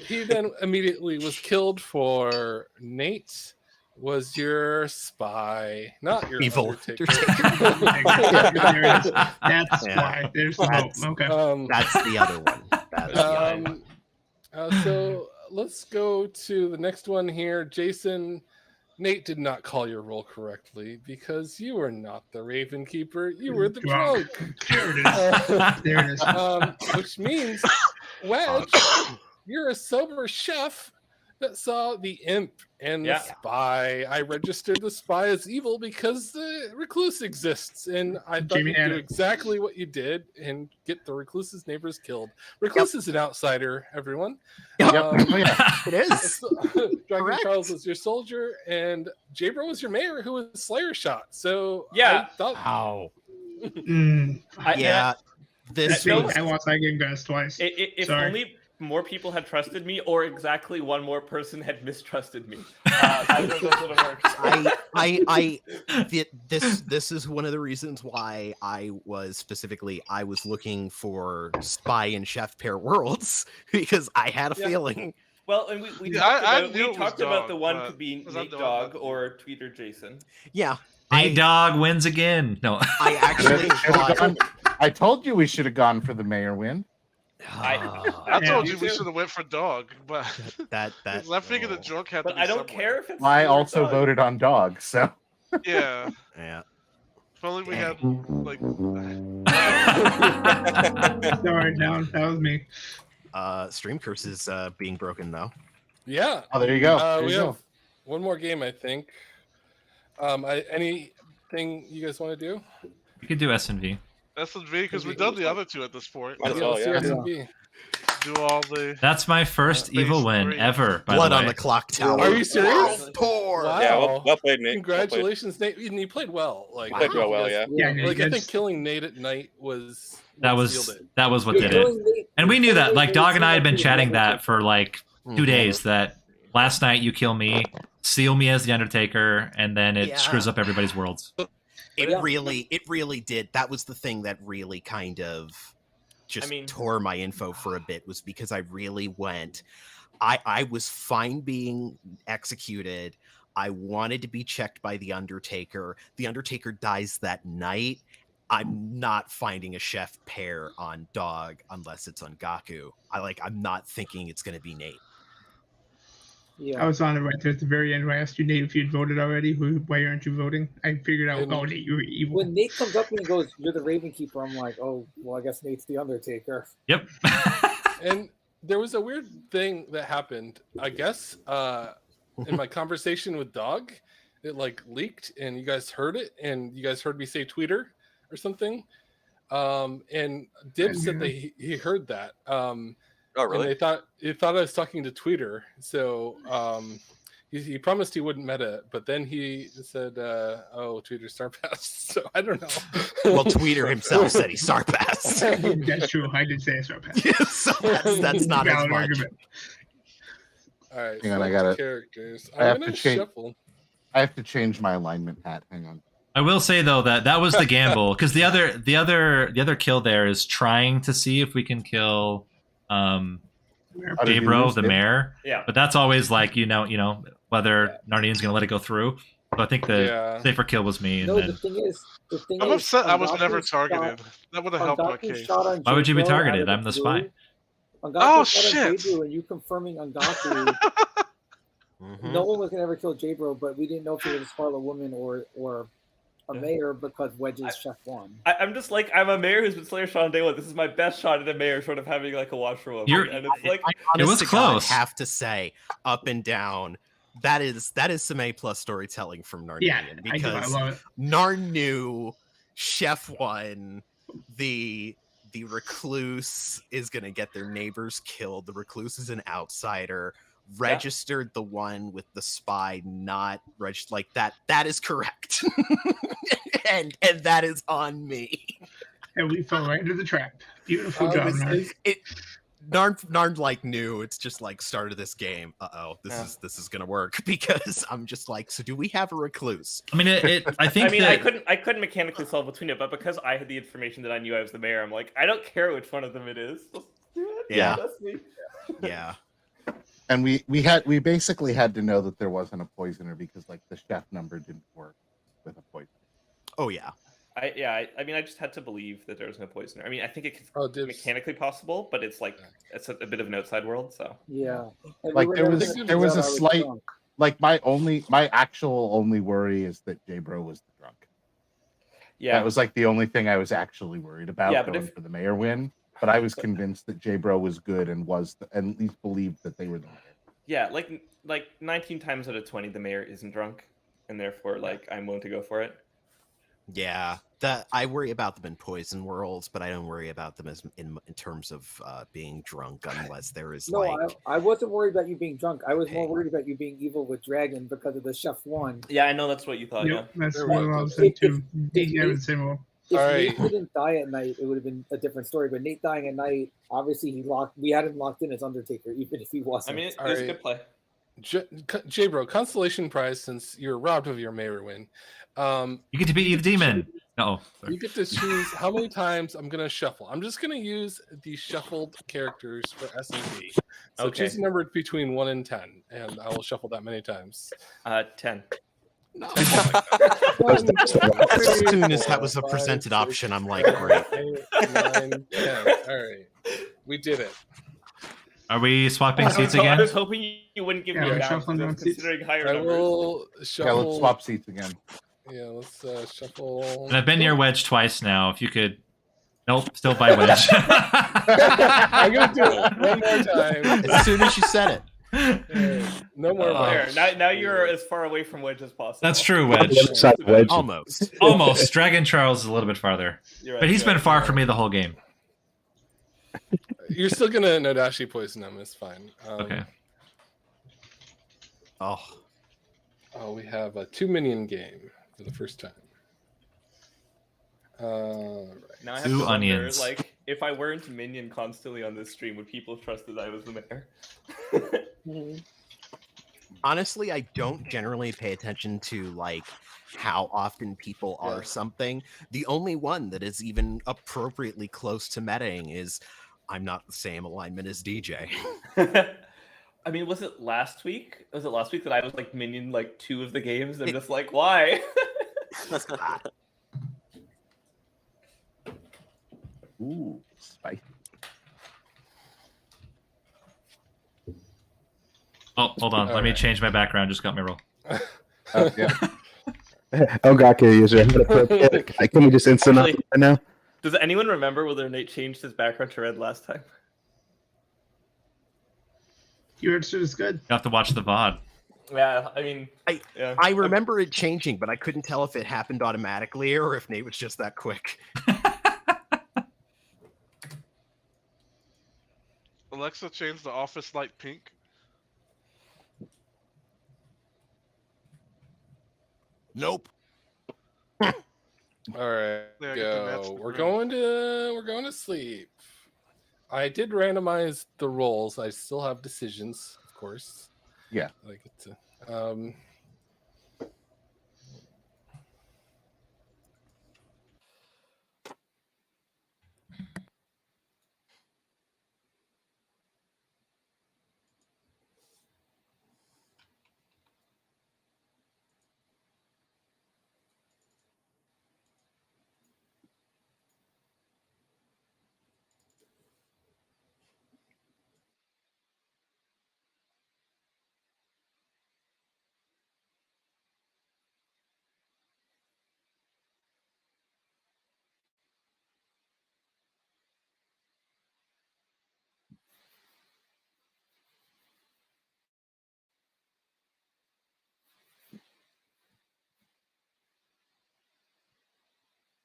C: He then immediately was killed for Nate was your spy, not your
D: Evil.
C: Undertaker.
H: There it is. That's
D: Yeah.
H: why. There's the
D: That's-
H: vote. Okay.
D: That's the other one. That's the other one.
C: So let's go to the next one here. Jason, Nate did not call your role correctly because you were not the Raven Keeper. You were the drunk.
H: There it is. There it is.
C: Which means, Wedge, you're a sober chef that saw the imp and the
F: Yeah.
C: spy. I registered the spy as evil because the recluse exists, and I thought
H: Jamie
C: you'd
H: had
C: do
H: it.
C: exactly what you did and get the recluse's neighbors killed. Recluse is an outsider, everyone.
J: Yep.
C: Um,
J: Oh, yeah.
D: It is.
C: Dragon
D: Correct.
C: Charles was your soldier, and J-Bro was your mayor, who was Slayer shot. So
F: Yeah.
C: I thought
D: Wow.
A: Yeah.
D: This
B: I
D: was,
B: lost that game guys twice.
F: If
B: Sorry.
F: only more people had trusted me, or exactly one more person had mistrusted me.
D: this is one of the reasons why I was looking for spy and chef pair worlds because I had a feeling.
F: Well, and we
I: Yeah,
F: talked,
I: I
F: about,
I: knew
F: we
I: it was
F: talked about the
I: Dog,
F: one
I: but-
F: could be
I: 'cause I'm
F: Nate
I: the one
F: Dog
I: that-
F: or Tweeter Jason.
D: Yeah,
A: Nate Dog wins again. No.
D: I actually
J: Should've
D: thought
J: gone- I told you we should have gone for the mayor win.
I: I told you we should have went for dog, but
D: that
I: 'cause I figured the drunk had
F: But
I: to be
F: I don't
I: somewhere.
F: care if it's.
J: I
F: Tweeter or
J: also
F: Dog.
J: voted on dog, so
I: Yeah.
D: yeah.
I: If only we had like.
H: Sorry, that was me.
D: Stream curse is being broken though.
C: Yeah.
J: Oh, there you go. There
C: We
J: you go.
C: have one more game, I think. Anything you guys want to do?
A: You could do S&V.
I: S&V, because we've done the other two at this point.
G: Might as
C: Yeah,
G: well,
C: let's do
G: yeah.
C: S&V.
I: Do all the.
A: That's my first
I: Phase
A: evil win
I: 3.
A: ever, by
D: Blood
A: the way.
D: on the clock tower.
C: Are you serious?
D: Poor.
C: Wow.
G: Yeah, well played, Nate.
C: Congratulations, Nate. And you played well. Like,
G: You played real well,
C: you guys-
G: yeah.
H: Yeah,
C: Like, I think
H: that's-
C: killing Nate at night was
A: That
C: what
A: was
C: sealed it.
A: what
B: You're
A: did it.
B: killing Nate-
A: And we
B: you're
A: knew that.
B: killing
A: Like
B: Nate
A: Dog and I
B: so
A: had been
B: much
A: chatting
B: you
A: that for like 2 days. That last night you kill me, seal me as the Undertaker, and then it
D: Yeah.
A: screws up everybody's worlds.
D: It
B: Yeah.
D: really did. That was the thing that really kind of just tore my info for a bit, was because I really went. I was fine being executed. I wanted to be checked by the Undertaker. The Undertaker dies that night. I'm not finding a chef pair on Dog unless it's on Gaku. I'm not thinking it's going to be Nate.
B: Yeah.
H: I was on it right there at the very end where I asked you, Nate, if you'd voted already. Why aren't you voting? I figured out, oh, Nate, you were evil.
B: When Nate comes up and goes, "You're the Raven Keeper," I'm like, "Oh, well, I guess Nate's the Undertaker."
A: Yep.
C: And there was a weird thing that happened. I guess in my conversation with Dog, it like leaked, and you guys heard it, and you guys heard me say "tweeter" or something. And Dib said that he heard that.
G: Oh, really?
C: And he thought I was talking to Tweeter. So he promised he wouldn't meta, but then he said, "Oh, Tweeter star pass." So I don't know.
D: Well, Tweeter himself said he star passed.
H: That's true. I did say star pass.
D: So that's not as
H: Valid
D: much.
H: argument.
C: All right.
J: Hang on,
C: so
J: I gotta-
C: characters.
J: I have
C: I'm
J: to
C: gonna
J: change-
C: shuffle.
J: I have to change my alignment hat. Hang on.
A: I will say though that was the gamble, because the other kill there is trying to see if we can kill
J: How did you
A: J-Bro,
J: lose,
A: the
J: Dave?
A: mayor.
F: Yeah.
A: But that's always like whether Narnian's gonna let it go through. So I think the
C: Yeah.
A: safer kill was me. And
B: No,
A: then
B: the thing is,
I: I'm upset I was never
B: Angaku's shot-
I: targeted. That would have helped my
B: Angaku's
I: case.
B: shot on
A: Why would you be
B: J-Bro out
A: targeted?
B: of the
A: I'm the
B: blue.
A: spy.
B: Angaku's
I: Oh,
B: shot on
I: shit.
B: J-Bro and you confirming Angaku.
D: Mhm.
B: No one was gonna ever kill J-Bro, but we didn't know if it was a Scarlet Woman or a mayor because Wedge's chef won.
F: I'm just like, I'm a mayor who's been Slayer shot on day one. This is my best shot at a mayor, sort of having like a watch for woman.
A: You're-
F: And it's like,
D: I
A: It was
D: honest to God
A: close.
D: have to say, up and down, that is some A+ storytelling from Narnian,
H: Yeah, I do. I
D: because
H: love it.
D: Narn knew Chef won, the recluse is gonna get their neighbors killed. The recluse is an outsider. Registered the one with the spy, not registered like that. That is correct, and that is on me.
H: And we fell right into the trap. Beautiful job, Narn.
D: Narn like knew. It's just like start of this game. This is gonna work, because I'm just like, so do we have a recluse?
A: I mean, I think
F: I mean,
A: that
F: I couldn't mechanically solve between it, but because I had the information that I knew I was the mayor, I'm like, I don't care which one of them it is. Let's do it.
D: Yeah.
F: That's me.
D: Yeah.
J: And we basically had to know that there wasn't a poisoner because like the chef number didn't work with a poison.
D: Oh yeah.
F: I mean, I just had to believe that there was no poisoner. I mean, I think it's
C: Dibs.
F: mechanically possible, but it's like it's a bit of an outside world. So
B: Yeah. And
J: Like
B: we were
J: there
B: never
J: was
B: gonna
J: there
B: figure
J: was
B: out
J: a
B: I was
J: slight
B: drunk.
J: like my actual only worry is that J-Bro was the drunk.
F: yeah,
J: That was like the only thing I was actually worried about
F: Yeah, but
J: going
F: if-
J: for the mayor win. But I was convinced that J-Bro was good and and at least believed that they were the mayor.
F: yeah, like 19 times out of 20, the mayor isn't drunk, and therefore, like, I'm willing to go for it.
D: Yeah. That I worry about them in poison worlds, but I don't worry about them as in terms of being drunk, unless there is
B: No,
D: like
B: I wasn't worried about you being drunk. I was more
D: Hey.
B: worried about you being evil with Dragon because of the chef one.
F: Yeah, I know that's what you thought.
H: Yep, that's
C: There
H: what I
C: was.
H: was saying too.
B: If-
H: Yeah, the same one.
B: If
C: All
B: Nate
C: right.
B: didn't die at night, it would have been a different story. But Nate dying at night, obviously we had him locked in as Undertaker, even if he
F: I
B: wasn't.
F: mean, it
C: All
F: was a
C: right.
F: good play.
C: J-Bro, consolation prize, since you're robbed of your mayor win.
A: you get to be Eve Demon. No,
C: You get to choose how many times I'm going to shuffle. I'm just going to use the shuffled characters for S&P. So
F: Okay.
C: choose a number between 1 and 10, and I will shuffle that many times.
F: 10.
C: No.
D: as soon as that was a presented option, I'm like, great.
C: 8, 9, 10. All right. We did it.
A: are we swapping seats
F: So I
A: again?
F: was hoping you wouldn't give
H: Yeah,
F: me
H: we're
F: a down,
H: shuffling
F: because I
H: on
F: was
H: seats.
F: considering higher
C: I
F: numbers.
C: will
J: Yeah,
C: shuffle.
J: let's swap seats again.
C: Yeah, let's shuffle.
A: And I've been near Wedge twice now. If you could, nope, still by Wedge.
C: I'm gonna do it one more time.
D: As soon as you said it.
C: No more
F: There.
C: Wedge.
F: Now you're as far away from Wedge as possible.
A: That's true, Wedge.
D: Almost.
A: Almost. Dragon Charles is a little bit farther,
F: You're right,
A: but he's
F: you're
A: been
F: right.
A: far from me the whole game.
C: You're still gonna Nodashi poison him. It's fine.
A: Okay.
D: Oh,
C: We have a 2-minion game for the first time. Right.
F: Now I have
A: Two
F: to wonder,
A: onions.
F: like, if I weren't minion constantly on this stream, would people trust that I was the mayor?
D: honestly, I don't generally pay attention to like how often people are something. The only one that is even appropriately close to metaing is I'm not the same alignment as DJ.
F: I mean, was it last week? Was it last week that I was like minion like 2 of the games? I'm just like, why?
J: Ooh, spicy.
A: Oh, hold on. Let me change my background. Just got my roll.
J: Oh, yeah.
K: Oh, God, user. Can we just instant
F: Actually,
K: right now?
F: Does anyone remember whether Nate changed his background to red last time?
H: Your answer is good.
A: You have to watch the VOD.
F: Yeah, I mean,
D: I remember it changing, but I couldn't tell if it happened automatically or if Nate was just that quick.
I: Alexa, change the office light pink.
D: Nope.
C: All right,
I: Yeah, I get to match
C: go.
I: the
C: We're
I: room.
C: going to sleep. I did randomize the rolls. I still have decisions, of course.
J: Yeah.
C: I get to.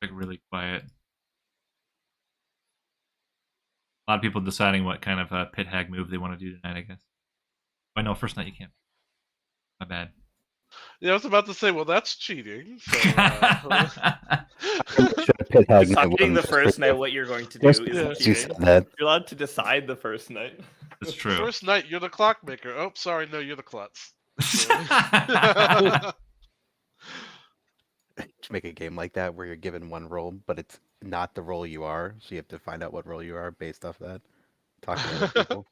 A: Like really quiet. A lot of people deciding what kind of pit hag move they want to do tonight, I guess. Oh, no, first night you can't. My bad.
I: Yeah, I was about to say, well, that's cheating. So,
F: deciding the first night what you're going to do is cheating. You're allowed to decide the first night.
A: That's true.
I: First night, you're the clockmaker. Oh, sorry, no, you're the klutz.
K: Just make a game like that where you're given one role, but it's not the role you are, so you have to find out what role you are based off that. Talk to other people.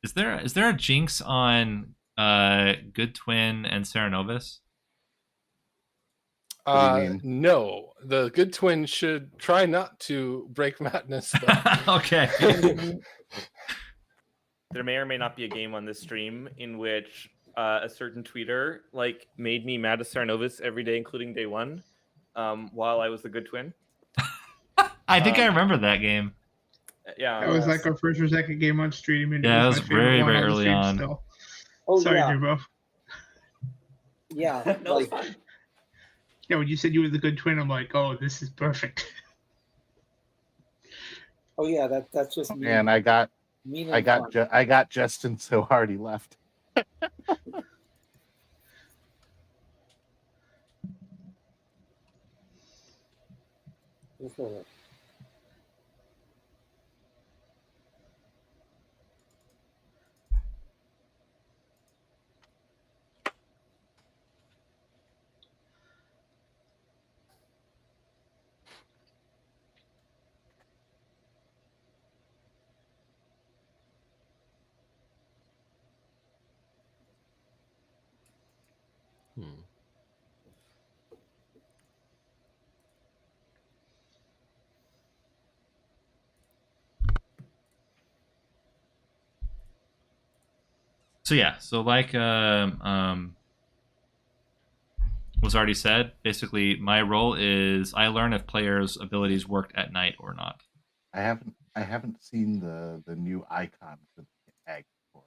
A: Is there a jinx on Good Twin and Serenovus?
C: No, the good twin should try not to break madness.
A: Okay.
F: There may or may not be a game on this stream in which a certain tweeter like made me mad at Sarnovis every day, including day 1, while I was the good twin.
A: I think I remember that game.
F: Yeah,
H: That was like our first or second game on stream. And
A: Yeah,
H: it
A: it
H: was
A: was
H: my favorite
A: very,
H: one
A: very
H: the
A: early
H: stream
A: on.
H: Still.
B: Oh,
H: Sorry,
B: yeah.
H: Durbo.
B: Yeah,
F: No, it's
B: like,
F: fine.
H: Yeah, when you said you were the good twin, I'm like, oh, this is perfect.
B: oh yeah, that's just mean.
J: And I got
B: mean
J: I
B: and
J: got
B: fun.
J: I got Justin so hard he left.
B: Just go ahead.
A: So yeah, so like was already said, basically my role is I learn if players' abilities worked at night or not.
J: I haven't seen the new icon for the pit hag before.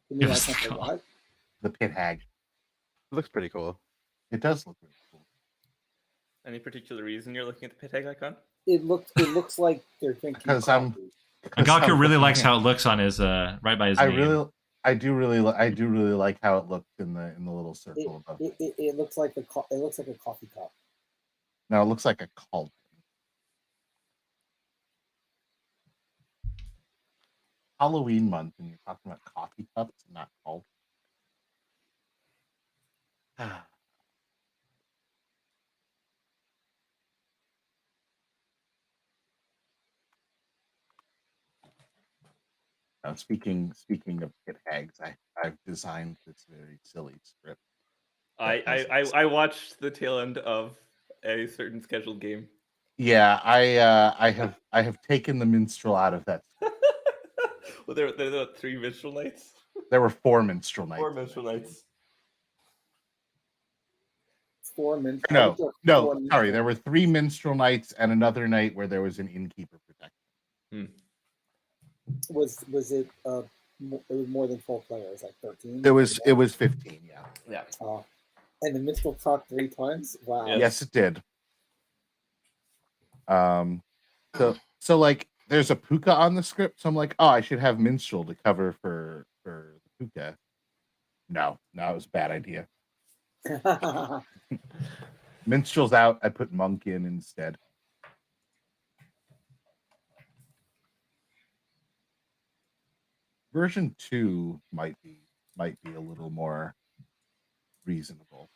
B: The new
A: Yes,
B: icon for
A: God.
B: what?
J: The pit hag.
K: It looks pretty cool.
J: It does look really cool.
F: Any particular reason you're looking at the pit egg icon?
B: It looks like they're drinking
J: Because
B: coffee.
A: And Gaku really likes
J: looking
A: how
J: at-
A: it looks on his right by his
J: I
A: name.
J: I do really like how it looked in the little circle above.
B: It looks like a coffee cup.
J: No, it looks like a cauldron. Halloween month, and you're talking about coffee cups, not cauldrons. Now, speaking of pit hags, I've designed this very silly script.
F: I watched the tail end of a certain scheduled game.
J: Yeah, I have taken the minstrel out of that.
F: Well, there were 3 minstrel nights.
J: There were 4 minstrel nights.
F: 4 minstrel nights.
B: 4 minstrel.
J: No, sorry. There were 3 minstrel nights and another night where there was an innkeeper protection.
B: Was it? It was more than 4 players, like 13.
J: It was 15. Yeah.
F: Yeah.
B: And the minstrel talked 3 times. Wow.
J: Yes, it did. So like there's a puka on the script, so I'm like, oh, I should have minstrel to cover for the puka. No, it was a bad idea. Minstrel's out. I put monk in instead. Version 2 might be a little more reasonable.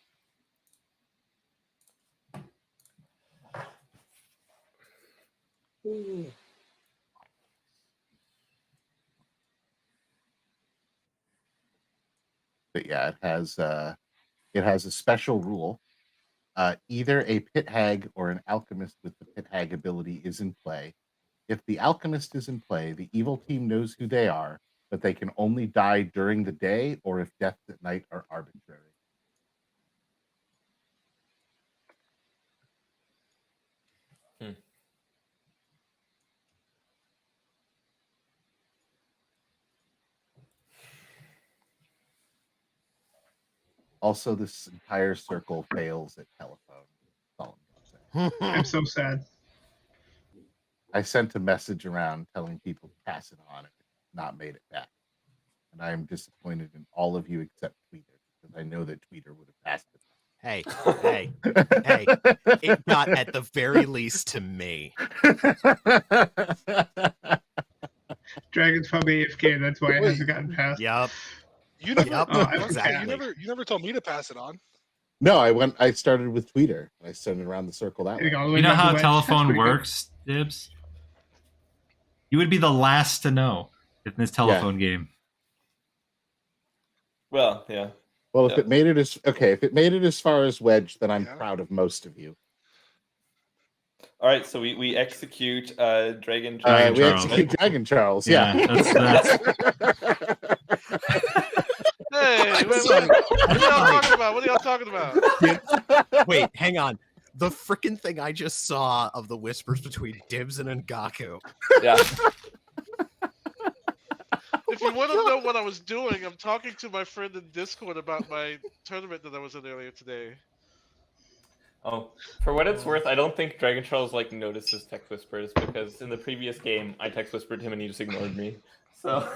J: But yeah, it has a special rule. Either a pit hag or an alchemist with the pit hag ability is in play. If the alchemist is in play, the evil team knows who they are, but they can only die during the day or if deaths at night are arbitrary. Also, this entire circle fails at telephone. That's all I'm saying.
H: I'm so sad.
J: I sent a message around telling people to pass it on and not made it back. And I am disappointed in all of you except Tweeter, because I know that Tweeter would have passed it.
D: Hey, it got at the very least to me.
H: Dragon's probably AFK, that's why it hasn't gotten passed.
D: Yep.
E: You never,
D: Exactly.
E: you never told me to pass it on.
J: No, I started with Tweeter. I started around the circle that way.
A: You know how telephone works, Dibs? You would be the last to know in this telephone game.
F: Well, yeah.
J: Well, if it made it as far as Wedge, then I'm proud of most of you.
F: All right, so we execute Dragon
J: we
F: Charles.
J: execute Dragon Charles. Yeah.
I: Hey, what are y'all talking about?
D: Wait, hang on. The freaking thing I just saw of the whispers between Dibs and Ngaku.
F: Yeah.
I: If you want to know what I was doing, I'm talking to my friend in Discord about my tournament that I was in earlier today.
F: Oh, for what it's worth, I don't think Dragon Charles notices text whispers because in the previous game I text whispered him and he just ignored me. So.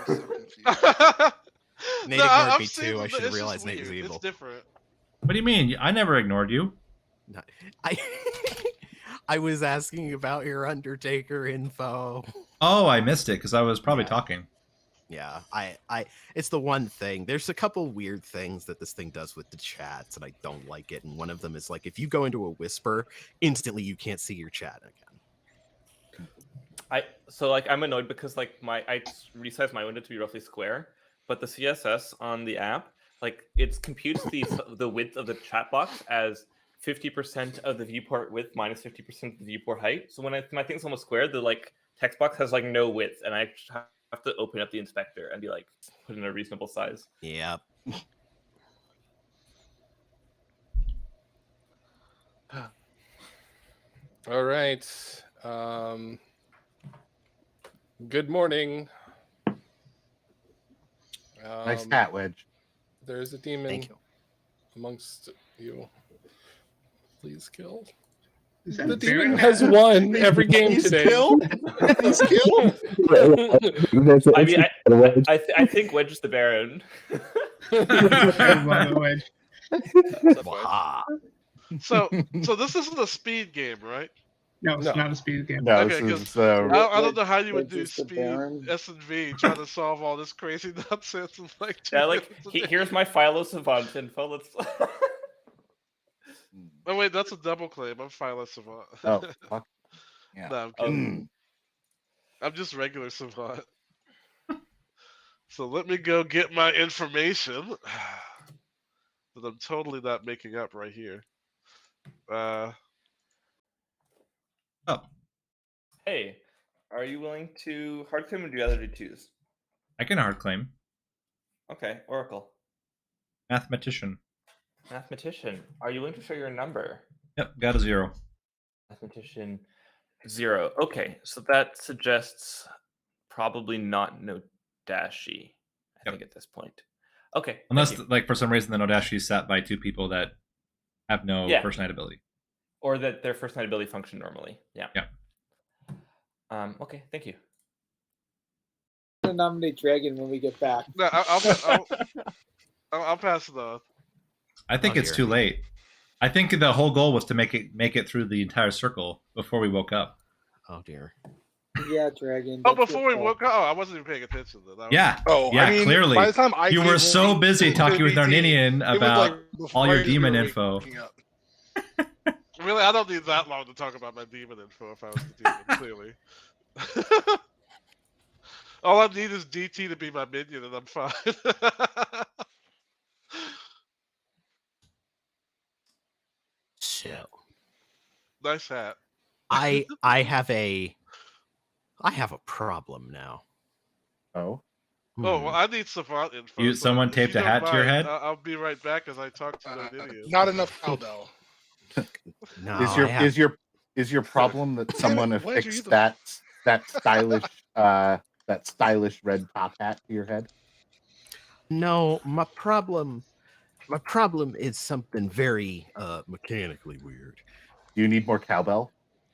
D: Nate ignored me too. I should realize Nate was evil.
I: It's different.
A: What do you mean? I never ignored you.
D: No, I was asking about your Undertaker info.
A: Oh, I missed it because I was probably talking.
D: Yeah, it's the one thing. There's a couple weird things that this thing does with the chats, and I don't like it. And one of them is if you go into a whisper, instantly you can't see your chat again.
F: I'm annoyed because I resized my window to be roughly square, but the CSS on the app it computes the width of the chat box as 50% of the viewport width minus 50% of the viewport height. So when my thing's almost square, the text box has no width, and I have to open up the inspector and be like, put in a reasonable size.
D: Yeah.
C: All right. Good morning.
J: Nice hat, Wedge.
C: There's a demon
D: Thank you.
C: amongst you. Please kill.
H: Is that
C: The
H: a
C: demon
H: Baron
C: has
H: hat?
C: won every game
D: Please
C: today.
D: kill. Please kill.
F: I think Wedge is the Baron.
H: Wedge.
D: Waha.
I: So this isn't a speed game, right?
H: No, it's
C: No.
H: not a speed game.
J: No,
I: Okay,
J: this
I: 'cause
J: is
I: I don't know how you would
B: Wedge
I: do
B: is the
I: speed
B: Baron.
I: S&V trying to solve all this crazy nonsense in like 2
F: Yeah, like
I: minutes a day.
F: here's my Philo Savant info. Let's.
I: Oh wait, that's a double claim. I'm Philo Savant.
J: oh fuck. Yeah.
I: No, I'm kidding. I'm just regular Savant. So let me go get my information that I'm totally not making up right here.
F: Hey, are you willing to hard claim or do you rather do twos?
A: I can hard claim.
F: Okay, Oracle.
A: Mathematician.
F: Mathematician, are you willing to show your number?
A: Yep, got a 0.
F: Mathematician 0. Okay, so that suggests probably not no dashi. I think at this point. Okay.
A: Unless, like, for some reason the Nodashi is sat by 2 people that have no first night ability.
F: Or that their first night ability function normally. Yeah.
A: Yeah.
F: Okay, thank you.
B: I'm gonna nominate Dragon when we get back.
I: No, I'll pass it off.
A: I think it's too late. I think the whole goal was to make it through the entire circle before we woke up.
D: Oh dear.
B: Yeah, Dragon.
I: Oh,
B: that's
I: before
B: your
I: we
B: fault.
I: woke up, I wasn't even paying attention. Then.
A: Yeah.
E: Oh,
A: yeah,
E: I mean,
A: clearly.
E: by the time I
A: you
E: came
A: were
E: in,
A: so busy talking with Narninian
E: it was
A: about
E: like
A: all your
E: right as we
A: demon
E: were
A: info.
E: waking up.
I: Really, I don't need that long to talk about my demon info if I was the demon, clearly. All I need is DT to be my minion and I'm fine.
D: So
I: Nice hat.
D: I have a problem now.
J: Oh.
I: Oh, well, I need Savant info.
A: Someone
I: if
A: taped
I: you
A: a
I: don't
A: hat to your
I: mind,
A: head?
I: I'll be right back as I talk to Narninian.
E: Not enough cowbell.
D: No,
J: is your problem that someone
E: Wedge, are you
J: affixed
E: the-
J: that stylish red top hat to your head?
D: No, my problem is something very mechanically weird.
J: Do you need more cowbell?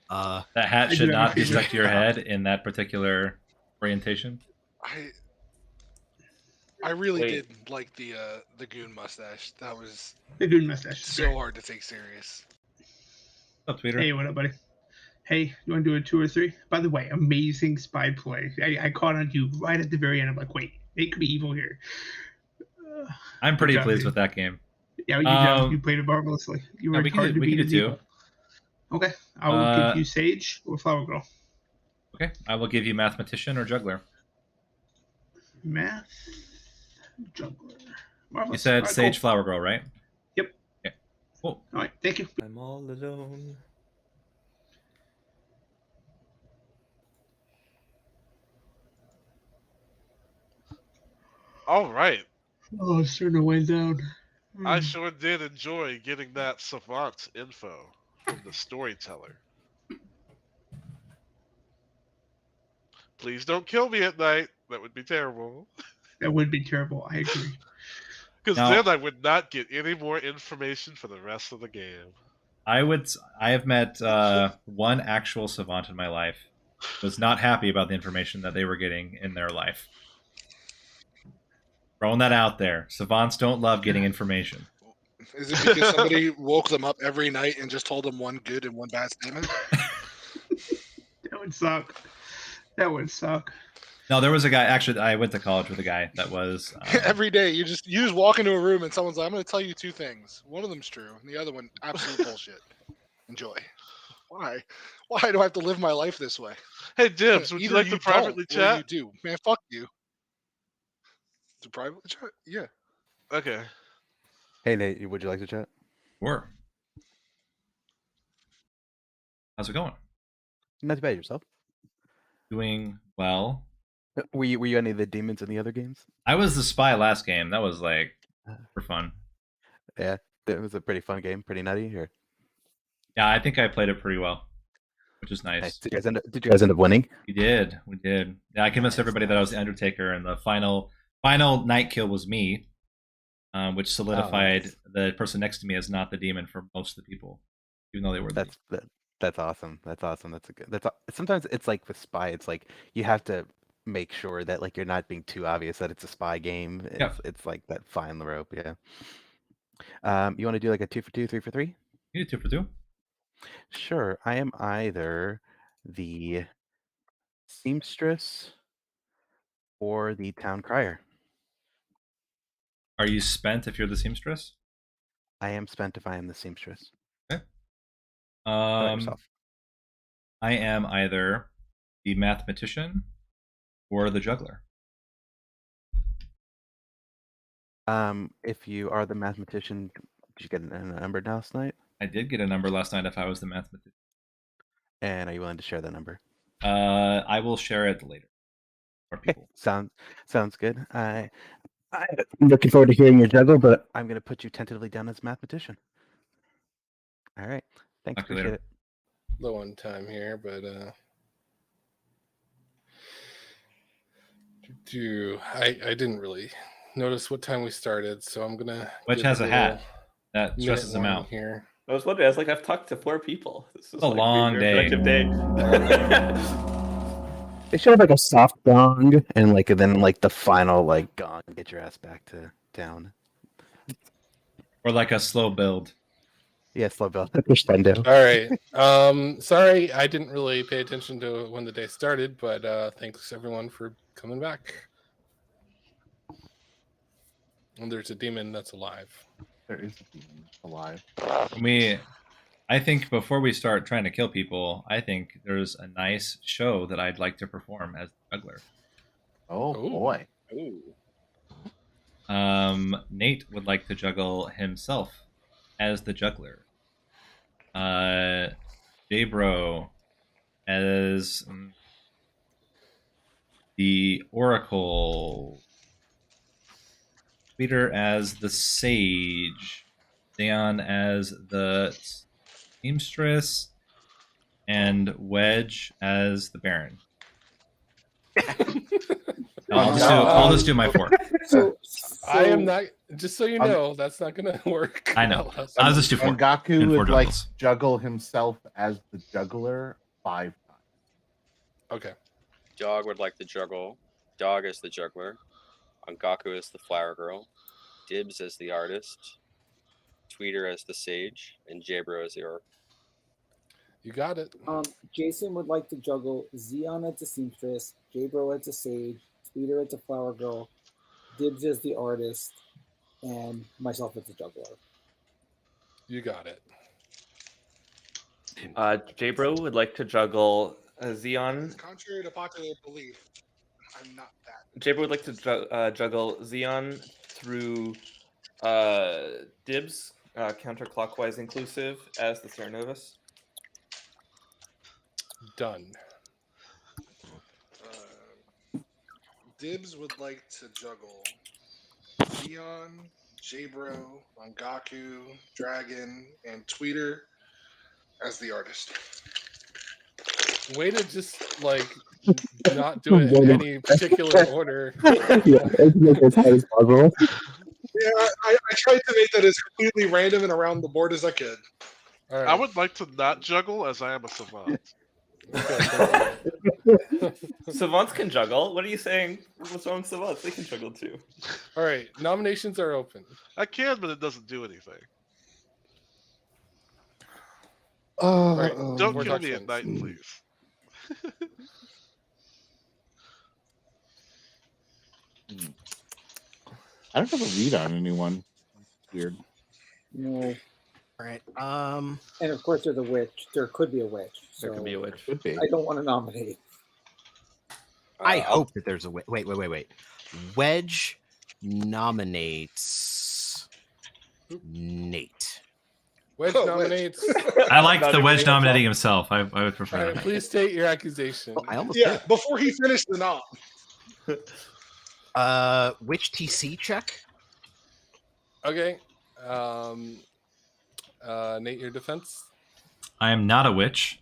A: That hat
H: I
A: should
H: do have
A: not
H: a
A: be
H: feeling.
A: stuck to your head in that particular orientation.
E: I really
F: Wait.
E: did like the goon mustache. That was
H: The goon mustache. is
E: so
H: great.
E: hard to take serious.
A: What's up, Tweeter?
H: Hey, what up, buddy? Hey, you want to do a 2 or 3? By the way, amazing spy play. I caught on you right at the very end. I'm like, wait, it could be evil here.
A: I'm pretty
H: Good job,
A: pleased
H: dude.
A: with that game.
H: Yeah, you played it marvelously. You
A: no,
H: were
A: we can
H: hard
A: do-
H: to
A: we
H: beat
A: can
H: as
A: do
H: evil. Okay, I will give you Sage or Flower Girl.
A: Okay, I will give you Mathematician or Juggler.
H: Math, Juggler. Marvelous.
A: You said
H: All right,
A: Sage,
H: cool.
A: Flower Girl, right?
H: Yep.
A: Okay, cool.
H: All right, thank you.
F: I'm all alone.
I: All right.
H: Oh, it's starting to wind down.
I: I sure did enjoy getting that Savant info from the Storyteller. Please don't kill me at night. That would be terrible.
H: That would be terrible. I agree.
I: Because
A: Now-
I: then I would not get any more information for the rest of the game.
A: I have met one actual savant in my life. Was not happy about the information that they were getting in their life. Throwing that out there. Savants don't love getting information.
E: Is it because somebody woke them up every night and just told them one good and one bad statement?
H: That would suck. That would suck.
A: No, there was a guy. Actually, I went to college with a guy that was.
E: Every day you just walk into a room and someone's like, "I'm going to tell you 2 things. One of them's true, and the other one absolute bullshit. Enjoy." Why? Why do I have to live my life this way?
I: Hey, Dibs, would you
E: Either
I: like to privately
E: don't, or you
I: chat?
E: do. Man, fuck you. To privately chat? Yeah.
I: Okay.
K: Hey, Nate, would you like to chat?
A: Sure. How's it going?
K: Not too bad yourself.
A: Doing well.
K: Were you any of the demons in the other games?
A: I was the spy last game. That was like for fun.
K: Yeah, it was a pretty fun game, pretty nutty. Here,
A: Yeah, I think I played it pretty well, which is nice.
K: Did you guys end up winning?
A: We did. Yeah, I convinced everybody that I was the Undertaker, and the final night kill was me, which solidified the person next to me as not the demon for most of the people, even though they were.
K: That's awesome. That's awesome. Sometimes it's like with spy. It's like you have to make sure that like you're not being too obvious that it's a spy game. It's like that fine rope. Yeah. You want to do like a 2 for 2, 3 for 3?
A: You do 2 for 2.
K: Sure. I am either the seamstress or the town crier.
A: Are you spent if you're the seamstress?
K: I am spent if I am the seamstress.
A: Okay.
K: How about yourself?
A: I am either the mathematician or the juggler.
K: If you are the mathematician, did you get a number last night?
A: I did get a number last night if I was the mathematician.
K: And are you willing to share that number?
A: I will share it later. For people.
K: Okay, sounds good. I'm looking forward to hearing your juggle, but I'm going to put you tentatively down as mathematician. All right. Thanks. Appreciate it.
C: Low on time here, but I didn't really notice what time we started, so I'm gonna.
A: Which has a hat that stresses him out.
C: Here.
F: I was wondering. I was like, I've talked to 4 people. This is
A: a long day.
F: Productive day.
K: They should have like a soft gong and like then like the final like gong. Get your ass back to town.
A: Or like a slow build.
K: Yeah, slow build. Crescendo.
C: All right. Sorry, I didn't really pay attention to when the day started, but thanks everyone for coming back. And there's a demon that's alive.
J: There is a demon alive.
A: I think before we start trying to kill people, I think there's a nice show that I'd like to perform as the juggler.
J: Oh boy.
C: Ooh.
A: Nate would like to juggle himself as the juggler. J-Bro as the Oracle. Peter as the Sage. Theon as the Seamstress. And Wedge as the Baron. I'll just do my 4.
B: So
C: I am not. Just so you know, that's not going to work.
A: I know. I'll just do 4.
J: Ngaku would like juggle himself as the juggler 5 times.
C: Okay.
G: Dog would like to juggle. Dog as the juggler. Ngaku as the flower girl. Dibs as the artist. Tweeter as the sage. And Jabro as the orc.
C: You got it.
B: Jason would like to juggle Xeon as the seamstress, J-Bro as the sage, Tweeter as the flower girl, Dibs as the artist, and myself as the juggler.
C: You got it.
F: J-Bro would like to juggle Xeon.
E: Contrary to popular belief, I'm not that.
F: J-Bro would like to juggle Xeon through Dibs, counterclockwise inclusive, as the Cernobus.
C: Done.
E: Dibs would like to juggle Xeon, J-Bro, Ngaku, Dragon, and Tweeter as the artist.
C: Way to just like not do it in any particular order.
K: Yeah, as high as possible.
E: Yeah, I tried to make that as completely random and around the board as I could.
C: All right.
I: I would like to not juggle as I am a savant.
F: Savants can juggle. What are you saying? What's wrong with savants? They can juggle too.
C: All right. Nominations are open.
I: I can, but it doesn't do anything.
C: Right.
I: Don't kill me at night, please.
J: I don't have a read on anyone. Weird.
B: No.
D: All right.
B: And of course, there's a witch. There could be a witch. So
F: There could be a witch.
J: Could be.
B: I don't want to nominate.
D: I hope that there's a wait. Wedge nominates Nate.
C: Wedge
E: Oh,
C: nominates.
A: I like the Wedge nominating himself. I would prefer
C: All right,
A: that.
C: please state your accusation.
D: I almost
E: Yeah,
D: did.
E: before he finished the nom.
D: Which TC check?
C: Okay. Nate, your defense.
A: I am not a witch,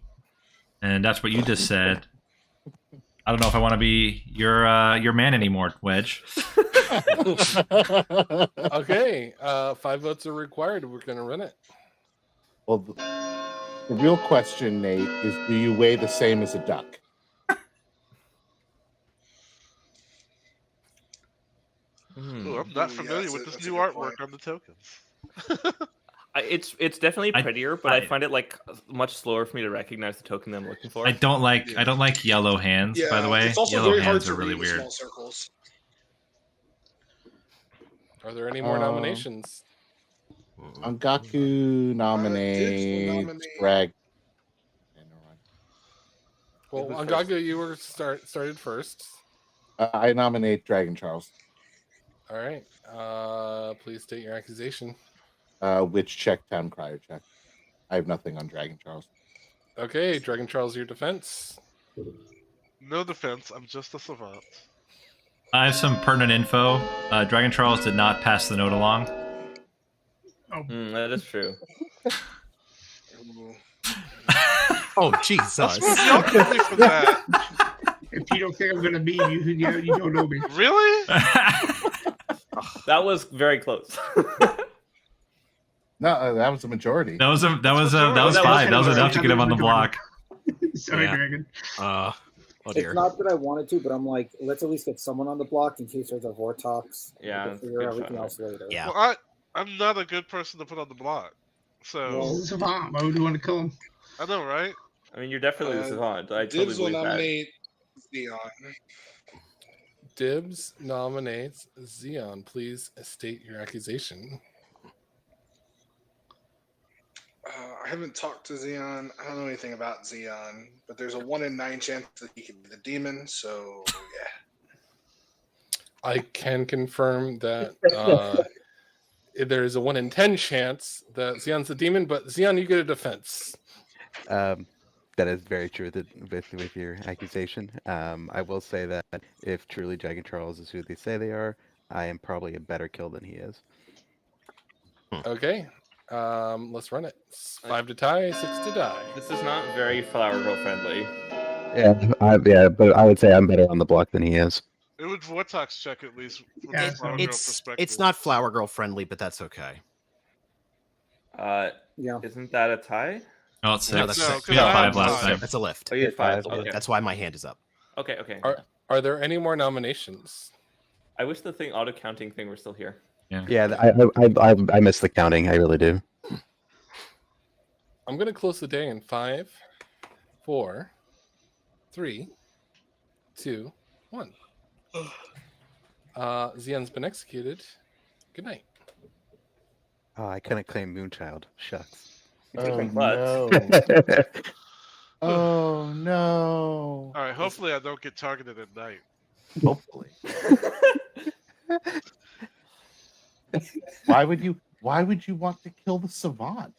A: and that's what you just said. I don't know if I want to be your man anymore, Wedge.
C: Okay. 5 votes are required. We're gonna run it.
J: Well, the real question, Nate, is do you weigh the same as a duck?
I: Ooh, I'm not familiar with this new artwork on the tokens.
F: It's definitely prettier, but I find it like much slower for me to recognize the token that I'm looking for.
A: I don't like yellow hands. By the way,
L: it's also
A: yellow
L: very hard
A: hands
L: to
A: are really
L: read
A: weird.
L: small circles.
C: Are there any more nominations?
J: Angaku nominates Drag.
C: Well, Angaku, you were started first.
J: I nominate Dragon Charles.
C: All right. Please state your accusation.
J: Witch check, town crier check. I have nothing on Dragon Charles.
C: Okay, Dragon Charles, your defense.
I: No defense. I'm just a savant.
A: I have some pertinent info. Dragon Charles did not pass the note along.
F: That is true.
D: Oh, Jesus.
I: Y'all can me for that.
H: If you don't think I'm gonna meet you, you don't know me.
I: Really?
F: That was very close.
J: No, that was the majority.
A: That was 5. That was enough to get him on the block.
H: Sorry, Dragon.
B: It's not that I wanted to, but I'm like, let's at least get someone on the block in case there's a Vortox.
F: Yeah,
B: We'll figure everything else later.
D: Yeah.
I: Well, I'm not a good person to put on the block. So
H: This is a bomb. Why would you want to kill him?
I: I know, right?
F: I mean, you're definitely the savant. I totally
L: Dibs will
F: believe that.
L: nominate Zeon.
C: Dibs nominates Zeon. Please state your accusation.
L: I haven't talked to Zeon. I don't know anything about Zeon, but there's a 1 in 9 chance that he could be the demon. So yeah.
C: I can confirm that there is a 1 in 10 chance that Zeon's the demon, but Zeon, you get a defense.
K: That is very true with your accusation. I will say that if truly Dragon Charles is who they say they are, I am probably a better kill than he is.
C: Okay. Let's run it. 5 to tie, 6 to die.
F: This is not very Flower Girl friendly.
K: Yeah, but I would say I'm better on the block than he is.
I: It would Vortox check at least from
H: Yeah,
I: the Flower Girl perspective.
D: It's not Flower Girl friendly, but that's okay.
B: Yeah.
F: Isn't that a tie?
A: Oh, it's 6.
D: No, that's
I: No,
D: 6.
A: We got
I: I
A: 5
I: have
A: last
I: 5.
A: time.
D: That's a lift.
F: Oh, you had 5. Okay.
D: That's why my hand is up.
F: Okay.
C: Are there any more nominations?
F: I wish the auto counting thing were still here.
K: Yeah, I miss the counting. I really do.
C: I'm going to close the day in 5, 4, 3, 2, 1. Zeon's been executed. Good night.
K: Oh, I couldn't claim Moonchild. Shucks.
J: Oh no!
I: All right. Hopefully, I don't get targeted at night.
J: Hopefully. Why would you want to kill the savant?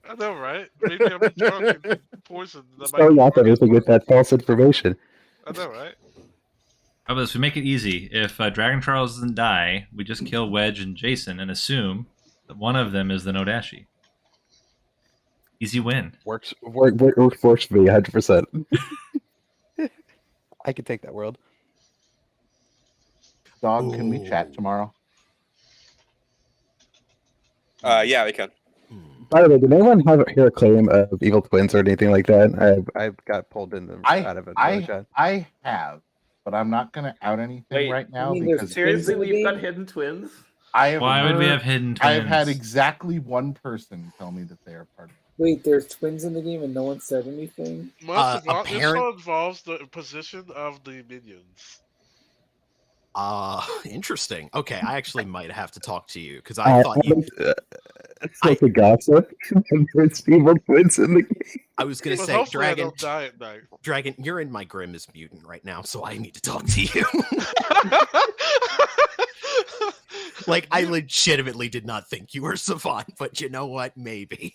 I: I know, right? Maybe I'm drunk and poisoned.
K: Starting off everything with that false information.
I: I know, right?
A: How about this? We make it easy. If Dragon Charles doesn't die, we just kill Wedge and Jason and assume that one of them is the Nodashi. Easy win.
K: Works for me 100%. I can take that world.
J: Dog, can we chat tomorrow?
G: Yeah, we can.
K: By the way, did anyone hear a claim of evil twins or anything like that? I got pulled in out of it.
J: I have, but I'm not going to out anything right now. Because
F: seriously, we've got hidden twins?
A: Why would we have hidden twins?
J: I've had exactly one person tell me that they are part of it.
B: Wait, there's twins in the game and no one said anything?
I: This all involves the position of the minions.
D: Interesting. Okay, I actually might have to talk to you because I thought you.
K: It's like a gossip. There's evil twins in the game.
D: I was gonna say, Dragon. I don't die at night. Dragon, you're in my Grimm's mutant right now, so I need to talk to you. Like, I legitimately did not think you were Savant, but you know what? Maybe.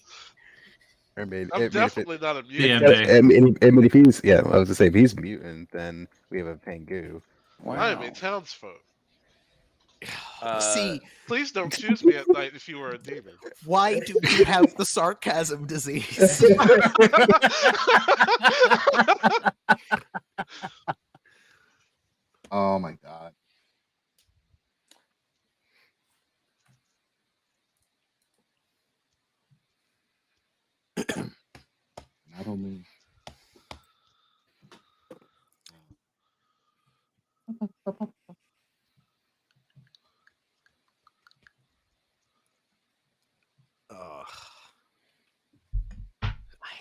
I: I'm definitely not a mutant.
K: I mean, if he's, I was gonna say, if he's mutant, then we have a Pengu.
I: I am a townsfolk.
D: See,
I: Please don't choose me at night if you were a demon.
D: why do you have the sarcasm disease?
J: Oh my god. Not only.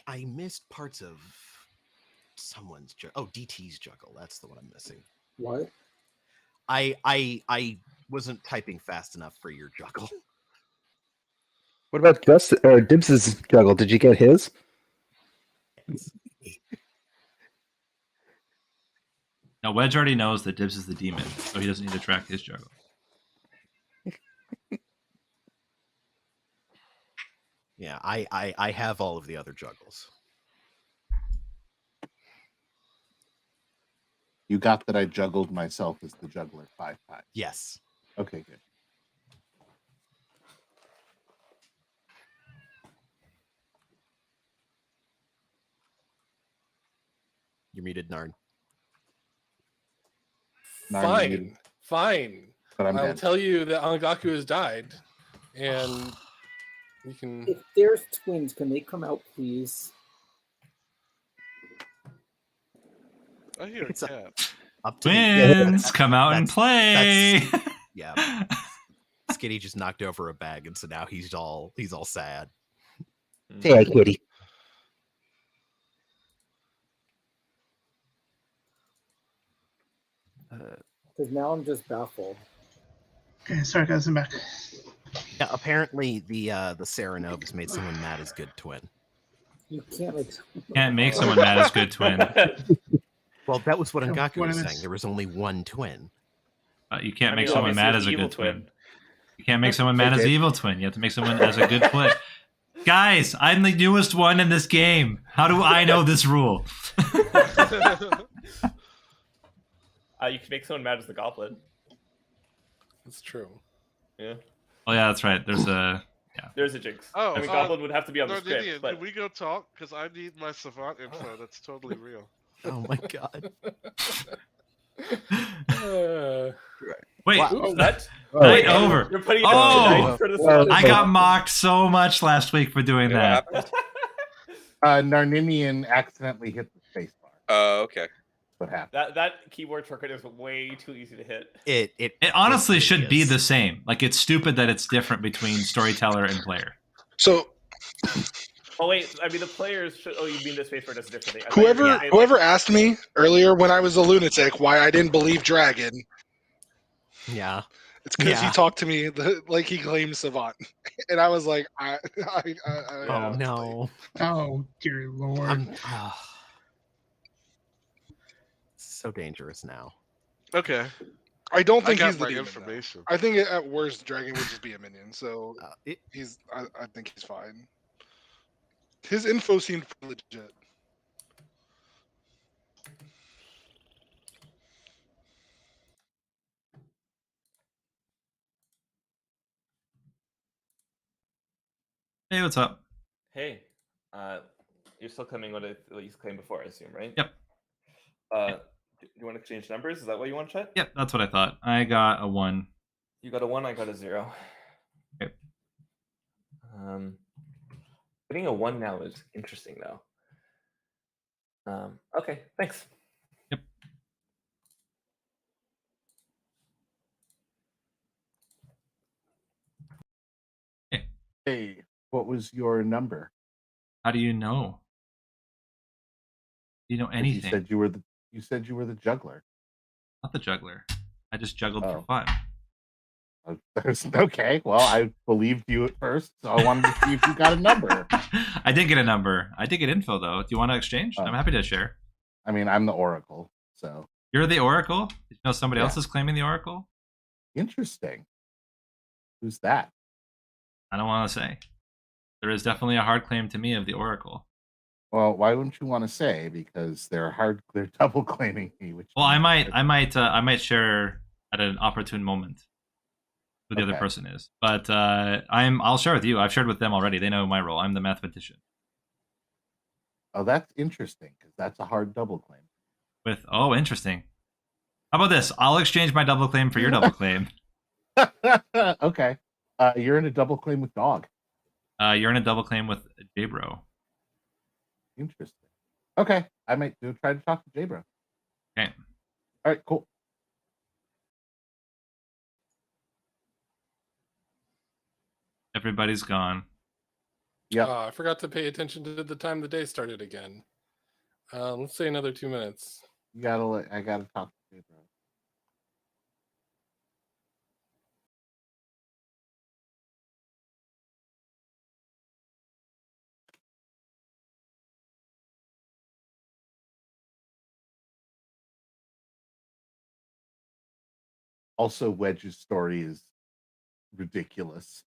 D: I missed parts of someone's DT's juggle. That's the one I'm missing.
B: What?
D: I wasn't typing fast enough for your juggle.
M: What about Dibs's juggle? Did you get his?
A: Now Wedge already knows that Dibs is the demon, so he doesn't need to track his juggle.
D: Yeah, I have all of the other juggles.
J: You got that I juggled myself as the juggler 5 times.
D: Yes.
J: Okay, good.
D: You're muted, Narn.
C: Fine. Fine.
J: But I'm
C: I'll
J: dead.
C: tell you that Angaku has died. And you can.
B: If there's twins, can they come out, please?
I: I hear a cat.
D: Up to
A: Twins, come out and play.
D: Yeah. Skinny just knocked over a bag, and so now he's all sad.
M: Hey, kitty.
B: Because now I'm just baffled.
H: Okay, sorry guys, I'm back.
D: Yeah, apparently the Serenovas made someone mad as good twin.
B: You can't make.
A: Can't make someone mad as good twin.
D: Well, that was what
H: So,
D: Angaku
H: what
D: was
H: I
D: saying.
H: missed?
D: There was only one twin.
A: You can't
F: I
A: make
F: mean,
A: someone
F: obviously
A: mad
F: it's
A: as a
F: evil
A: good twin. You can't make someone mad as an evil twin. You have to make someone as a good twin. Guys, I'm the newest one in this game. How do I know this rule?
F: You can make someone mad as the goblin.
C: That's true.
F: Yeah.
A: Oh yeah, that's right. There's a
F: There's a jinx.
I: Oh,
F: I mean, goblin would have to be on the
I: Nardinian,
F: script, but
I: can we go talk? Because I need my savant info. That's totally real.
D: Oh my god.
A: wait.
F: Oops, that
A: Night over.
F: You're putting it
A: Oh,
F: tonight for the
A: I got mocked so much last week for doing that.
J: Narninian accidentally hit the space bar.
G: Oh, okay.
J: What happened?
F: That keyboard shortcut is way too easy to hit.
A: It honestly should be the same. Like, it's stupid that it's different between storyteller and player.
L: So
F: Oh wait, I mean the players should. Oh, you mean the spacebar does it differently? I thought
L: whoever
F: you were saying,
L: whoever asked me earlier when I was a lunatic why I didn't believe Dragon,
D: Yeah.
L: it's because
D: Yeah.
L: he talked to me like he claimed Savant, and I was like,
D: Oh no.
H: Oh dear lord.
D: So dangerous now.
I: Okay.
L: I don't think
I: I got
L: he's the
I: my
L: demon,
I: information.
L: though. I think at worst, Dragon would just be a minion. So
D: I
L: think he's fine. His info seemed legit.
A: Hey, what's up?
F: Hey, you're still claiming what you claimed before, I assume, right?
A: Yep.
F: Do you want to exchange numbers? Is that what you want, Chet?
A: Yep, that's what I thought. I got a 1.
F: You got a 1, I got a 0.
A: Okay.
F: Getting a 1 now is interesting, though. Okay, thanks.
A: Yep.
J: Hey, what was your number?
A: How do you know? Do you know anything?
J: You said you were the juggler.
A: Not the juggler. I just juggled
J: Oh.
A: for fun.
J: Okay, well, I believed you at first, so I wanted to see if you got a number.
A: I did get a number. I did get info, though. Do you want to exchange? I'm happy to share.
J: I mean, I'm the Oracle, so.
A: You're the Oracle? Did you know somebody
J: Yeah.
A: else is claiming the Oracle?
J: Interesting. Who's that?
A: I don't want to say. There is definitely a hard claim to me of the Oracle.
J: Well, why wouldn't you want to say? Because they're double claiming me. Which
A: Well, I might share at an opportune moment who the other person is, but I'll share with you. I've shared with them already. They know my role. I'm the mathematician.
J: Oh, that's interesting because that's a hard double claim.
A: Interesting. How about this? I'll exchange my double claim for your double claim.
J: Okay. You're in a double claim with Dog.
A: You're in a double claim with J-Bro.
J: Interesting. Okay. I might try to talk to J-Bro.
A: Okay.
J: All right, cool.
A: Everybody's gone.
J: Yeah.
C: I forgot to pay attention to the time the day started again. Let's say another 2 minutes.
J: I gotta talk to J-Bro. Also, Wedge's story is ridiculous.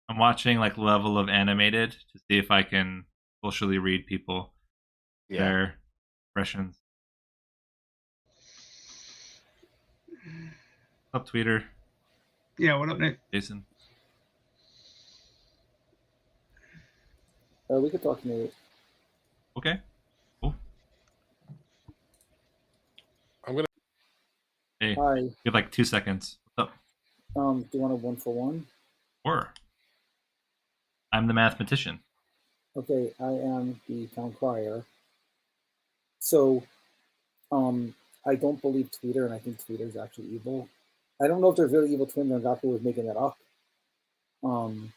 A: I'm watching like level of animated to see if I can socially read people, their expressions. What's up, Tweeter?
H: Yeah, what up, Nick?
A: Jason.
B: We could talk to Nate.
A: Okay. Cool.
C: I'm gonna.
A: Hey.
B: Hi.
A: You have like 2 seconds. What's up?
B: Do you want a 1-for-1?
A: Sure. I'm the mathematician.
B: Okay, I am the town crier. So, I don't believe Tweeter, and I think Tweeter is actually evil. I don't know if there's really evil twins, and Gaku was making that up.
A: Unless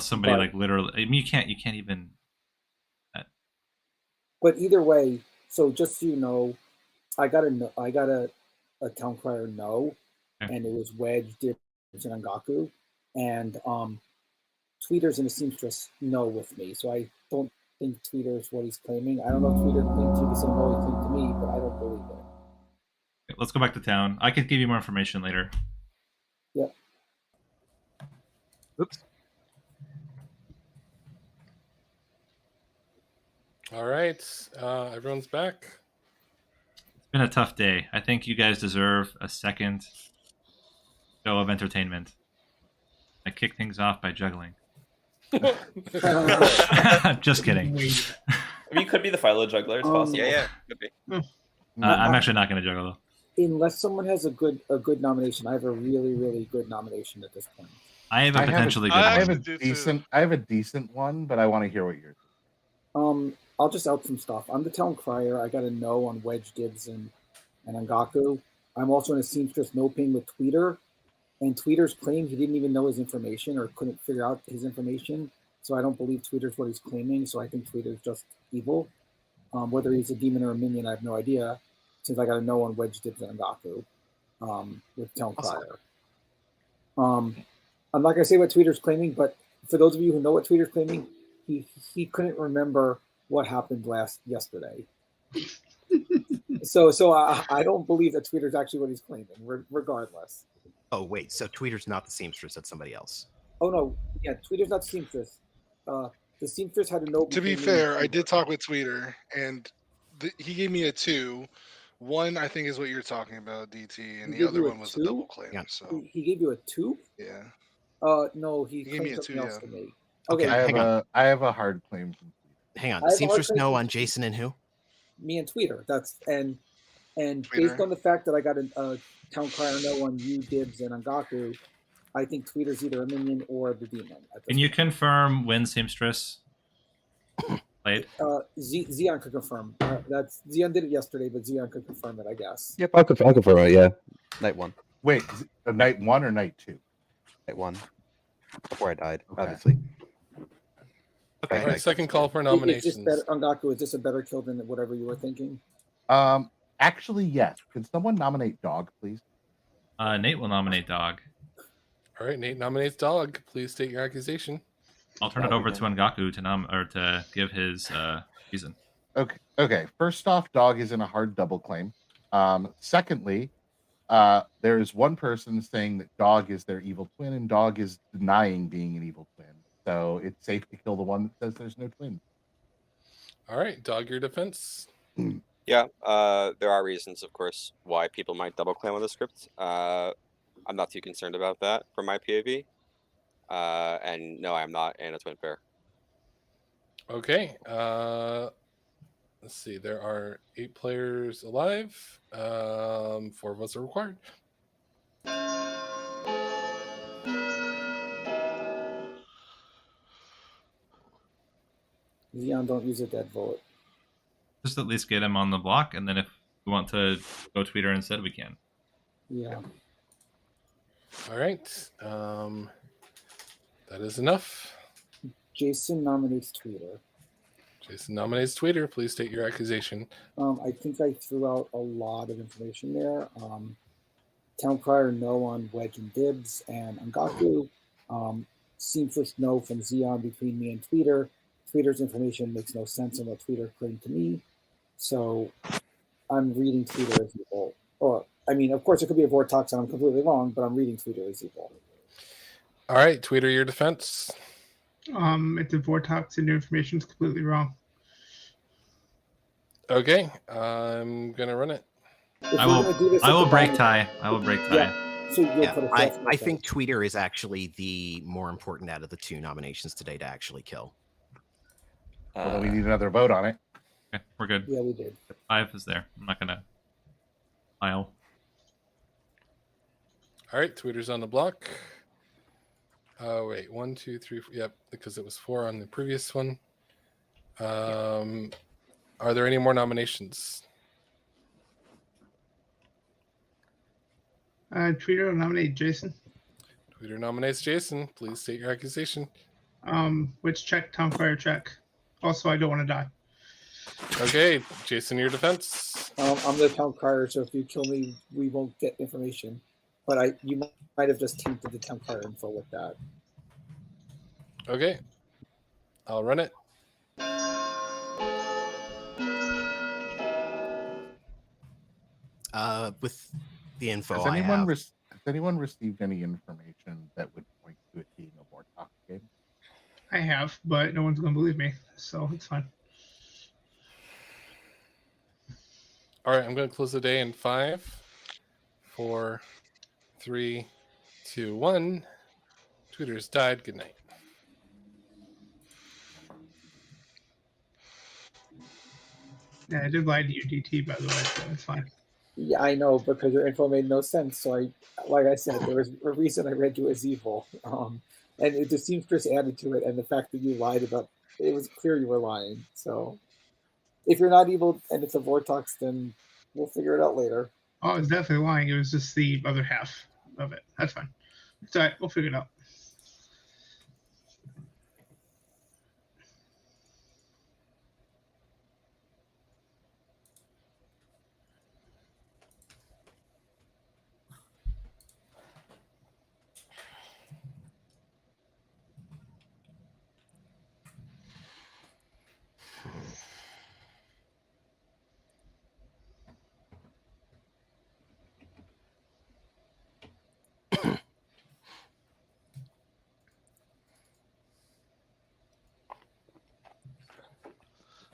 A: somebody like literally, I mean, you can't even.
B: But either way, so just so you know, I got a town crier no, and it was Wedge, Dibs, and Ngaku, and Tweeter's and a seamstress no with me. So I don't think Tweeter's what he's claiming. I don't know if Tweeter thinks he the same way he claimed to me, but I don't believe it.
A: Okay, let's go back to town. I could give you more information later.
B: Yep.
A: Oops.
C: All right, everyone's back.
A: It's been a tough day. I think you guys deserve a second show of entertainment. I kick things off by juggling. Just kidding.
F: I mean, you could be the Philo juggler. It's possible.
G: Yeah, could be.
A: I'm actually not going to juggle though.
B: Unless someone has a good nomination, I have a really, really good nomination at this point.
A: I have a potentially good one.
J: I have a decent one, but I want to hear what yours is.
B: I'll just out some stuff. I'm the town crier. I got a no on Wedge, Dibs, and Ngaku. I'm also in a seamstress no ping with Tweeter. And Tweeter's claim he didn't even know his information or couldn't figure out his information. So I don't believe Tweeter's what he's claiming. So I think Tweeter's just evil. Whether he's a demon or a minion, I have no idea. Since I got a no on Wedge, Dibs, and Ngaku with town crier. I'm not going to say what Tweeter's claiming, but for those of you who know what Tweeter's claiming, he couldn't remember what happened yesterday. So I don't believe that Tweeter's actually what he's claiming, regardless.
D: Oh wait, so Tweeter's not the seamstress; that's somebody else.
B: Oh no, yeah, Tweeter's not the seamstress. The seamstress had a no.
E: To be fair, I did talk with Tweeter, and he gave me a 2. 1, I think, is what you're talking about, DT, and the other one was a double claim.
B: Yeah.
E: So
B: he gave you a 2?
E: Yeah.
B: No, he
E: gave me a 2.
B: something else to me.
D: Okay, hang on.
J: I have a hard claim.
D: Hang on. Seamstress no on Jason and who?
B: Me and Tweeter. That's and
E: Tweeter.
B: Based on the fact that I got a town crier no on you, Dibs, and Ngaku, I think Tweeter's either a minion or the demon.
A: Can you confirm when seamstress played?
B: Xeon could confirm. Xeon did it yesterday, but Xeon could confirm it, I guess.
M: Yep, I'll confirm it. Yeah,
K: Night 1.
J: Wait, night 1 or night 2?
K: Night 1. Before I died, obviously.
C: Okay. All right, second call for nominations.
B: Ngaku, is this a better kill than whatever you were thinking?
J: Actually, yes. Could someone nominate Dog, please?
A: Nate will nominate Dog.
C: All right, Nate nominates Dog. Please state your accusation.
A: I'll turn it over to Ngaku to give his reason.
J: Okay. First off, dog is in a hard double claim. Secondly, there is one person saying that dog is their evil twin, and dog is denying being an evil twin. So it's safe to kill the one that says there's no twin.
C: All right, dog, your defense.
G: Yeah, there are reasons, of course, why people might double claim on the script. I'm not too concerned about that from my POV. And no, I'm not in a twin pair.
C: Okay. Let's see. There are 8 players alive. 4 votes are required.
B: Xeon, don't use a dead vote.
A: Just at least get him on the block, and then if we want to go tweeter instead, we can.
B: Yeah.
C: All right. That is enough.
B: Jason nominates tweeter.
C: Jason nominates tweeter. Please state your accusation.
B: I think I threw out a lot of information there. Town Crier no on Wedge and Dibs and Ngaku. Seamstress no from Xeon between me and Tweeter. Tweeter's information makes no sense in what Tweeter claimed to me. So I'm reading Tweeter as evil. Or, I mean, of course, it could be a Vortex and I'm completely wrong, but I'm reading Tweeter as evil.
C: All right, Tweeter, your defense.
H: It's a Vortex and your information is completely wrong.
C: Okay, I'm gonna run it.
A: I will break tie. I will break tie.
B: Yeah. So
D: I think Tweeter is actually the more important out of the 2 nominations today to actually kill.
J: Well, we need another vote on it.
A: Okay, we're good.
B: Yeah, we did.
A: 5 is there. I'm not gonna file.
C: All right, Tweeter's on the block. Oh wait, 1, 2, 3, 4. Yep, because it was 4 on the previous one. Are there any more nominations?
H: Tweeter will nominate Jason.
C: Tweeter nominates Jason. Please state your accusation.
H: Which check? Town Crier check. Also, I don't want to die.
C: Okay, Jason, your defense.
B: I'm the Town Crier, so if you kill me, we won't get information. But you might have just tainted the Town Crier info with that.
C: Okay, I'll run it.
D: With the info
J: Has
D: I have.
J: Has anyone received any information that would point to it being a Vortex game?
H: I have, but no one's going to believe me, so it's fine.
C: All right, I'm going to close the day in 5, 4, 3, 2, 1. Tweeter's died. Good night.
H: Yeah, I did lie to you, DT, by the way, so it's fine.
B: Yeah, I know, because your info made no sense. So like I said, there was a reason I read you as evil. And it just seems Chris added to it, and the fact that you lied about it was clear you were lying. So if you're not evil and it's a Vortex, then we'll figure it out later.
H: Oh, I was definitely lying. It was just the other half of it. That's fine. It's all right. We'll figure it out.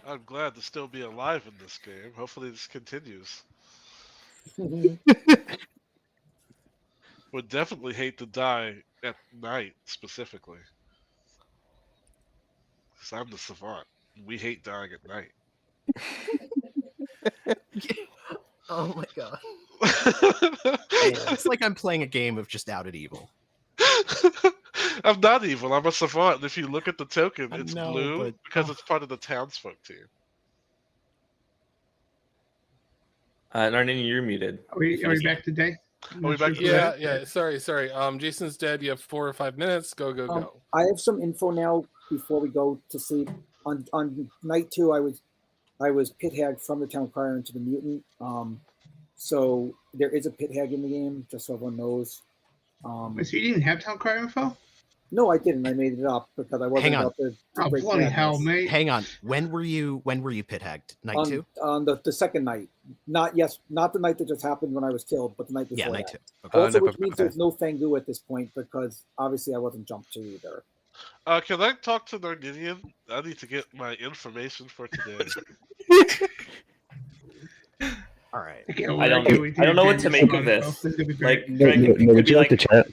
I: I'm glad to still be alive in this game. Hopefully this continues. Would definitely hate to die at night, specifically. Because I'm the savant. We hate dying at night.
D: Oh my god. It's like I'm playing a game of just outed evil.
I: I'm not evil. I'm a savant. And if you look at the token, it's blue
D: but,
I: because it's part of the townsfolk team.
F: Narnini, you're muted.
H: Are we back today?
I: Are we back?
C: Yeah. Sorry. Jason's dead. You have 4 or 5 minutes. Go.
B: I have some info now before we go to sleep. On night 2, I was pit hag from the Town Crier into the mutant. So there is a pit hag in the game, just so everyone knows.
H: So you didn't have Town Crier info?
B: No, I didn't. I made it up because I wasn't
D: Hang on.
B: about to
H: Oh,
B: break
H: bloody hell,
B: madness.
H: mate.
D: Hang on. When were you pit hagged? Night 2?
B: On the second night. Not the night that just happened when I was killed, but the night before.
D: Yeah, night
B: that.
D: 2. Okay.
B: Also,
K: no,
B: which means
K: okay.
B: there's no Fangu at this point because obviously I wasn't jumped to either.
I: Can I talk to Nardinian? I need to get my information for today.
D: All right.
F: I don't know what to make of this. Like,
M: Would you like to chat?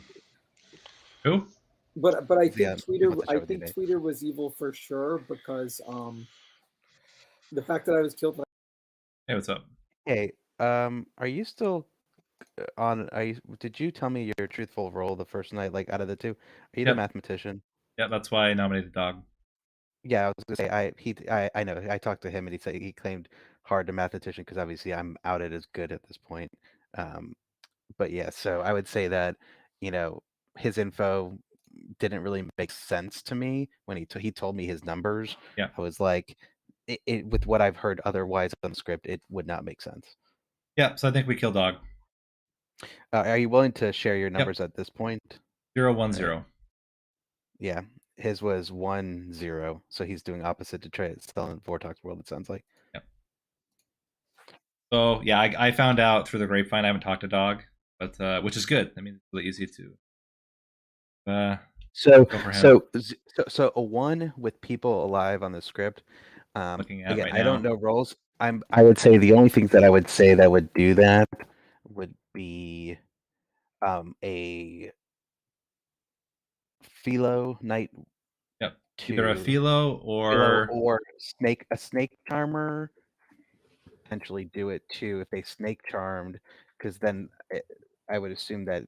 A: Who?
B: But I think
K: Yeah,
B: Tweeter was evil for sure because the fact that I was killed.
A: Hey, what's up?
K: Hey, are you still on? Did you tell me your truthful role the first night, like out of the two? Are you the
A: Yep.
K: mathematician?
A: Yeah, that's why I nominated Dog.
K: Yeah, I was gonna say I know. I talked to him and he said he claimed hard to mathematician because obviously I'm outed as good at this point. But yeah, so I would say that his info didn't really make sense to me when he told me his numbers.
A: Yeah,
K: I was like, with what I've heard otherwise on the script, it would not make sense.
A: Yeah, so I think we kill Dog.
K: Are you willing to share your numbers at this point?
A: 0-1-0.
K: Yeah, his was 1-0, so he's doing opposite to Trey. It's still in Vortox world. It sounds like.
A: Yep. So yeah, I found out through the grapevine. I haven't talked to Dog, but which is good. I mean, it's really easy to.
M: So
K: a 1 with people alive on the script.
A: Looking at
K: again,
A: right
K: I don't
A: now.
K: know roles. I would say the only things that I would say that would do that would be a Philo Knight.
A: Yep. Either a Philo
K: or a snake charmer. Potentially do it too if they snake charmed, because then I would assume that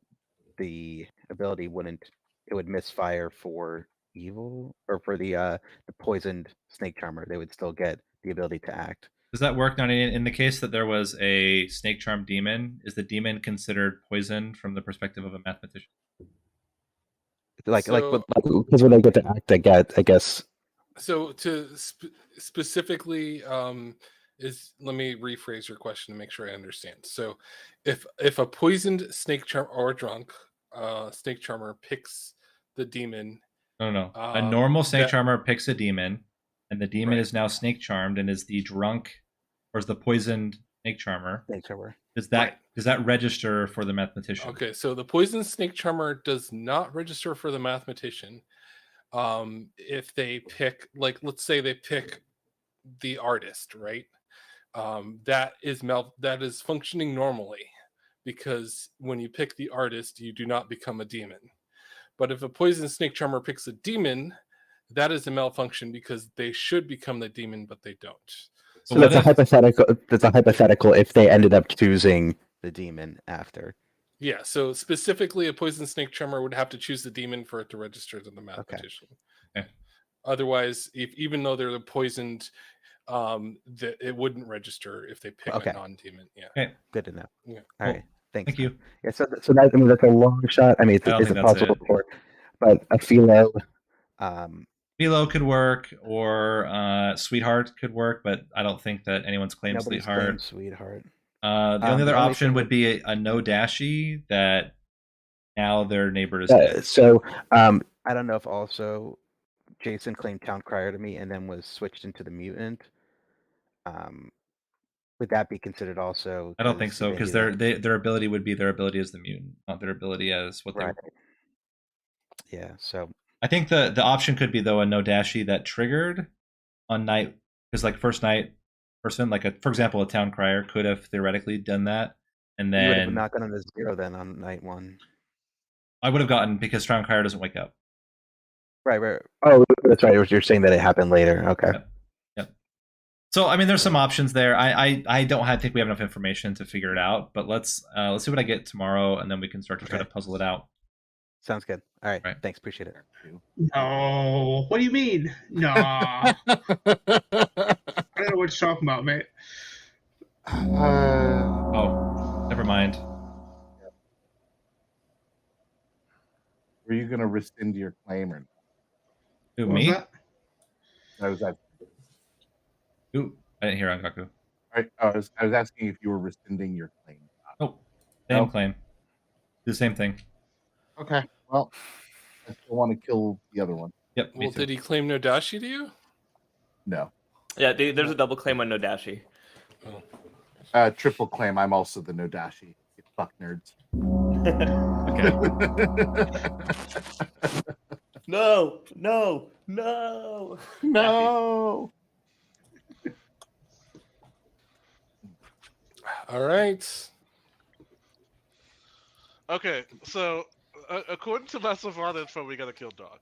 K: the ability would misfire for evil or for the poisoned snake charmer. They would still get the ability to act.
A: Does that work? Now, in the case that there was a snake charm demon, is the demon considered poison from the perspective of a mathematician?
M: Because when they get to act, I guess.
C: So to specifically, let me rephrase your question to make sure I understand. So, if a poisoned snake charmer or a drunk snake charmer picks the demon,
A: No. A normal snake charmer picks a demon, and the demon is now snake charmed, and is the drunk or is the poisoned snake charmer. Does that register for the mathematician?
C: Okay, so the poisoned snake charmer does not register for the mathematician. If they pick, like, let's say they pick the artist, right? That is functioning normally, because when you pick the artist, you do not become a demon. But if a poison snake charmer picks a demon, that is a malfunction because they should become the demon, but they don't.
M: So that's a hypothetical. That's a hypothetical if they ended up choosing
K: the demon after.
C: Yeah, so specifically, a poison snake charmer would have to choose the demon for it to register to the mathematician.
A: Okay.
C: Otherwise, if they're the poisoned, it wouldn't register if they pick a non-demon. Yeah.
A: Okay.
K: Good to know.
C: Yeah.
K: All right. Thanks.
A: Thank you.
M: Yeah. So that's a long shot. I mean, it's a possible report, but a Philo.
A: Philo could work, or Sweetheart could work, but I don't think that anyone's claimed
K: Nobody's
A: Sweetheart.
K: claimed Sweetheart.
A: The only other option would be a no Dashi that now their neighbor is dead.
M: So
K: I don't know if also Jason claimed Town Crier to me and then was switched into the mutant. Would that be considered also?
A: I don't think so, because their ability would be their ability as the mutant, not their ability as what they were.
K: Yeah, so
A: I think the option could be, though, a no Dashi that triggered on night, because like first night person, like for example, a Town Crier could have theoretically done that, and then
K: you would have not gotten a 0 then on night 1.
A: I would have gotten, because Town Crier doesn't wake up.
K: Right.
M: Oh, that's right. You're saying that it happened later. Okay.
A: Yep. So I mean, there's some options there. I don't think we have enough information to figure it out, but let's see what I get tomorrow, and then we can start to try to puzzle it out.
K: Sounds good. All right. Thanks. Appreciate it.
H: No. What do you mean? No. I don't know what you're talking about, mate.
A: Oh, never mind.
J: Were you going to rescind your claim or not?
A: Who, me?
J: I was asking.
A: Ooh, I didn't hear Angaku.
J: I was asking if you were rescinding your claim.
A: Oh, same claim. Do the same thing.
J: Okay. Well, I still want to kill the other one.
A: Yep.
C: Well, did he claim Nodashi to you?
J: No.
F: Yeah, there's a double claim on Nodashi.
J: Triple claim. I'm also the Nodashi. You fuck nerds.
F: Okay. No.
C: All right.
I: Okay, so according to Massive Art info, we gotta kill dog.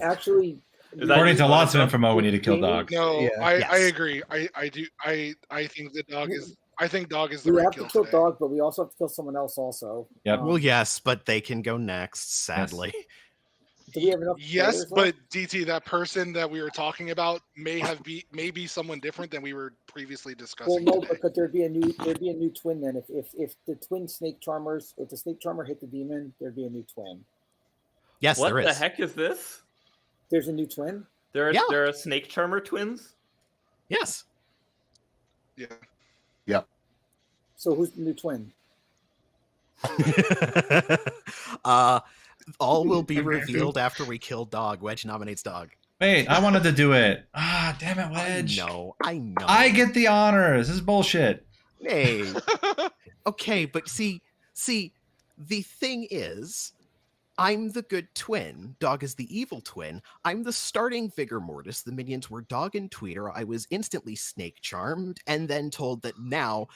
B: Actually,
A: According to lots of info, we need to kill dog.
E: No,
H: Yeah.
E: I agree. I do. I think the dog is. I think dog is the
B: we
E: right
B: have
E: kill
B: to kill
E: today.
B: dog, but we also have to kill someone else also.
A: Yep.
D: Well, yes, but they can go next, sadly.
B: Do we have enough?
E: Yes,
B: players
E: but
B: left?
E: DT, that person that we were talking about may be someone different than we were previously
B: Well,
E: discussing.
B: no,
E: today.
B: because there'd be a new twin then. If the twin snake charmers, if the snake charmer hit the demon, there'd be a new twin.
D: Yes,
F: What
D: there
F: the
D: is.
F: heck is this?
B: There's a new twin.
F: There
D: Yeah.
F: are snake charmer twins.
D: Yes.
E: Yeah.
B: So who's the new twin?
D: All will be revealed after we kill dog. Wedge nominates dog.
A: Wait, I wanted to do it. Ah, damn it, Wedge.
D: I know.
A: I get the honors. This is bullshit.
D: Hey. Okay, but see, the thing is, I'm the good twin. Dog is the evil twin. I'm the starting Vigor Mortis. The minions were Dog and Tweeter. I was instantly snake charmed and then told that now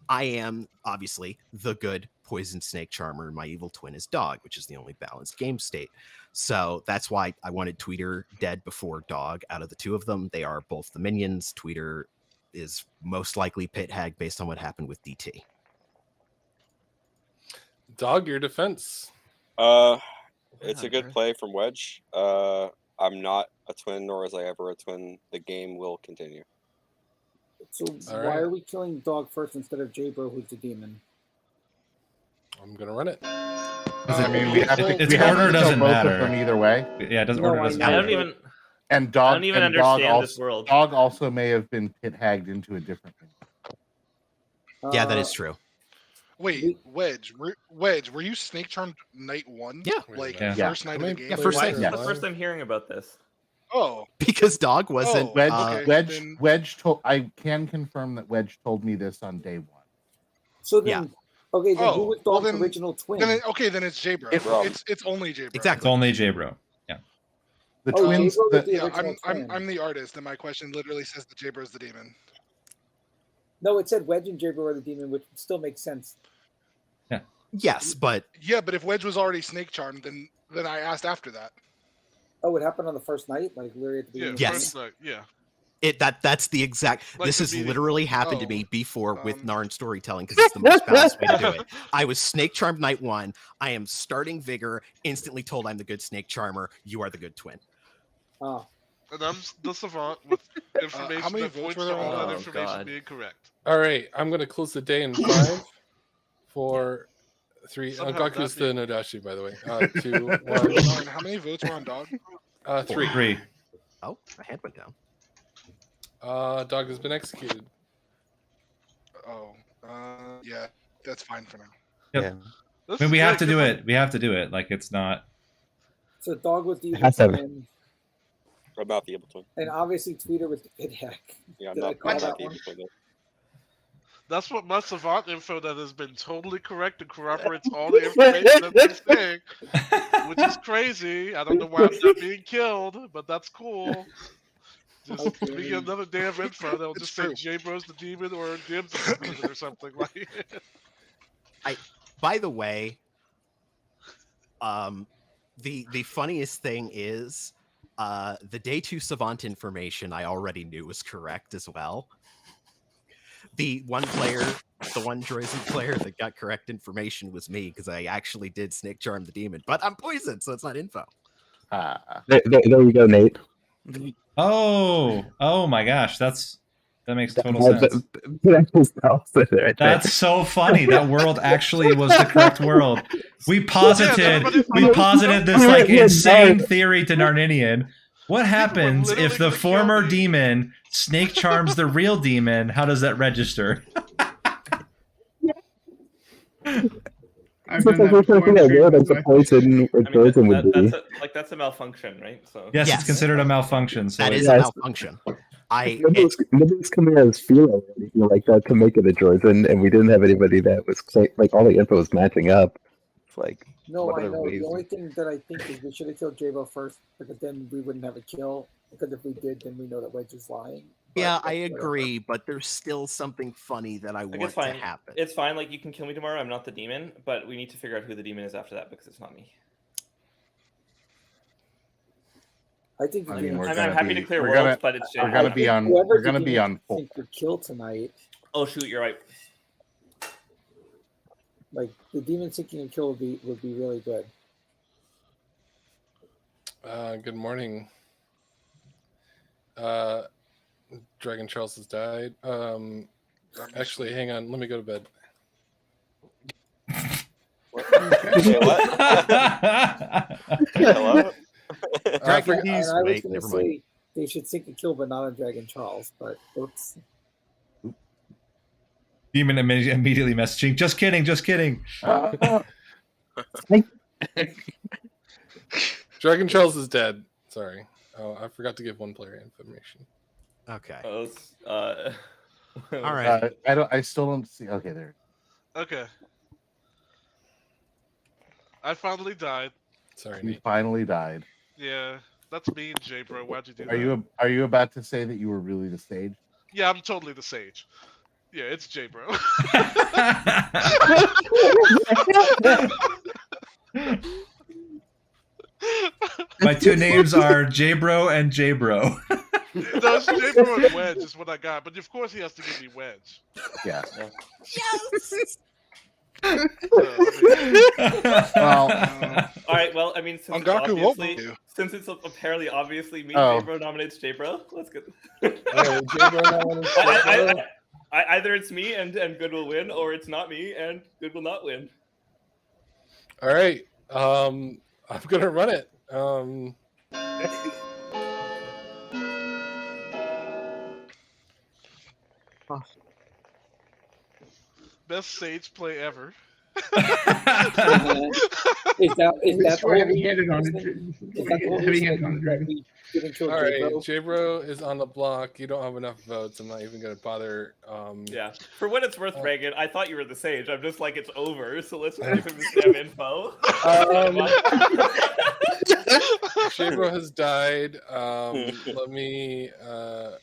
D: I am obviously the good poison snake charmer. And my evil twin is Dog, which is the only balanced game state. So that's why I wanted Tweeter dead before Dog. Out of the two of them, they are both the minions. Tweeter is most likely Pit Hag based on what happened with DT.
C: Dog, your defense.
G: It's a good play from Wedge. I'm not a twin, nor was I ever a twin. The game will continue.
B: So
C: All
B: why
C: right.
B: are we killing dog first instead of J-Bro, who's the demon?
C: I'm gonna run it.
J: I mean, we have to.
A: Its
J: we have
A: order
J: to kill
A: doesn't
J: both
A: matter.
J: of them either way.
A: Yeah, it doesn't
B: No,
A: order
B: I
A: doesn't
B: know.
F: I
A: matter.
F: don't even.
J: And dog.
F: I don't even
J: and dog
F: understand
J: also,
F: this world.
J: Dog also may have been pit hagged into a different.
D: Yeah, that is true.
E: Wait, Wedge, were you snake charmed night one?
D: Yeah.
E: Like
A: Yeah.
E: first night of the game.
D: Yeah, first
F: Why
D: night.
F: is this the first I'm hearing about this?
E: Oh,
D: Because Dog wasn't.
E: Oh,
J: Wedge,
E: okay,
J: Wedge,
E: then-
J: Wedge told. I can confirm that Wedge told me this on day one.
B: So then,
D: Yeah.
B: okay, then who
E: Oh,
B: was
E: well
B: dog's
E: then-
B: original twin?
E: then then it's J-Bro.
J: It-
E: It's only J-Bro.
A: It's
D: Exactly.
A: only J-Bro. Yeah.
J: The
B: Oh,
J: twins.
B: J-Bro was
J: The,
B: the
E: Yeah,
B: original twin.
E: I'm the artist, and my question literally says that J-Bro's the demon.
B: No, it said Wedge and J-Bro are the demon, which still makes sense.
D: Yes, but
E: Yeah, but if Wedge was already snake charmed, then I asked after that.
B: Oh, it happened on the first night, like literally at the
I: Yeah,
B: beginning.
D: Yes.
I: first night, yeah.
D: that's the exact.
I: Like
D: this
I: the
D: has
I: meeting.
D: literally happened to
E: Oh,
D: me before with
E: um,
D: Narn storytelling because it's the most balanced way to do it. I was snake charmed night one. I am starting Vigor. Instantly told I'm the good snake charmer. You are the good twin.
B: Oh,
I: And I'm the savant with information
E: how many
I: that
E: votes
I: points
E: were
I: to
E: there
I: all
E: on
I: that
F: that?
I: information
F: Oh, God.
I: being correct.
C: All right, I'm gonna close the day in 5, 4, 3.
I: Somehow
C: Gaku's
I: that
C: the Nodashi, by the way. 2, 1,
E: Darn, how many votes were on dog?
C: 3.
A: 3.
D: Oh, my hand went down.
C: Dog has been executed.
E: Oh, yeah, that's fine for now.
A: Yep.
K: Yeah.
I: This
A: I mean, we
I: is
A: have
I: great
A: to do
I: 'cause
A: it. We have to do it. Like, it's not.
B: so dog was the evil
M: Has to have-
B: twin,
G: I'm not the evil twin.
B: and obviously Tweeter was the pit hack.
G: Yeah, I'm
B: Did I
G: not,
B: call
G: I'm
B: that
G: not the
B: one?
G: evil twin. Though.
I: That's what my savant info that has been totally correct and corroborates all the information that they're saying, which is crazy. I don't know why I'm not being killed, but that's cool. Just
B: Okay.
I: give me another damn info that'll
E: It's
I: just say
E: true.
I: J-Bro's the demon or Dibs is the demon or something like.
D: By the way, the funniest thing is the day 2 savant information I already knew was correct as well. The one Droizen player that got correct information was me because I actually did snake charm the demon, but I'm poisoned, so it's not info.
M: There you go, Nate.
A: Oh my gosh, that makes total sense.
M: Right
A: That's so funny. That world actually was the correct world. We posited this like insane theory to Narninian. What happens if the former demon snake charms the real demon? How does that register?
H: I I've done that before in stream, by the way.
M: Poison or poison would be.
F: That's a malfunction, right? So
A: Yes, it's considered a malfunction. So
D: that is a malfunction.
M: Nobody's coming out as Philo or anything like that to make it a droid, and we didn't have anybody that was like all the info was matching up. It's like
B: No, I know. The only thing that I think is we should have killed J-Bo first, because then we wouldn't have a kill. Because if we did, then we know that Wedge is lying.
D: Yeah, I agree, but there's still something funny that I want to happen.
F: It's fine. Like, you can kill me tomorrow. I'm not the demon, but we need to figure out who the demon is after that because it's not me.
B: I think
F: I'm happy to clear worlds, but it's
J: we're gonna be on. We're gonna be on full.
B: Think for kill tonight.
F: Oh shoot, you're right.
B: Like the demon sinking and kill would be really good.
C: Good morning. Dragon Charles has died. Actually, hang on. Let me go to bed.
G: Okay, what? Hello?
B: I was going to say they should sink and kill, but not on Dragon Charles. But oops.
A: Demon immediately messaging. Just kidding. Just kidding.
C: Dragon Charles is dead. Sorry. Oh, I forgot to give one player information.
D: Okay.
F: All
D: right.
J: I still don't see. Okay, there.
I: Okay. I finally died.
C: Sorry,
J: You
C: Nate.
J: finally died.
I: Yeah, that's mean, J bro. Why'd you do
J: Are
I: that?
J: Are you about to say that you were really the sage?
I: Yeah, I'm totally the sage. Yeah, it's J bro.
A: My two names are J-Bro and J-Bro.
I: No, it's J bro and Wedge is what I got, but of course he has to give me Wedge.
J: Yeah.
D: Yes.
F: All right. Well, I mean, since it's apparently obviously me, J-Bro nominates J-Bro. Let's go. Either it's me and good will win, or it's not me and good will not win.
C: All right. I'm gonna run it.
I: Best sage play ever.
B: Is that
H: heavy-handed on it? Heavy-handed on the dragon.
C: All right, J-Bro is on the block. You don't have enough votes. I'm not even gonna bother.
F: Yeah. For what it's worth, Reagan, I thought you were the sage. I'm just like, it's over, so let's just give him this damn info.
C: J-Bro has died. Let me.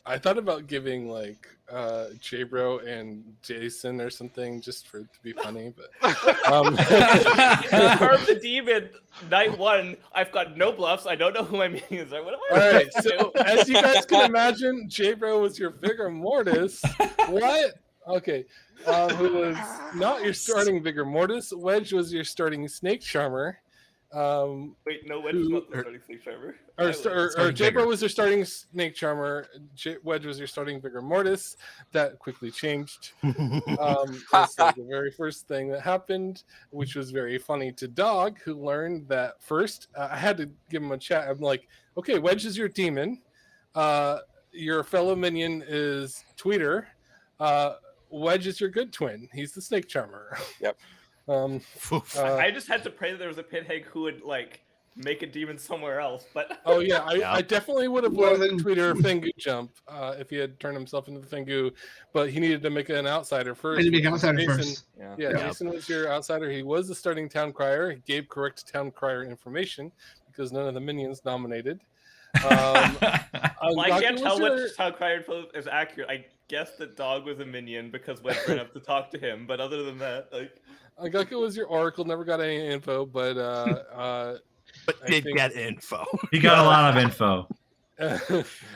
C: I thought about giving like J-Bro and Jason or something just to be funny, but.
F: Carve the demon, night one. I've got no bluffs. I don't know who my meeting is. What am I?
C: All right. So as you guys can imagine, J-Bro was your vigor mortis. What? Okay. Who was not your starting vigor mortis? Wedge was your starting snake charmer.
F: Wait, no, Wedge is not the starting snake charmer.
C: Or J-Bro was your starting snake charmer. Wedge was your starting vigor mortis. That quickly changed. That's the very first thing that happened, which was very funny to Dog, who learned that first. I had to give him a chat. I'm like, okay, Wedge is your demon. Your fellow minion is Tweeter. Wedge is your good twin. He's the snake charmer.
G: Yep.
F: I just had to pray that there was a pit hag who would like make a demon somewhere else. But
C: oh yeah, I definitely would have let Tweeter Fengu jump if he had turned himself into the Fengu, but he needed to make an outsider first. Jason was your outsider. He was the starting town crier. He gave correct town crier information because none of the minions nominated.
F: I can't tell which town crier info is accurate. I guess that Dog was a minion because Wedge ran up to talk to him. But other than that, like.
C: Agaka was your oracle, never got any info, but
D: did get info.
A: He got a lot of info.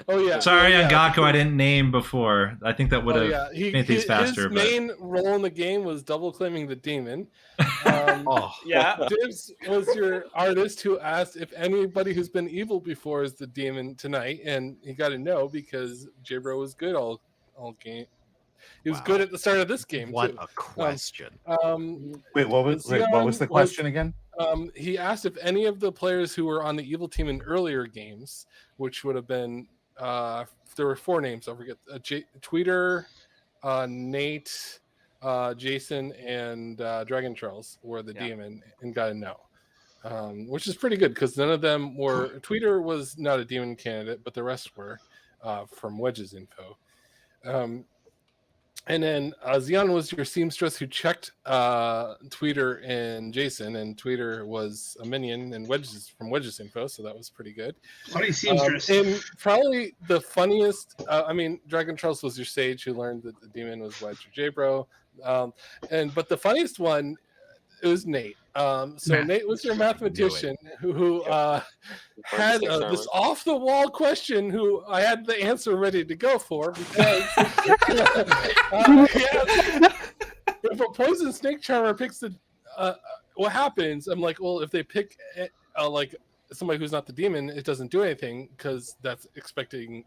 C: Oh yeah.
A: Sorry, Angaku, I didn't name before. I think that would have made things faster.
C: His main role in the game was double claiming the demon. Dibs was your artist who asked if anybody who's been evil before is the demon tonight, and he got a no because J-Bro was good all game. He was good at the start of this game.
D: What
C: too.
D: A question!
J: What was the question again?
C: He asked if any of the players who were on the evil team in earlier games, which would have been there were 4 names. I forget. Tweeter, Nate, Jason and Dragon Charles were the demon and got a no. Which is pretty good because none of them were. Tweeter was not a demon candidate, but the rest were from Wedge's info. And then Xeon was your seamstress who checked Tweeter and Jason, and Tweeter was a minion and from Wedge's info, so that was pretty good.
H: Funny seamstress.
C: And probably the funniest, Dragon Charles was your sage who learned that the demon was Wedge or J-Bro. But the funniest one, it was Nate. Nate was your mathematician who had this off-the-wall question who I had the answer ready to go for because if a poison snake charmer picks what happens? I'm like, well, if they pick like somebody who's not the demon, it doesn't do anything because that's expected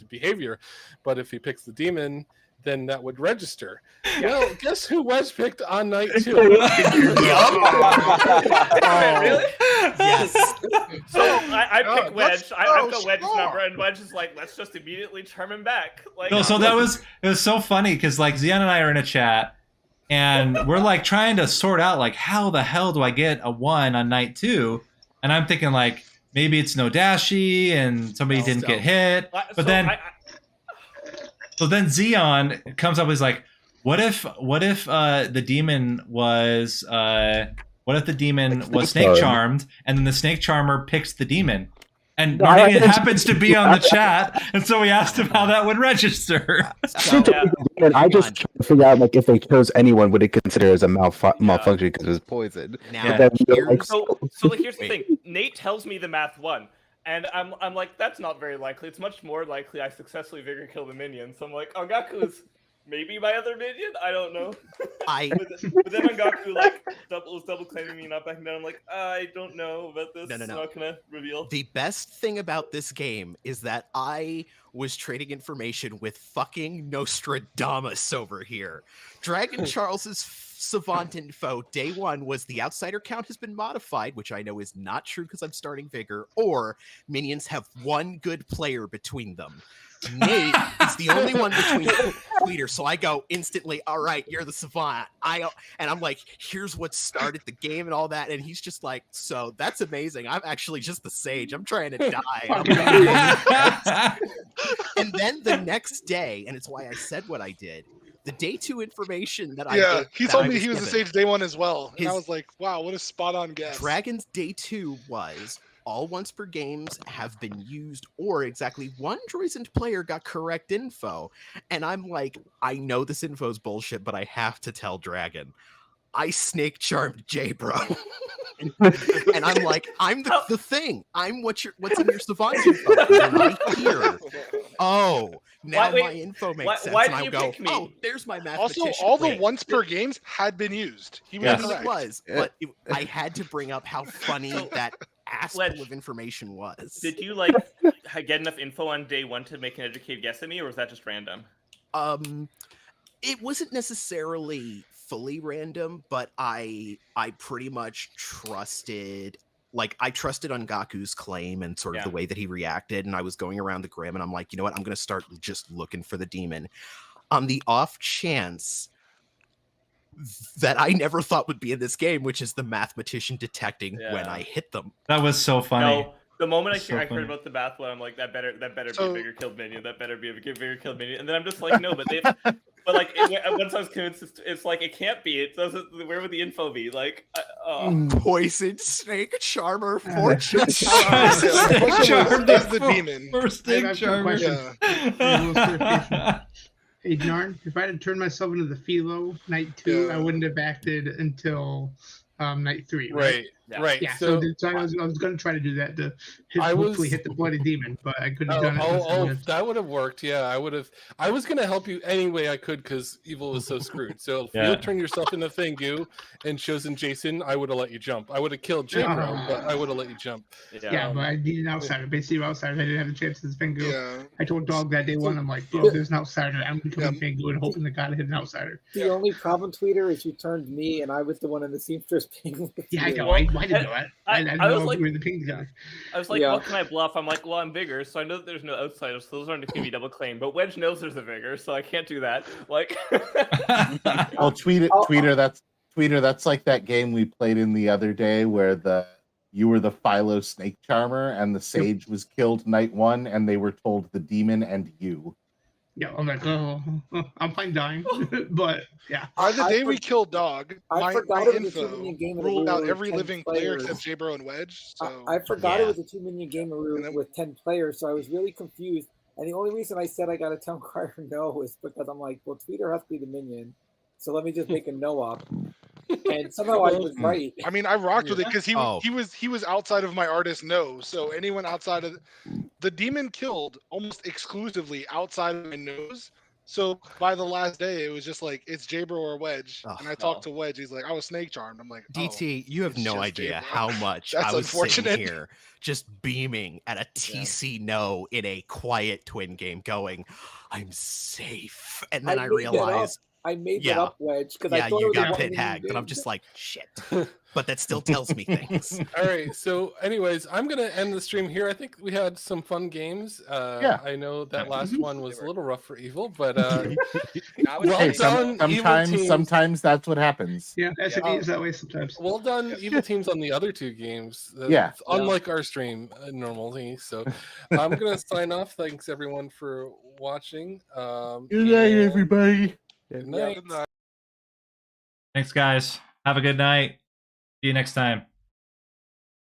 C: behavior. But if he picks the demon, then that would register. Well, guess who Wedge picked on night 2?
F: Really? Yes. So I picked Wedge. I've got Wedge's number, and Wedge is like, let's just immediately charm him back. Like,
A: No, so it was so funny because like Zion and I are in a chat, and we're like trying to sort out like how the hell do I get a 1 on night 2, and I'm thinking like maybe it's no Dashi and somebody didn't get hit, but So then Xeon comes up and is like, what if the demon was snake charmed and then the snake charmer picks the demon? And Narnigan happens to be on the chat, and so we asked him how that would register.
M: And I just tried to figure out like if they chose anyone, would it consider as a malfunction because it was poison?
F: So here's the thing. Nate tells me the math 1. And I'm like, that's not very likely. It's much more likely I successfully vigor kill the minion. So I'm like, Angaku is maybe my other minion? I don't know. But then Angaku was double claiming me, not backing down. I'm like, I don't know about this. No. Not gonna reveal.
D: The best thing about this game is that I was trading information with fucking Nostradamus over here. Dragon Charles's savant info day 1 was the outsider count has been modified, which I know is not true because I'm starting vigor, or minions have 1 good player between them. Nate is the only one between Tweeter, so I go instantly, all right, you're the savant. And I'm like, here's what started the game and all that, and he's just like, so that's amazing. I'm actually just the sage. I'm trying to die. And then the next day, and it's why I said what I did, the day 2 information that
E: he told me he was the sage day 1 as well. And I was like, wow, what a spot on guess.
D: Dragon's day 2 was all once per games have been used, or exactly 1 Droidsend player got correct info. And I'm like, I know this info is bullshit, but I have to tell Dragon. I snake charmed J-Bro. And I'm like, I'm the thing. I'm what's in your savant info. And I hear, now my info makes sense.
F: Why
D: and
F: did
D: I
F: you
D: go,
F: pick me?
D: There's my mathematician.
E: Also, all the once per games had been used. He was correct.
D: It was, but I had to bring up how funny that asshole of information was.
F: Did you get enough info on day 1 to make an educated guess at me, or was that just random?
D: It wasn't necessarily fully random, but I pretty much trusted. I trusted Angaku's claim and sort of the way that he reacted, and I was going around the Grim, and I'm like, you know what? I'm going to start just looking for the demon. On the off chance that I never thought would be in this game, which is the mathematician detecting when I hit them.
A: That was so funny.
F: No, the moment I heard about the math one, I'm like, that better be a bigger killed minion. That better be a bigger killed minion. And then I'm just like, no, but they've. But once I was convinced, it's like it can't be. It doesn't. Where would the info be?
D: Poison snake charmer, fortune
E: charmer. That's the demon.
H: First snake charmer. Hey, Narn, if I had turned myself into the Philo night 2, I wouldn't have acted until night 3. Right. Yeah. So I was going to try to do that to hopefully hit the bloody demon, but I couldn't have done it.
C: That would have worked. Yeah, I would have. I was going to help you any way I could because Evil was so screwed. So if you turn yourself into Thingu and chosen Jason, I would have let you jump. I would have killed J-Bro, but I would have let you jump.
H: Yeah, but I needed an outsider. Basically, outsider. I didn't have a chance as Thingu. Yeah. I told Dog that day 1, I'm like, there's an outsider. I'm becoming Thingu and hoping that God hit an outsider.
B: The only problem, Tweeter, is you turned me and I was the one in the seamstress ping.
H: Yeah, I know. I didn't know that. I didn't know we were in the ping together.
F: I was like, what can I bluff? I'm like, well, I'm bigger, so I know that there's no outsiders, so those aren't going to be double claim. But Wedge knows there's a vigor, so I can't do that. Like,
J: well, Tweeter. That's like that game we played in the other day where you were the Philo Snake Charmer and the Sage was killed night 1, and they were told the demon and you.
H: Yeah, I'm like, I'm fine dying, but yeah.
E: The day we killed Dog, my info
B: game
E: ruled out every
B: 10
E: living player except J-Bro and Wedge. So
B: I forgot it was a 2-minion game with 10 players, so I was really confused. And the only reason I said I got a town crier no was because I'm like, well, Tweeter has to be the minion, so let me just make a no up. And somehow I was right.
E: I mean, I rocked with it because he was outside of my artist no. So anyone outside of the demon killed almost exclusively outside of my nose. So by the last day, it was just like it's J-Bro or Wedge, and I talked to Wedge. He's like, I was snake charmed. I'm like,
D: DT, you have no idea how much I was sitting here just beaming at a TC no in a quiet twin game, going, I'm safe, and then I realized.
B: I made it up, Wedge, because I thought
D: you
B: it was
D: got pit hacked, and I'm just like, shit. But that still tells me things.
C: All right. So, anyways, I'm gonna end the stream here. I think we had some fun games. I know that last one was a little rough for Evil, but
J: sometimes that's what happens.
H: Yeah, SME is that way sometimes.
C: Well done, Evil teams on the other 2 games. Unlike our stream normally. So, I'm gonna sign off. Thanks everyone for watching.
J: Good night, everybody.
C: Good night.
A: Thanks, guys. Have a good night. See you next time.